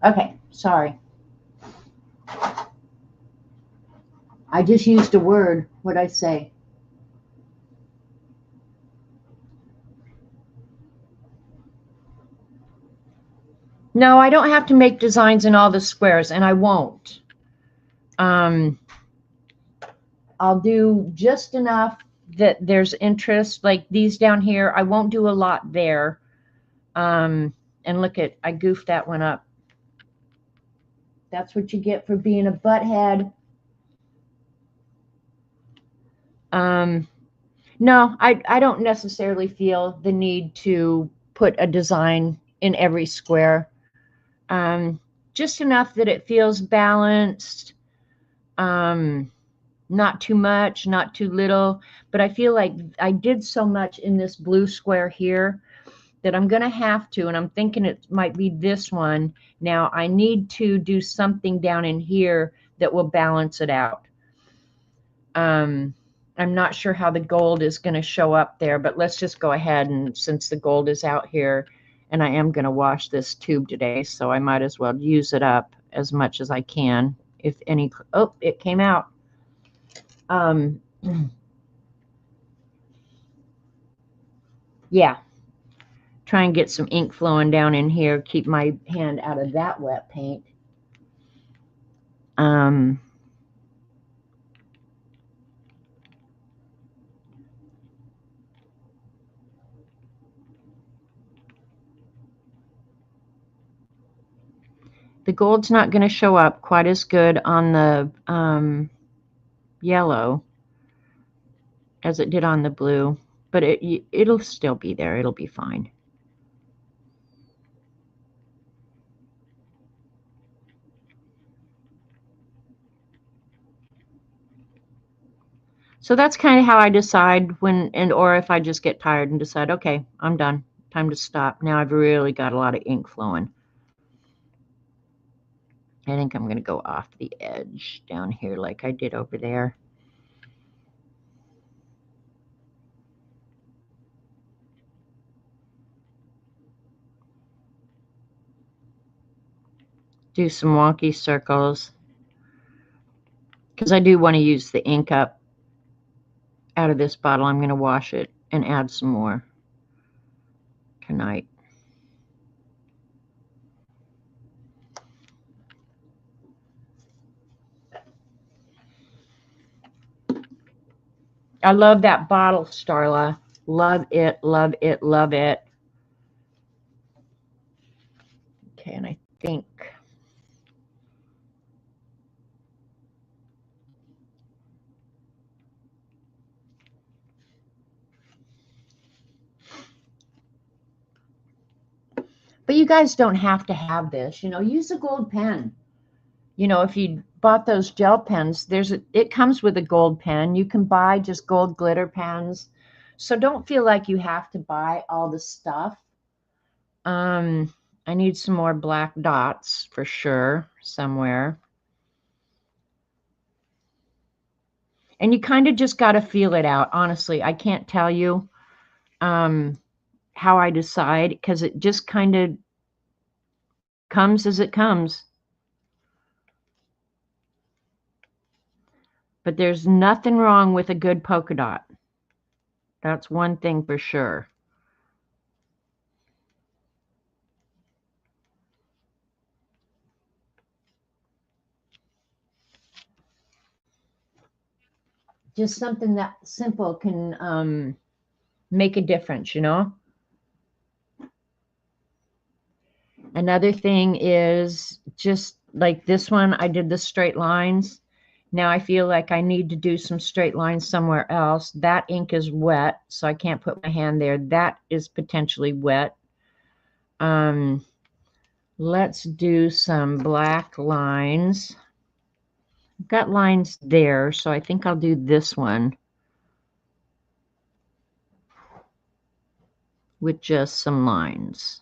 A: Okay, sorry. I just used a word. What'd I say? No, I don't have to make designs in all the squares, and I won't. I'll do just enough that there's interest, like these down here. I won't do a lot there. And look at, I goofed that one up. That's what you get for being a butthead. No, I don't necessarily feel the need to put a design in every square. Just enough that it feels balanced. Not too much, not too little, but I feel like I did so much in this blue square here that I'm going to have to, and I'm thinking it might be this one. Now I need to do something down in here that will balance it out. I'm not sure how the gold is going to show up there, but let's just go ahead, and since the gold is out here, and I am going to wash this tube today, so I might as well use it up as much as I can. If any, oh, it came out. Yeah, try and get some ink flowing down in here, keep my hand out of that wet paint. The gold's not going to show up quite as good on the yellow as it did on the blue, but it'll still be there. It'll be fine. So that's kind of how I decide when, or if I just get tired and decide, okay, I'm done. Time to stop. Now I've really got a lot of ink flowing. I think I'm going to go off the edge down here like I did over there. Do some wonky circles because I do want to use the ink up out of this bottle. I'm going to wash it and add some more tonight. I love that bottle, Starla. Love it, love it, love it. Okay, and I think but you guys don't have to have this, you know, use a gold pen. You know, if you bought those gel pens, it comes with a gold pen. You can buy just gold glitter pens. So don't feel like you have to buy all the stuff. I need some more black dots for sure somewhere. And you kind of just got to feel it out. Honestly, I can't tell you how I decide because it just kind of comes as it comes. But there's nothing wrong with a good polka dot. That's one thing for sure. Just something that simple can make a difference, you know? Another thing is just like this one, I did the straight lines. Now I feel like I need to do some straight lines somewhere else. That ink is wet, so I can't put my hand there. That is potentially wet. Let's do some black lines. I've got lines there, so I think I'll do this one with just some lines.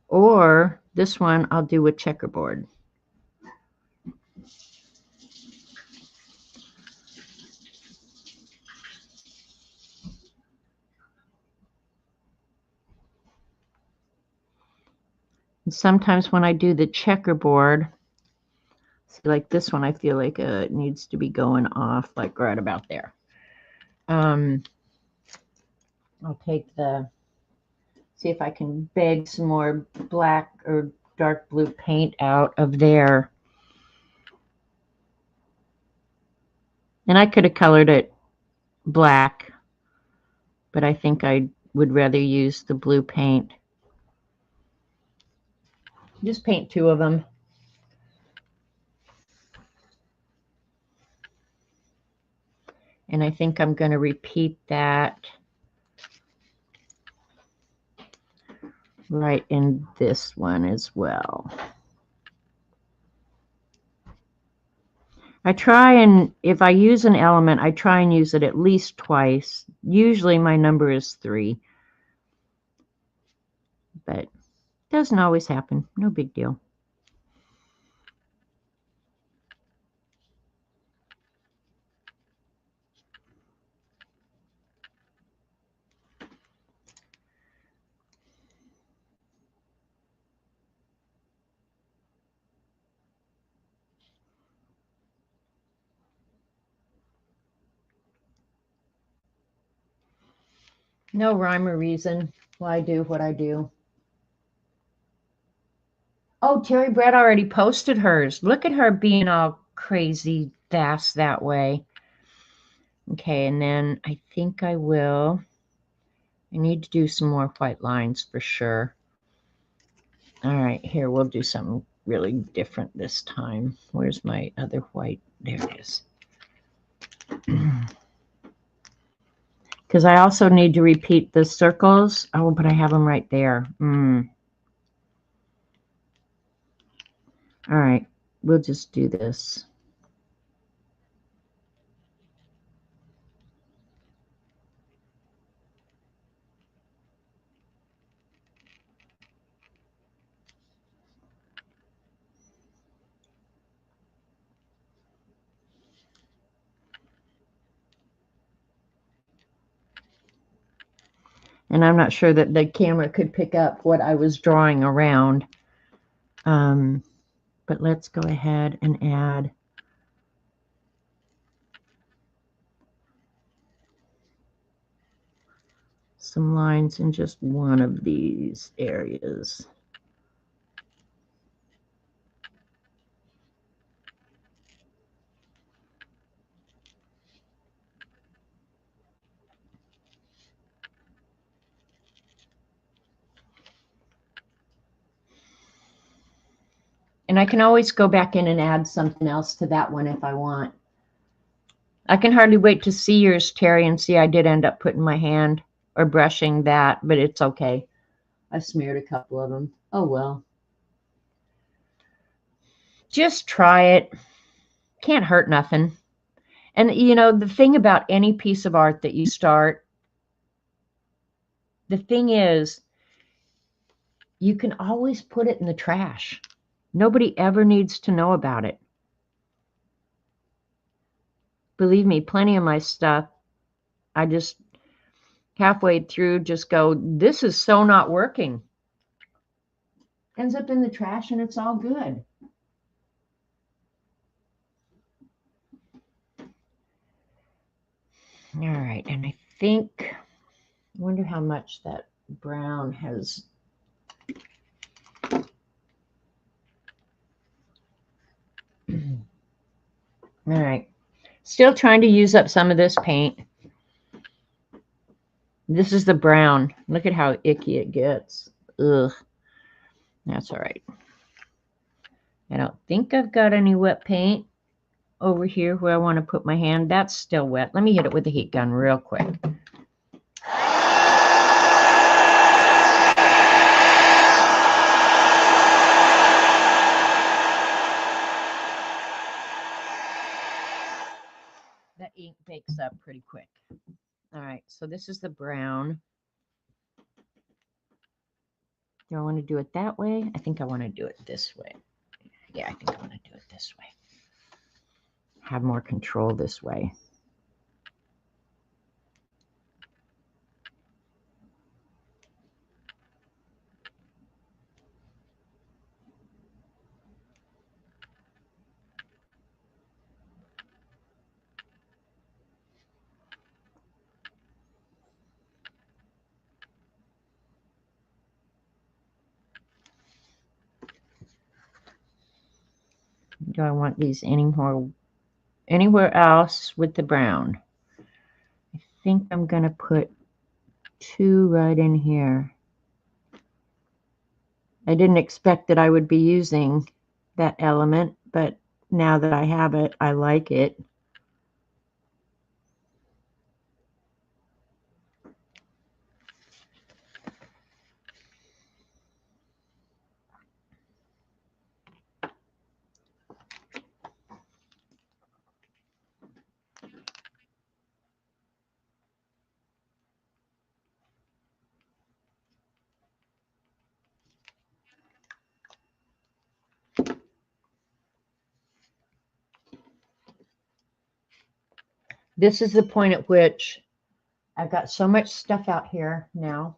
A: Or this one I'll do with checkerboard. And sometimes when I do the checkerboard, see, like this one, I feel like it needs to be going off like right about there. I'll take see if I can beg some more black or dark blue paint out of there. And I could have colored it black, but I think I would rather use the blue paint. Just paint two of them. And I think I'm going to repeat that right in this one as well. I try and, if I use an element, I try and use it at least twice. Usually my number is 3. But it doesn't always happen. No big deal. No rhyme or reason why I do what I do. Oh, Terry Brett already posted hers. Look at her being all crazy fast that way. Okay, and then I think I need to do some more white lines for sure. All right, here, we'll do something really different this time. Where's my other white? There it is. Because I also need to repeat the circles. Oh, but I have them right there. All right, we'll just do this. And I'm not sure that the camera could pick up what I was drawing around. But let's go ahead and add some lines in just one of these areas. And I can always go back in and add something else to that one if I want. I can hardly wait to see yours, Terry, and see I did end up putting my hand or brushing that, but it's okay. I smeared a couple of them. Oh, well. Just try it. Can't hurt nothing. And, you know, the thing about any piece of art that you start, the thing is, you can always put it in the trash. Nobody ever needs to know about it. Believe me, plenty of my stuff, I just halfway through just go, this is so not working. Ends up in the trash and it's all good. All right, and I think, I wonder how much that brown has. All right, still trying to use up some of this paint. This is the brown. Look at how icky it gets. Ugh. That's all right. I don't think I've got any wet paint over here where I want to put my hand. That's still wet. Let me hit it with the heat gun real quick. That ink bakes up pretty quick. All right, so this is the brown. Do I want to do it that way? I think I want to do it this way. Yeah, I think I want to do it this way. Have more control this way. Do I want these anywhere else with the brown? I think I'm going to put 2 right in here. I didn't expect that I would be using that element, but now that I have it, I like it. This is the point at which I've got so much stuff out here now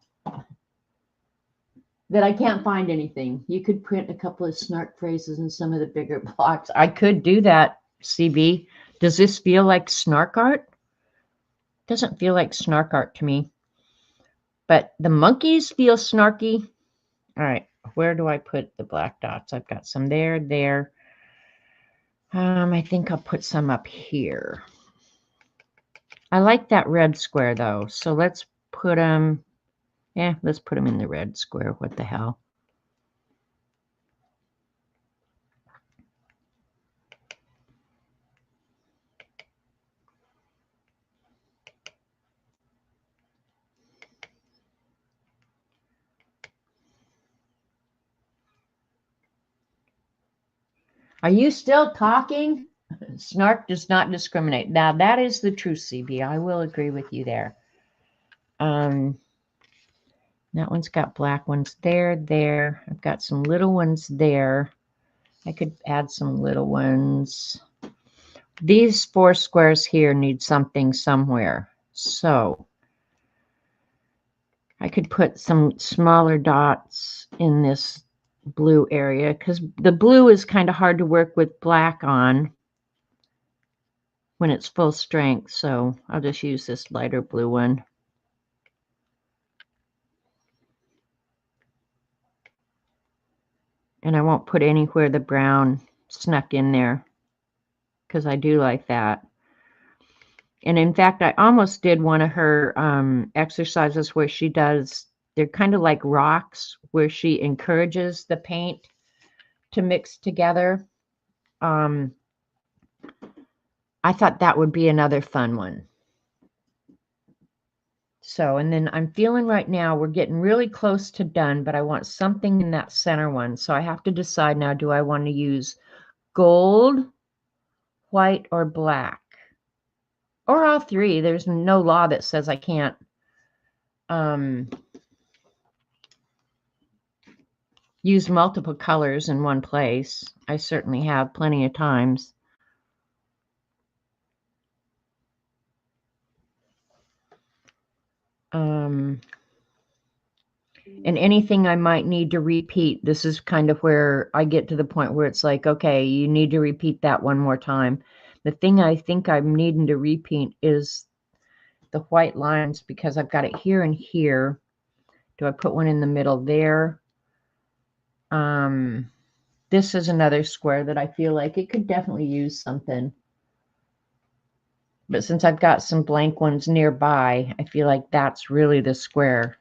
A: that I can't find anything. You could print a couple of snark phrases in some of the bigger blocks. I could do that, CB. Does this feel like snark art? Doesn't feel like snark art to me. But the monkeys feel snarky. All right, where do I put the black dots? I've got some there, there. I think I'll put some up here. I like that red square though, so let's put them, yeah, let's put them in the red square. What the hell? Are you still talking? Snark does not discriminate. Now that is the truth, CB. I will agree with you there. That one's got black ones there, there. I've got some little ones there. I could add some little ones. These 4 squares here need something somewhere. So I could put some smaller dots in this blue area because the blue is kind of hard to work with black on when it's full strength. So I'll just use this lighter blue one. And I won't put anywhere the brown snuck in there because I do like that. And in fact, I almost did one of her exercises where she does, they're kind of like rocks, where she encourages the paint to mix together. I thought that would be another fun one. So, and then I'm feeling right now, we're getting really close to done, but I want something in that center one. So I have to decide now, do I want to use gold, white, or black? Or all three. There's no law that says I can't use multiple colors in one place. I certainly have plenty of times. And anything I might need to repeat, this is kind of where I get to the point where it's like, okay, you need to repeat that one more time. The thing I think I'm needing to repeat is the white lines because I've got it here and here. Do I put one in the middle there? This is another square that I feel like it could definitely use something. But since I've got some blank ones nearby, I feel like that's really the square.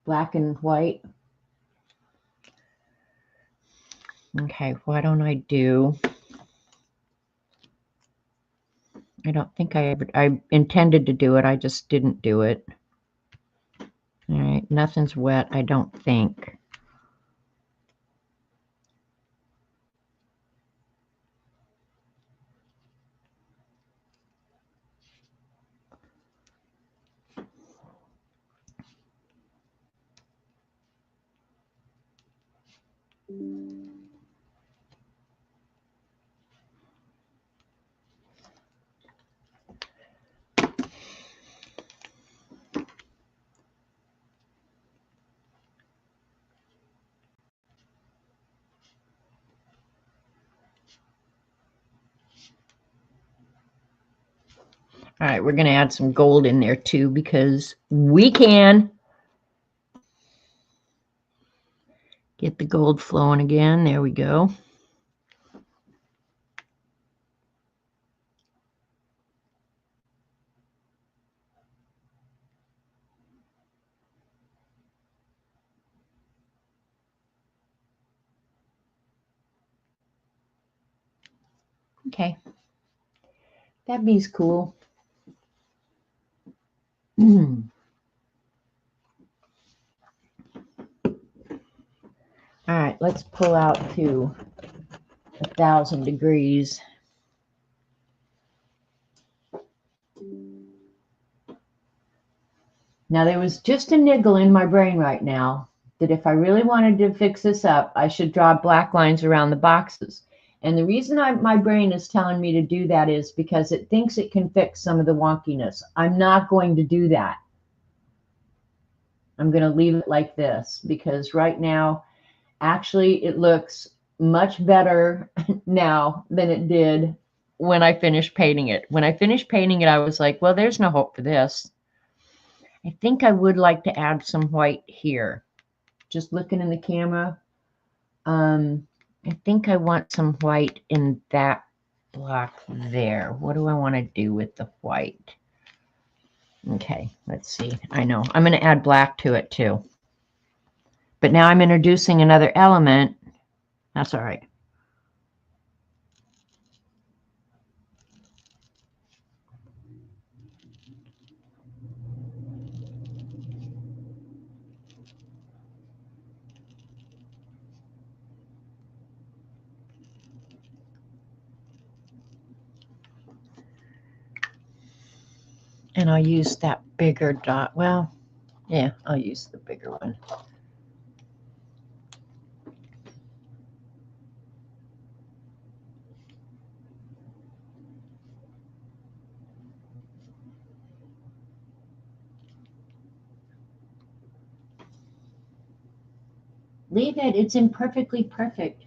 A: Black and white. Okay, why don't I do... I don't think I intended to do it. I just didn't do it. All right, nothing's wet, I don't think. All right, we're going to add some gold in there too because we can. Get the gold flowing again. There we go. Okay. That bee's cool. All right, let's pull out to 1,000 degrees. Now, there was just a niggle in my brain right now that if I really wanted to fix this up, I should draw black lines around the boxes. And the reason my brain is telling me to do that is because it thinks it can fix some of the wonkiness. I'm not going to do that. I'm going to leave it like this because right now, actually, it looks much better now than it did when I finished painting it. When I finished painting it, I was like, well, there's no hope for this. I think I would like to add some white here. Just looking in the camera. I think I want some white in that block there. What do I want to do with the white? Okay, let's see. I know. I'm going to add black to it too. But now I'm introducing another element. That's all right. And I'll use that bigger dot. Well, yeah, I'll use the bigger one. Leave it. It's imperfectly perfect.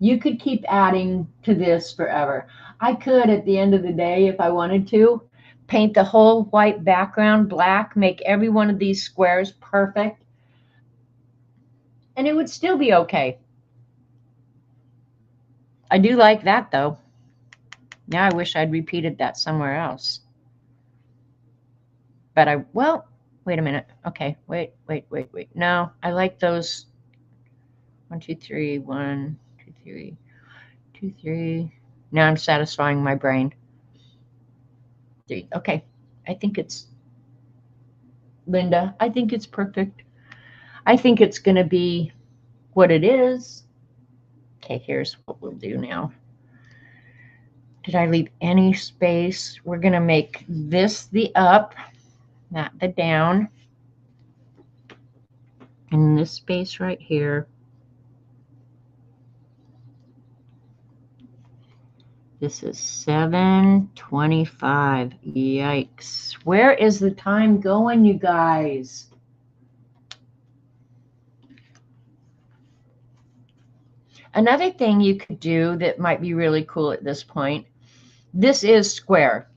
A: You could keep adding to this forever. I could, at the end of the day, if I wanted to, paint the whole white background black, make every one of these squares perfect, and it would still be okay. I do like that, though. Now I wish I'd repeated that somewhere else. But well, wait a minute. Okay, wait. No, I like those. 1, 2, 3, 1, 2, 3, 2, 3. Now I'm satisfying my brain. 3. Okay, I think it's, Linda, I think it's perfect. I think it's going to be what it is. Okay, here's what we'll do now. Did I leave any space? We're going to make this the up, not the down. And this space right here. This is 7:25. Yikes. Where is the time going, you guys? Another thing you could do that might be really cool at this point, this is square.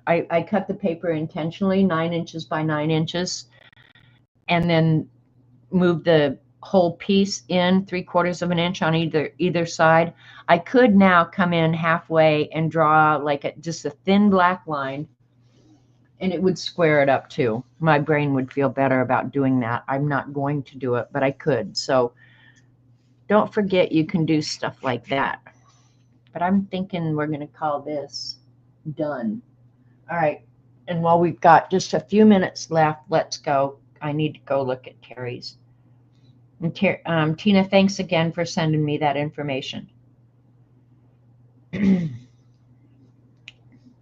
A: I cut the paper intentionally 9 inches by 9 inches and then move the whole piece in 3/4 of an inch on either side. I could now come in halfway and draw like just a thin black line, and it would square it up too. My brain would feel better about doing that. I'm not going to do it, but I could. So don't forget you can do stuff like that. But I'm thinking we're going to call this done. All right. And while we've got just a few minutes left, let's go. I need to go look at Terry's. And Tina, thanks again for sending me that information.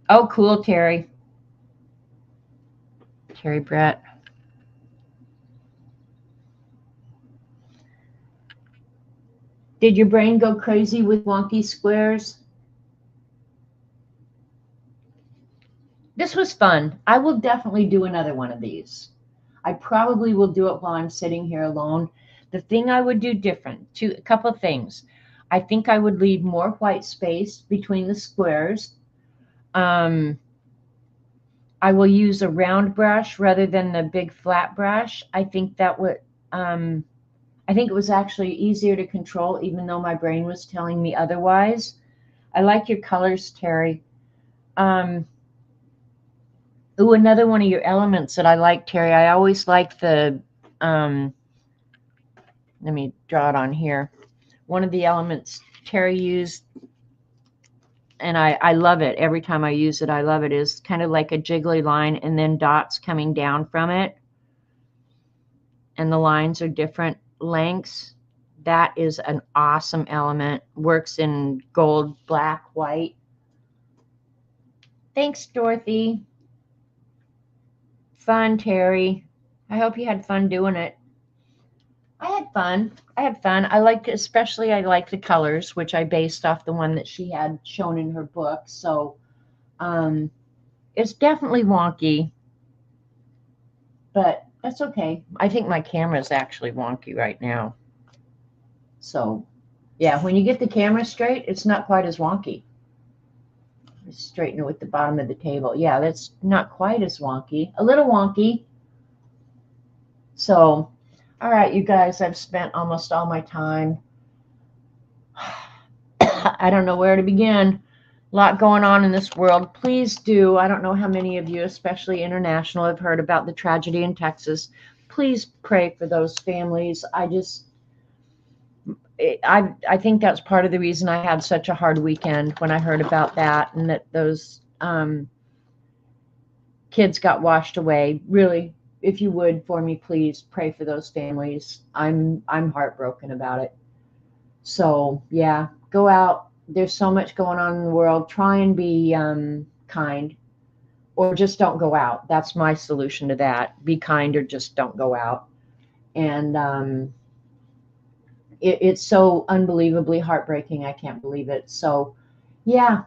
A: Oh, cool, Terry. Terry Brett. Did your brain go crazy with wonky squares? This was fun. I will definitely do another one of these. I probably will do it while I'm sitting here alone. The thing I would do different, a couple of things. I think I would leave more white space between the squares. I will use a round brush rather than the big flat brush. I think that would, I think it was actually easier to control, even though my brain was telling me otherwise. I like your colors, Terry. Ooh, another one of your elements that I like, Terry. I always like the, let me draw it on here. One of the elements Terry used, and I love it. Every time I use it, I love it, is kind of like a jiggly line and then dots coming down from it. And the lines are different lengths. That is an awesome element. Works in gold, black, white. Thanks, Dorothy. Fun, Terry. I hope you had fun doing it. fun. I had fun. I liked, especially I liked the colors, which I based off the one that she had shown in her book. So um, it's definitely wonky, but that's okay. I think my camera is actually wonky right now. So yeah, when you get the camera straight, it's not quite as wonky. Let's straighten it with the bottom of the table. Yeah, that's not quite as wonky. A little wonky. So, all right, you guys, I've spent almost all my time. I don't know where to begin. A lot going on in this world. Please do. I don't know how many of you, especially international, have heard about the tragedy in Texas. Please pray for those families. I think that's part of the reason I had such a hard weekend when I heard about that, and that those kids got washed away. Really, if you would, for me, please pray for those families. I'm heartbroken about it. So yeah, go out. There's so much going on in the world. Try and be kind, or just don't go out. That's my solution to that. Be kind, or just don't go out. And it's so unbelievably heartbreaking. I can't believe it. So yeah,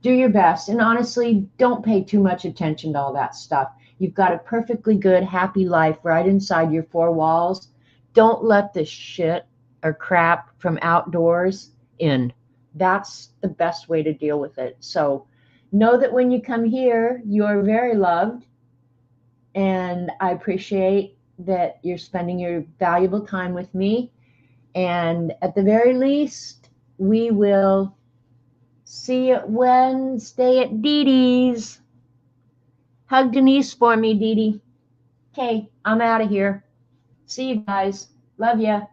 A: do your best. And honestly, don't pay too much attention to all that stuff. You've got a perfectly good, happy life right inside your four walls. Don't let the shit or crap from outdoors in. That's the best way to deal with it. So know that when you come here, you're very loved. And I appreciate that you're spending your valuable time with me. And at the very least, we will see you Wednesday at Dee Dee's. Hug Denise for me, Dee Dee. Okay, I'm out of here. See you guys. Love ya.